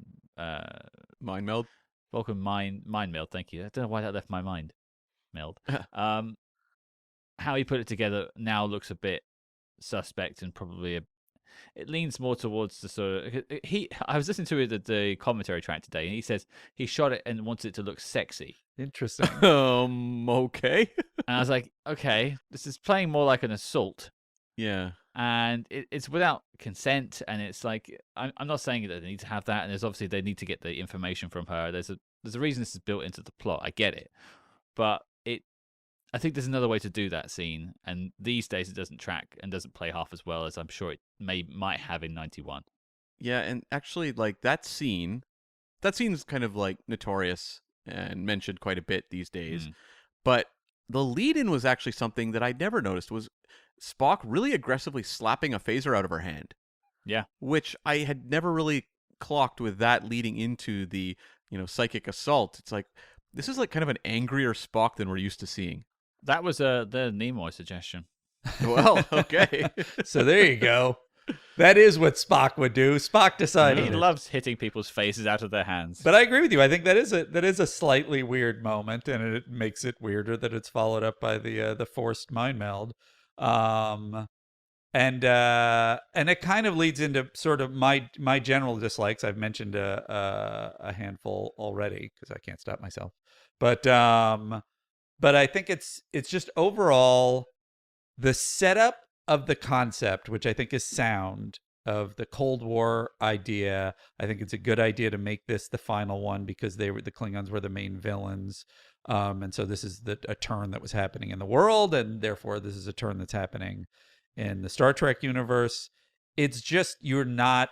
mind meld? Vulcan mind meld, thank you. I don't know why that left my mind meld. How he put it together now looks a bit suspect, and probably it leans more towards the sort of I was listening to the commentary track today, and he says he shot it and wanted it to look sexy. Interesting. Okay. And I was like, okay, this is playing more like an assault. Yeah. And it's without consent, and it's like, I'm not saying that they need to have that, and there's obviously they need to get the information from her. There's a reason this is built into the plot. I get it, but I think there's another way to do that scene, and these days it doesn't track and doesn't play half as well as I'm sure it might have in 91. Yeah, and actually, like, that scene's kind of like notorious and mentioned quite a bit these days. But the lead-in was actually something that I'd never noticed, was Spock really aggressively slapping a phaser out of her hand. Yeah. Which I had never really clocked with that leading into the, you know, psychic assault. It's like, this is like kind of an angrier Spock than we're used to seeing. That was the Nimoy suggestion. Well, okay. So there you go. That is what Spock would do. Spock decided. He loves hitting people's faces out of their hands. But I agree with you. I think that is a slightly weird moment, and it makes it weirder that it's followed up by the forced mind meld. And it kind of leads into sort of my general dislikes. I've mentioned a handful already because I can't stop myself. But I think it's just overall the setup of the concept, which I think is sound, the Cold War idea. I think it's a good idea to make this the final one because the Klingons were the main villains. And so this is a turn that was happening in the world, and therefore this is a turn that's happening in the Star Trek universe. It's just you're not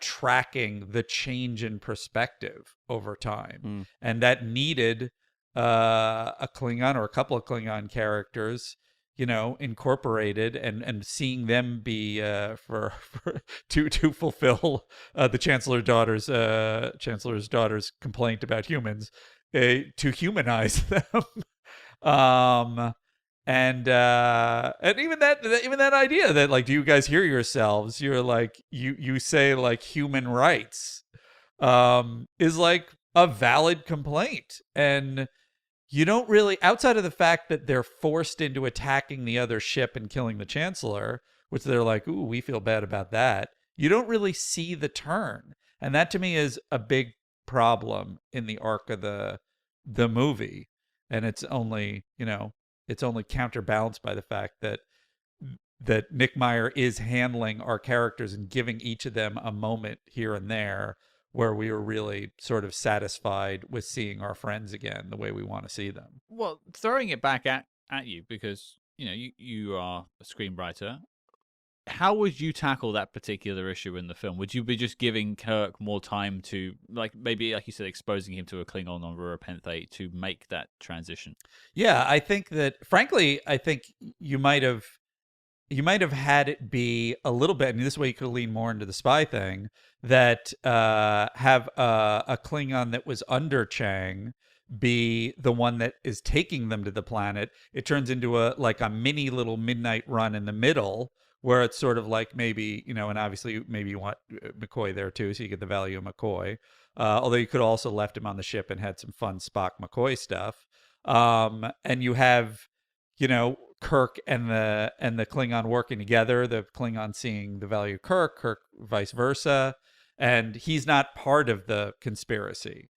tracking the change in perspective over time. And that needed a Klingon or a couple of Klingon characters, incorporated and seeing them be to fulfill the Chancellor's daughter's complaint about humans, to humanize them. And even that idea that, like, do you guys hear yourselves? You're like, you say, like, human rights is like a valid complaint. And you don't really, outside of the fact that they're forced into attacking the other ship and killing the Chancellor, which they're like, ooh, we feel bad about that. You don't really see the turn. And that to me is a big problem in the arc of the movie. And it's only, it's only counterbalanced by the fact that Nick Meyer is handling our characters and giving each of them a moment here and there where we were really sort of satisfied with seeing our friends again the way we want to see them. Well, throwing it back at you, because you are a screenwriter. How would you tackle that particular issue in the film? Would you be just giving Kirk more time to, maybe like you said, exposing him to a Klingon on Rurapenthe to make that transition? Yeah, I think that, frankly, you might have had it be a little bit, and this way you could lean more into the spy thing, that have a Klingon that was under Chang be the one that is taking them to the planet. It turns into a mini little midnight run in the middle, where it's sort of like maybe, and obviously maybe you want McCoy there too, so you get the value of McCoy. Although you could also left him on the ship and had some fun Spock McCoy stuff. And you have, Kirk and the Klingon working together, the Klingon seeing the value of Kirk vice versa, and he's not part of the conspiracy.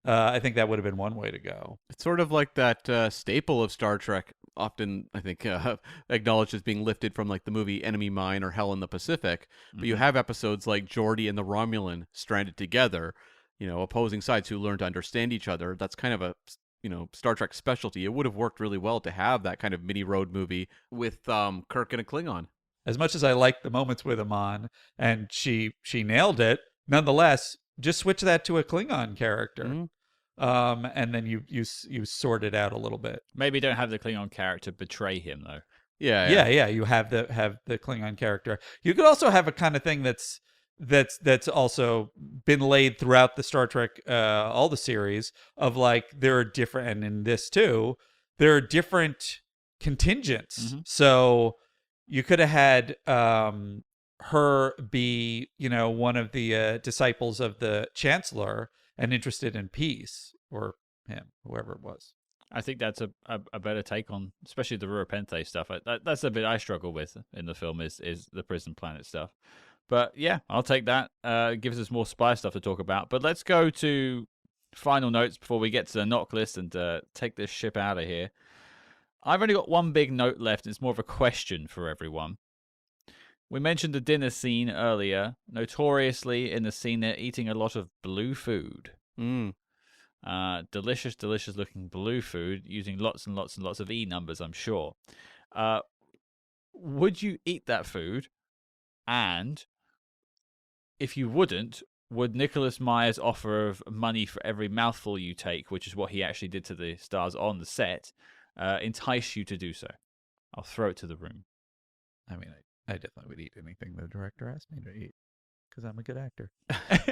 I think that would have been one way to go. It's sort of like that staple of Star Trek, often, I think, acknowledged as being lifted from like the movie Enemy Mine or Hell in the Pacific. But you have episodes like Geordi and the Romulan stranded together, opposing sides who learn to understand each other. That's kind of a Star Trek specialty. It would have worked really well to have that kind of mini road movie with Kirk and a Klingon. As much as I liked the moments with Amon, and she nailed it, nonetheless, just switch that to a Klingon character. And then you sort it out a little bit. Maybe don't have the Klingon character betray him, though. Yeah. You have the Klingon character. You could also have a kind of thing that's also been laid throughout the Star Trek, all the series, of like, there are different, and in this too, there are different contingents. So you could have had her be, one of the disciples of the Chancellor and interested in peace, or him, whoever it was. I think that's a better take on, especially the Rurapenthe stuff. That's the bit I struggle with in the film is the prison planet stuff. But yeah, I'll take that. It gives us more spy stuff to talk about. But let's go to final notes before we get to the knock list and take this ship out of here. I've only got one big note left. It's more of a question for everyone. We mentioned the dinner scene earlier. Notoriously, in the scene, they're eating a lot of blue food. Delicious, delicious looking blue food using lots and lots and lots of E numbers, I'm sure. Would you eat that food? And if you wouldn't, would Nicholas Meyer's offer of money for every mouthful you take, which is what he actually did to the stars on the set, entice you to do so? I'll throw it to the room. I mean, I definitely would eat anything the director asked me to eat, because I'm a good actor.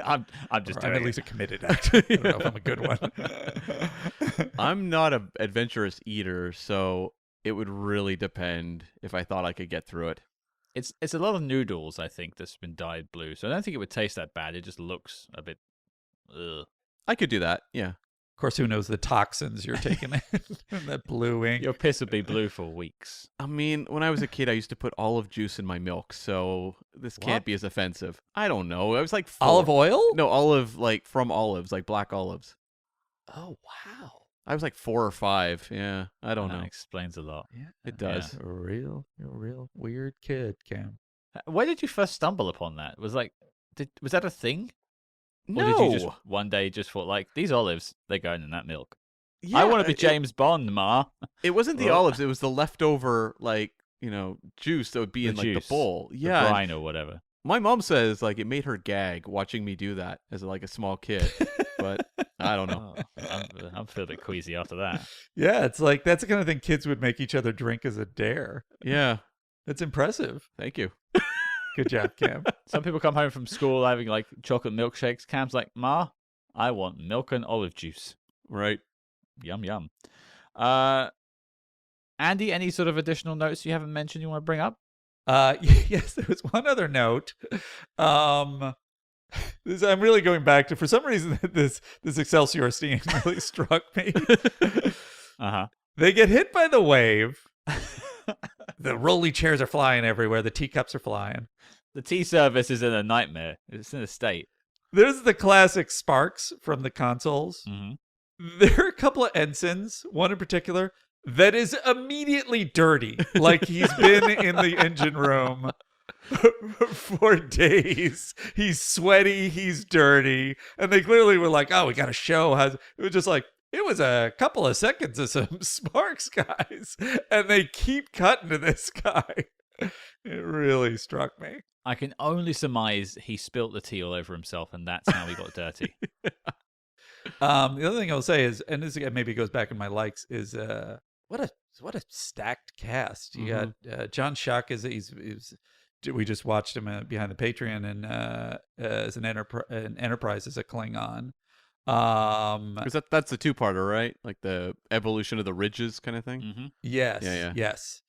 I'm at least a committed actor. I don't know if I'm a good one. I'm not an adventurous eater, so it would really depend if I thought I could get through it. It's a lot of noodles, I think, that's been dyed blue, so I don't think it would taste that bad. It just looks a bit... Ugh. I could do that, yeah. Of course, who knows the toxins you're taking in that blue ink. Your piss would be blue for weeks. I mean, when I was a kid, I used to put olive juice in my milk, so this can't be as offensive. I don't know. I was like 4. Olive oil? No, olive, like from olives, like black olives. Oh, wow. I was like 4 or 5. Yeah, I don't know. That explains a lot. Yeah, it does. You're a real weird kid, Cam. Where did you first stumble upon that? Was that a thing? No. Or did you just one day just thought like these olives, they're going in that milk? Yeah, I want to be James Bond, Ma. It wasn't the Well- olives. It was the leftover, like, juice that would be The in like the juice, bowl. The Yeah. brine or whatever. My mom says like it made her gag watching me do that as like a small kid, but I don't know. Oh, I'm feeling queasy after that. Yeah, it's like that's the kind of thing kids would make each other drink as a dare. Yeah. That's impressive. Thank you. Good job, Cam. Some people come home from school having like chocolate milkshakes. Cam's like, Ma, I want milk and olive juice. Right. Yum yum. Andy, any sort of additional notes you haven't mentioned you want to bring up? Yes, there was one other note. I'm really going back to, for some reason, this Excelsior scene really struck me. Uh-huh. They get hit by the wave. The rolly chairs are flying everywhere. The teacups are flying. The tea service is in a nightmare. It's in a state. There's the classic sparks from the consoles. Mm-hmm. There are a couple of ensigns, one in particular, that is immediately dirty. Like he's been in the engine room for days. He's sweaty, he's dirty. And they clearly were like, oh, we got to show how. It was just like, it was a couple of seconds of some sparks, guys. And they keep cutting to this guy. It really struck me. I can only surmise he spilt the tea all over himself, and that's how he got dirty. The other thing I'll say is, and this maybe goes back in my likes, is what a stacked cast. You got John Schuck we just watched him behind the Patreon and as an Enterprise as a Klingon. Because that's the two-parter, right? Like the evolution of the ridges kind of thing. Mm-hmm. Yes, Yeah. yes.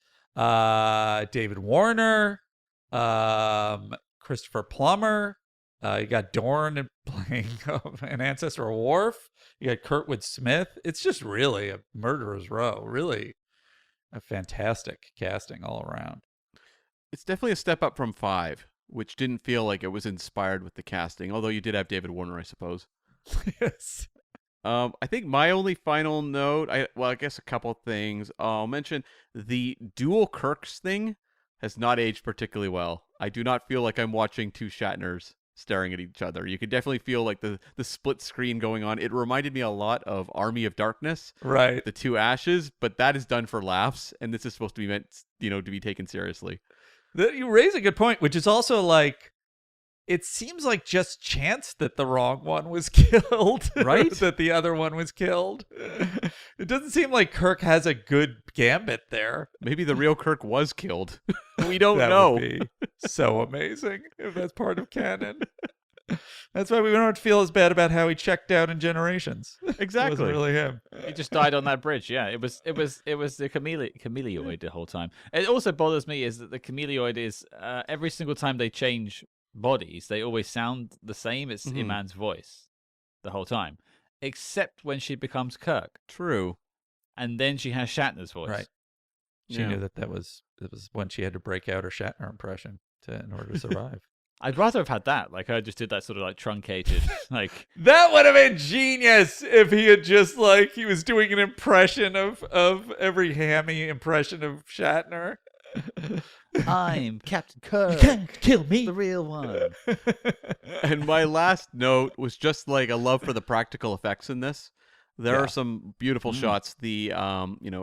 David Warner, Christopher Plummer. You got Dorn playing an ancestor Worf. You got Kurtwood Smith. It's just really a murderer's row. Really a fantastic casting all around. It's definitely a step up from 5, which didn't feel like it was inspired with the casting, although you did have David Warner, I suppose. Yes. I think my only final note, I guess a couple things. I'll mention the dual Kirks thing has not aged particularly well. I do not feel like I'm watching two Shatners staring at each other. You could definitely feel like the split screen going on. It reminded me a lot of Army of Darkness, Right. the two ashes, but that is done for laughs, and this is supposed to be meant, to be taken seriously. You raise a good point, which is also like, it seems like just chance that the wrong one was killed, Right? That the other one was killed. It doesn't seem like Kirk has a good gambit there. Maybe the real Kirk was killed. We don't That know. would be so amazing if that's part of canon. That's why we don't have to feel as bad about how he checked out in Generations. It Exactly. wasn't really him. He just died on that bridge. Yeah, it was the chameleoid the whole time. It also bothers me is that the chameleoid is every single time they change bodies, they always sound the same. It's Iman's voice the whole time, except when she becomes Kirk, True. and then she has Shatner's voice. Right. She Yeah. knew that was when she had to break out her Shatner impression in order to survive. I'd rather have had that. Like I just did that sort of like truncated, like That would have been genius if he had just he was doing an impression of every hammy impression of Shatner. I'm Captain Kirk, kill me. the real one. And my last note was just like a love for the practical effects in this. There are some beautiful shots. The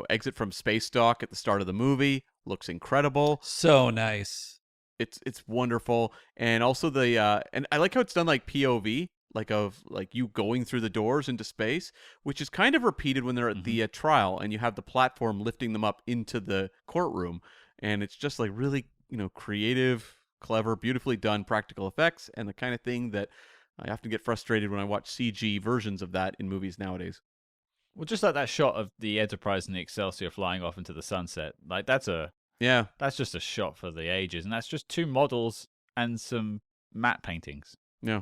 exit from space dock at the start of the movie looks incredible. So nice. It's wonderful, and also the and I like how it's done like POV, of you going through the doors into space, which is kind of repeated when they're at the trial, and you have the platform lifting them up into the courtroom, and it's just like really creative, clever, beautifully done practical effects, and the kind of thing that I often get frustrated when I watch CG versions of that in movies nowadays. Well, just like that shot of the Enterprise and the Excelsior flying off into the sunset, like that's just a shot for the ages, and that's just two models and some matte paintings. Yeah.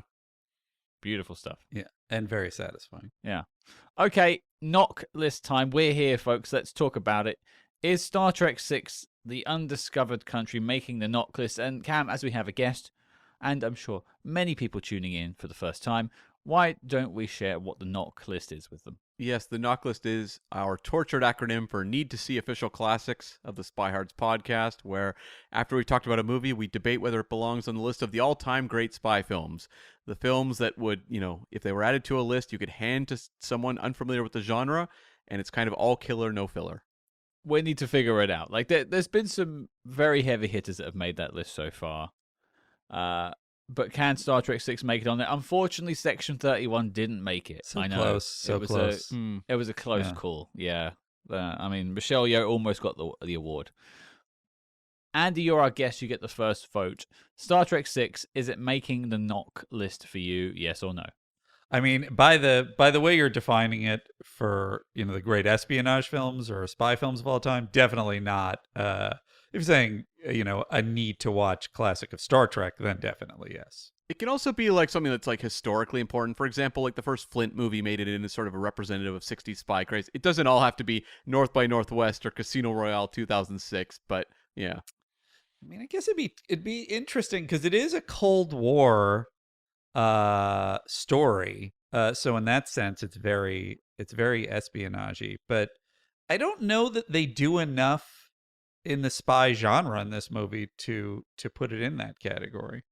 Beautiful stuff. Yeah, and very satisfying. Yeah. Okay, knock list time. We're here, folks. Let's talk about it. Is Star Trek VI, The Undiscovered Country, making the knock list? And Cam, as we have a guest, and I'm sure many people tuning in for the first time, why don't we share what the knock list is with them? Yes, the knock list is our tortured acronym for Need to See Official Classics of the Spy Hards podcast, where after we've talked about a movie, we debate whether it belongs on the list of the all-time great spy films. The films that would, if they were added to a list, you could hand to someone unfamiliar with the genre, and it's kind of all killer, no filler. We need to figure it out. Like, there's been some very heavy hitters that have made that list so far. But can Star Trek 6 make it on there? Unfortunately, Section 31 didn't make it. So I know. close, so close. It was a close call, yeah. I mean, Michelle Yeoh almost got the award. Andy, you're our guest. You get the first vote. Star Trek 6, is it making the knock list for you, yes or no? I mean, by the way you're defining it for, the great espionage films or spy films of all time, definitely not. If you're saying, a need to watch classic of Star Trek, then definitely yes. It can also be like something that's like historically important. For example, like the first Flint movie made it in as sort of a representative of 60s spy craze. It doesn't all have to be North by Northwest or Casino Royale 2006, but yeah. I mean, I guess it'd be interesting because it is a Cold War story. So in that sense, it's very espionage-y. But I don't know that they do enough in the spy genre in this movie to put it in that category.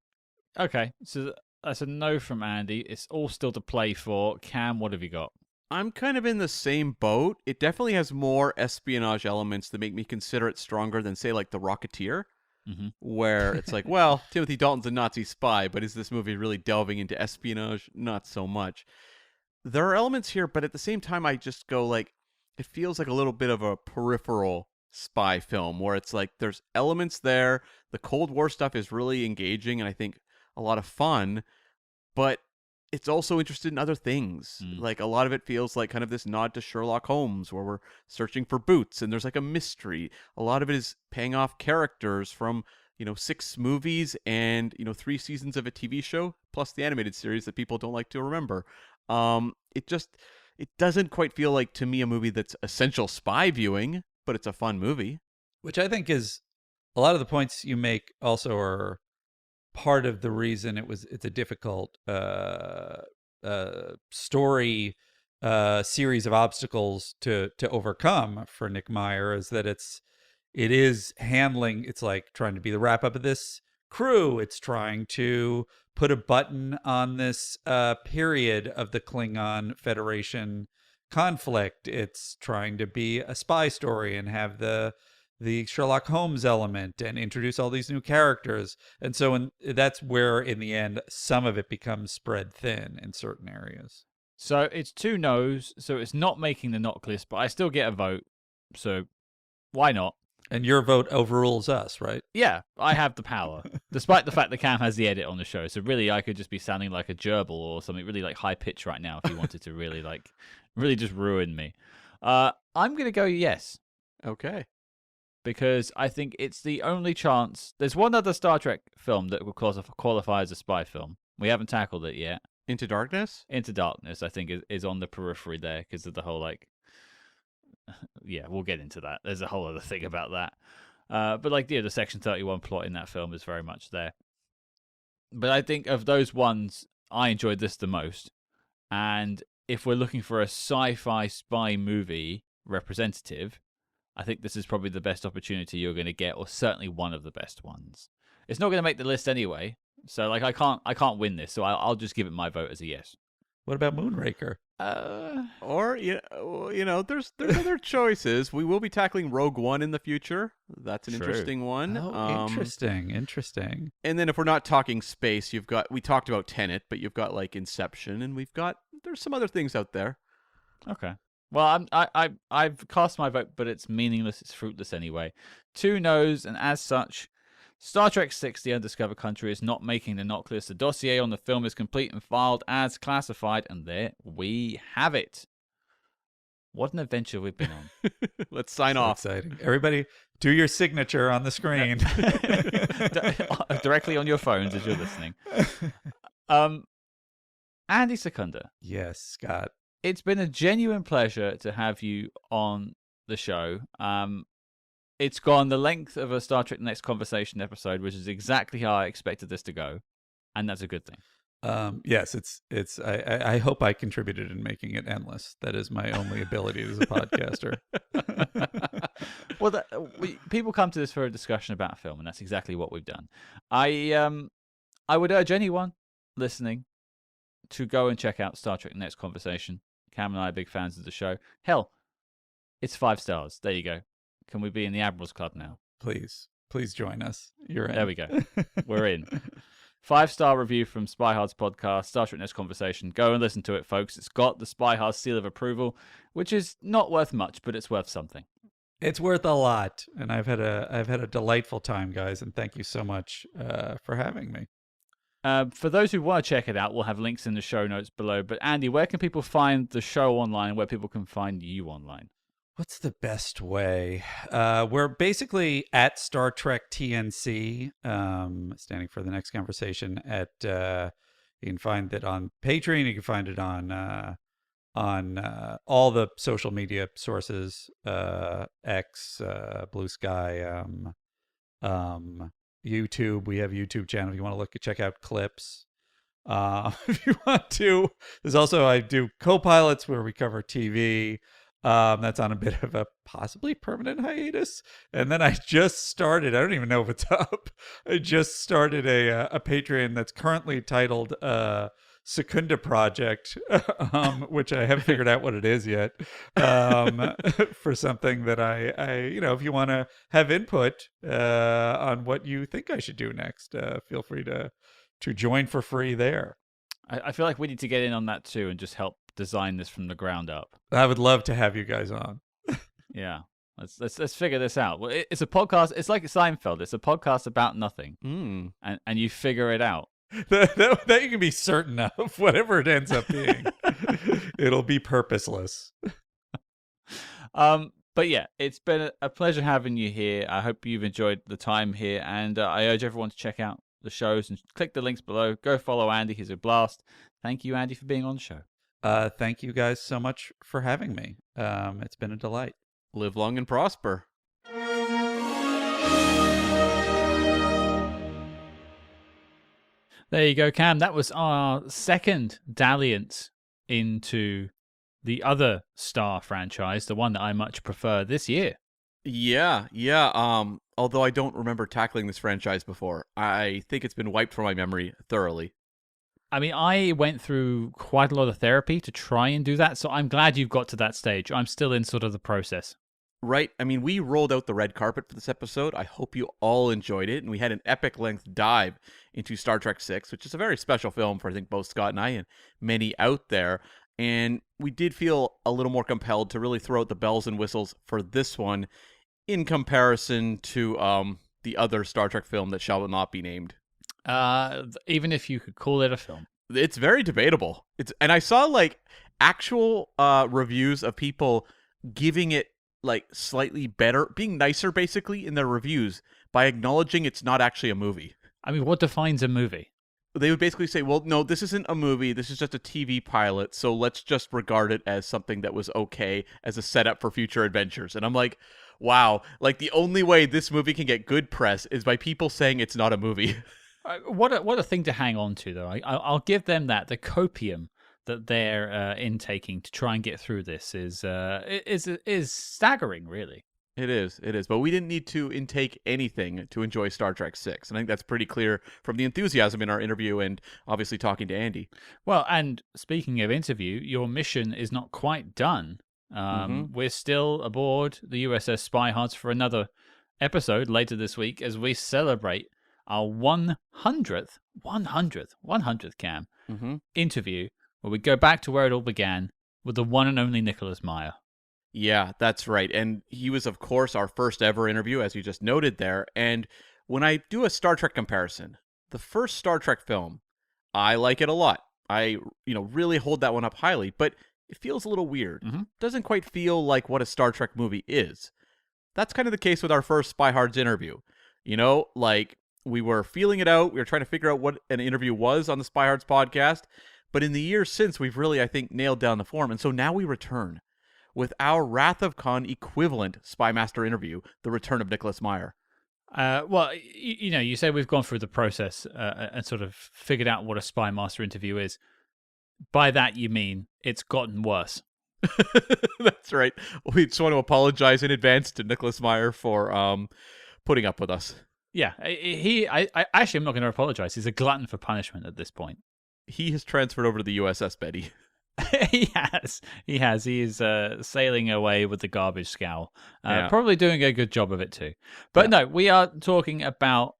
Okay, so that's a no from Andy. It's all still to play for. Cam, what have you got? I'm kind of in the same boat. It definitely has more espionage elements that make me consider it stronger than, say, like The Rocketeer, where it's like, well, Timothy Dalton's a Nazi spy, but is this movie really delving into espionage? Not so much. There are elements here, but at the same time, I just go like, it feels like a little bit of a peripheral spy film where it's like there's elements there. The Cold War stuff is really engaging and I think a lot of fun, but it's also interested in other things. Like a lot of it feels like kind of this nod to Sherlock Holmes where we're searching for boots and there's like a mystery. A lot of it is paying off characters from, 6 movies and, 3 seasons of a TV show plus the animated series that people don't like to remember. It doesn't quite feel like to me a movie that's essential spy viewing, but it's a fun movie. Which I think is a lot of the points you make also are part of the reason it's a difficult story series of obstacles to overcome for Nick Meyer, is that it is handling, it's like trying to be the wrap up of this crew. It's trying to put a button on this period of the Klingon Federation conflict. It's trying to be a spy story and have the Sherlock Holmes element and introduce all these new characters. And so that's where, in the end, some of it becomes spread thin in certain areas. So it's 2 no's, so it's not making the knock list, but I still get a vote. So why not? And your vote overrules us, right? Yeah, I have the power, despite the fact that Cam has the edit on the show. So really, I could just be sounding like a gerbil or something really like high pitch right now if you wanted to really just ruin me. I'm gonna go yes. Okay. Because I think it's the only chance. There's one other Star Trek film that would qualify as a spy film. We haven't tackled it yet. Into Darkness? Into Darkness, I think, is on the periphery there because of the whole, yeah, we'll get into that. There's a whole other thing about that. But, the Section 31 plot in that film is very much there. But I think of those ones, I enjoyed this the most. And if we're looking for a sci-fi spy movie representative, I think this is probably the best opportunity you're going to get, or certainly one of the best ones. It's not going to make the list anyway, so I can't win this. So I'll just give it my vote as a yes. What about Moonraker? Or there's other choices. We will be tackling Rogue One in the future. That's an interesting one. Oh, interesting. And then if we're not talking space, we talked about Tenet, but you've got like Inception, and there's some other things out there. Okay. Well, I've cast my vote, but it's meaningless. It's fruitless anyway. 2 no's, and as such, Star Trek 6, The Undiscovered Country is not making the knock list. The dossier on the film is complete and filed as classified, and there we have it. What an adventure we've been on. Let's sign off. Exciting. Everybody, do your signature on the screen. Directly on your phones as you're listening. Andy Secunda. Yes, Scott. It's been a genuine pleasure to have you on the show. It's gone the length of a Star Trek Next Conversation episode, which is exactly how I expected this to go. And that's a good thing. Yes, it's. I hope I contributed in making it endless. That is my only ability as a podcaster. Well, people come to this for a discussion about film, and that's exactly what we've done. I would urge anyone listening to go and check out Star Trek Next Conversation. Cam and I are big fans of the show. Hell, it's 5 stars. There you go. Can we be in the Admirals Club now? Please join us. You're in. There we go. We're in. 5-star review from Spy Hard's podcast, Star Trek Next Conversation. Go and listen to it, folks. It's got the Spy Hard seal of approval, which is not worth much, but it's worth something. It's worth a lot, and I've had a delightful time, guys, and thank you so much for having me. For those who want to check it out, we'll have links in the show notes below. But Andy, where can people find the show online? Where people can find you online? What's the best way? We're basically at Star Trek TNC, standing for the Next Conversation. You can find it on Patreon. You can find it on all the social media sources, X, Blue Sky, YouTube. We have a YouTube channel if you want to check out clips. If you want to, there's also, I do co-pilots where we cover TV. That's on a bit of a possibly permanent hiatus. And then I just started, I don't even know if it's up. I just started a Patreon that's currently titled Secunda Project, which I haven't figured out what it is yet, for something that I if you want to have input on what you think I should do next, feel free to join for free there. I feel like we need to get in on that too and just help design this from the ground up. I would love to have you guys on. Yeah. Let's figure this out. Well, it's a podcast. It's like Seinfeld. It's a podcast about nothing, and you figure it out. That you can be certain of. Whatever it ends up being, it'll be purposeless. But yeah, it's been a pleasure having you here. I hope you've enjoyed the time here, and I urge everyone to check out the shows and click the links below. Go follow Andy. He's a blast. Thank you, Andy, for being on the show. Thank you guys so much for having me. It's been a delight. Live long and prosper. There you go, Cam. That was our second dalliance into the other Star franchise, the one that I much prefer this year. Yeah. Although I don't remember tackling this franchise before, I think it's been wiped from my memory thoroughly. I mean, I went through quite a lot of therapy to try and do that, so I'm glad you've got to that stage. I'm still in sort of the process. Right. I mean, we rolled out the red carpet for this episode. I hope you all enjoyed it. And we had an epic length dive into Star Trek VI, which is a very special film for, I think, both Scott and I and many out there. And we did feel a little more compelled to really throw out the bells and whistles for this one in comparison to the other Star Trek film that shall not be named. Even if you could call it a film. It's very debatable. And I saw like actual reviews of people giving it like slightly better, being nicer basically in their reviews by acknowledging it's not actually a movie. I mean, what defines a movie? They would basically say, well, no, this isn't a movie. This is just a TV pilot. So let's just regard it as something that was okay as a setup for future adventures. And I'm like, wow, like the only way this movie can get good press is by people saying it's not a movie. What a thing to hang on to, though. I'll give them that. The copium that they're intaking to try and get through this is staggering, really. It is. But we didn't need to intake anything to enjoy Star Trek VI. And I think that's pretty clear from the enthusiasm in our interview and obviously talking to Andy. Well, and speaking of interview, your mission is not quite done. We're still aboard the USS Spy Hard for another episode later this week as we celebrate our 100th Cam interview, where we go back to where it all began with the one and only Nicholas Meyer. Yeah, that's right. And he was, of course, our first ever interview, as you just noted there. And when I do a Star Trek comparison, the first Star Trek film, I like it a lot. I, really hold that one up highly, but it feels a little weird. Doesn't quite feel like what a Star Trek movie is. That's kind of the case with our first Spy Hard's interview. Like we were feeling it out. We were trying to figure out what an interview was on the Spy Hard's podcast. But in the years since, we've really, I think, nailed down the form. And so now we return with our Wrath of Khan equivalent Spy Master interview, The Return of Nicholas Meyer. Well, you say we've gone through the process and sort of figured out what a spy master interview is. By that, you mean it's gotten worse. That's right. We just want to apologize in advance to Nicholas Meyer for putting up with us. Yeah, I actually, I'm not going to apologize. He's a glutton for punishment at this point. He has transferred over to the USS Betty. He has. He is sailing away with the garbage scow. Yeah. Probably doing a good job of it too. But no, we are talking about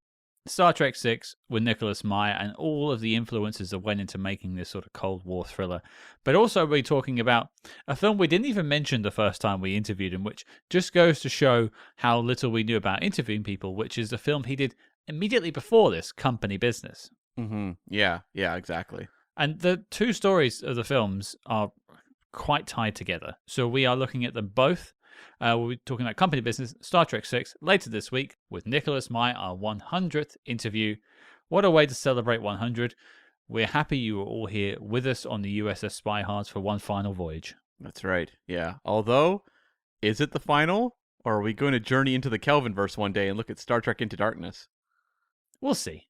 Star Trek VI with Nicholas Meyer and all of the influences that went into making this sort of Cold War thriller. But also we're talking about a film we didn't even mention the first time we interviewed him, which just goes to show how little we knew about interviewing people, which is a film he did immediately before this, Company Business. Mm-hmm. Yeah, exactly. And the two stories of the films are quite tied together. So we are looking at them both. We'll be talking about Company Business, Star Trek VI, later this week with Nicholas Meyer, our 100th interview. What a way to celebrate 100. We're happy you are all here with us on the USS Spy Hards for one final voyage. That's right, yeah. Although, is it the final? Or are we going to journey into the Kelvinverse one day and look at Star Trek Into Darkness? We'll see.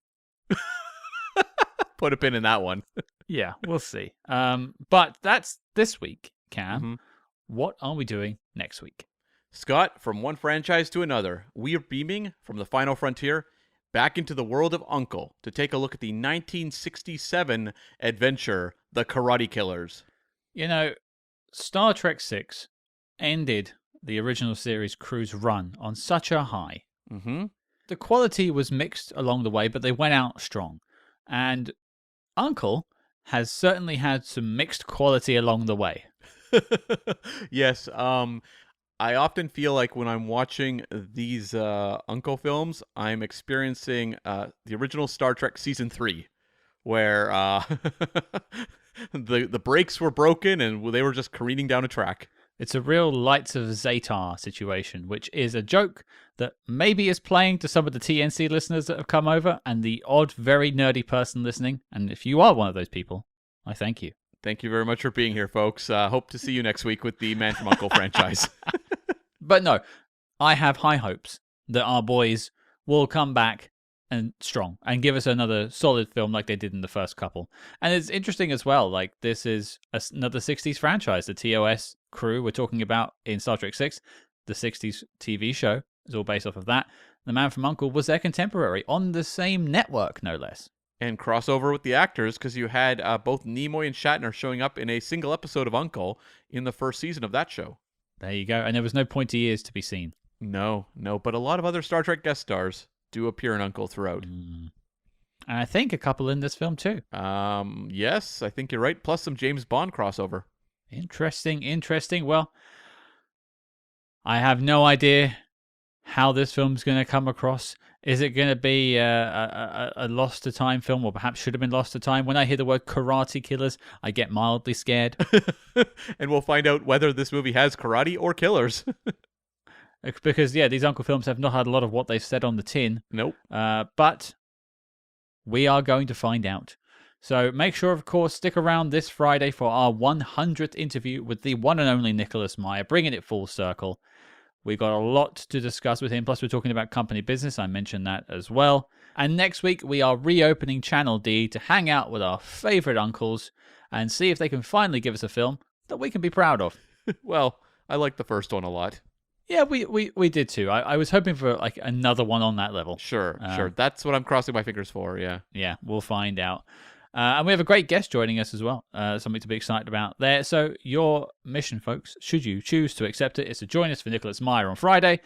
Put a pin in that one. Yeah, we'll see. But that's this week, Cam. Mm-hmm. What are we doing next week? Scott, from one franchise to another, we are beaming from the final frontier back into the world of Uncle to take a look at the 1967 adventure, The Karate Killers. You know, Star Trek VI ended the original series crew's run on such a high. Mm-hmm. The quality was mixed along the way, but they went out strong. And Uncle has certainly had some mixed quality along the way. Yes, I often feel like when I'm watching these Uncle films, I'm experiencing the original Star Trek Season 3, where the brakes were broken and they were just careening down a track. It's a real Lights of Zatar situation, which is a joke that maybe is playing to some of the TNC listeners that have come over and the odd, very nerdy person listening. And if you are one of those people, I thank you. Thank you very much for being here, folks. Hope to see you next week with the Man from Uncle franchise. But no, I have high hopes that our boys will come back and strong and give us another solid film like they did in the first couple. And it's interesting as well, like this is another 60s franchise. The TOS crew we're talking about in Star Trek 6, the 60s TV show is all based off of that. The Man from Uncle was their contemporary on the same network, no less. And crossover with the actors, because you had both Nimoy and Shatner showing up in a single episode of Uncle in the first season of that show. There you go. And there was no pointy ears to be seen. No, but a lot of other Star Trek guest stars do appear in Uncle throughout. And I think a couple in this film too. Yes, I think you're right. Plus some James Bond crossover. Interesting. Well, I have no idea how this film's going to come across. Is it going to be a lost to time film, or perhaps should have been lost to time? When I hear the word Karate Killers, I get mildly scared. And we'll find out whether this movie has karate or killers. Because, yeah, these Uncle films have not had a lot of what they've said on the tin. Nope. But we are going to find out. So make sure, of course, stick around this Friday for our 100th interview with the one and only Nicholas Meyer, bringing it full circle. We've got a lot to discuss with him, plus we're talking about Company Business. I mentioned that as well. And next week, we are reopening Channel D to hang out with our favorite uncles and see if they can finally give us a film that we can be proud of. Well, I like the first one a lot. Yeah, we did too. I was hoping for like another one on that level. Sure. That's what I'm crossing my fingers for, yeah. Yeah, we'll find out. And we have a great guest joining us as well. Something to be excited about there. So your mission, folks, should you choose to accept it, is to join us for Nicholas Meyer on Friday.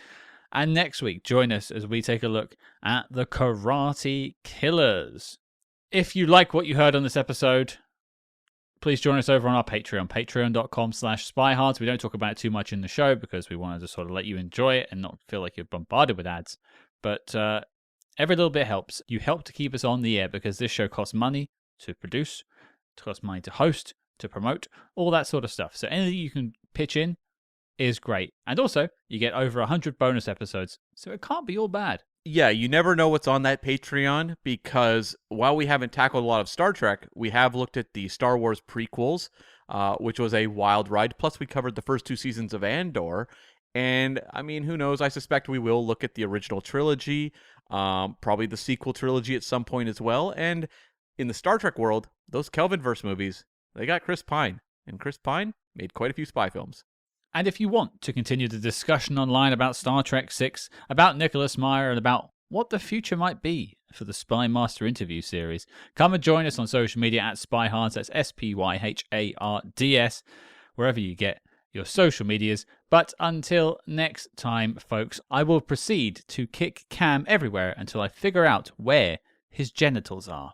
And next week, join us as we take a look at The Karate Killers. If you like what you heard on this episode, please join us over on our Patreon, patreon.com/spyhards. We don't talk about it too much in the show because we wanted to sort of let you enjoy it and not feel like you're bombarded with ads. But every little bit helps. You help to keep us on the air because this show costs money to produce, it costs money to host, to promote, all that sort of stuff. So anything you can pitch in is great. And also, you get over 100 bonus episodes, so it can't be all bad. Yeah, you never know what's on that Patreon because while we haven't tackled a lot of Star Trek, we have looked at the Star Wars prequels, which was a wild ride. Plus, we covered the first 2 seasons of Andor. And I mean, who knows? I suspect we will look at the original trilogy, probably the sequel trilogy at some point as well. And in the Star Trek world, those Kelvinverse movies, they got Chris Pine. And Chris Pine made quite a few spy films. And if you want to continue the discussion online about Star Trek 6, about Nicholas Meyer, and about what the future might be for the Spy Master interview series, come and join us on social media at SpyHards, that's SpyHards, wherever you get your social medias. But until next time, folks, I will proceed to kick Cam everywhere until I figure out where his genitals are.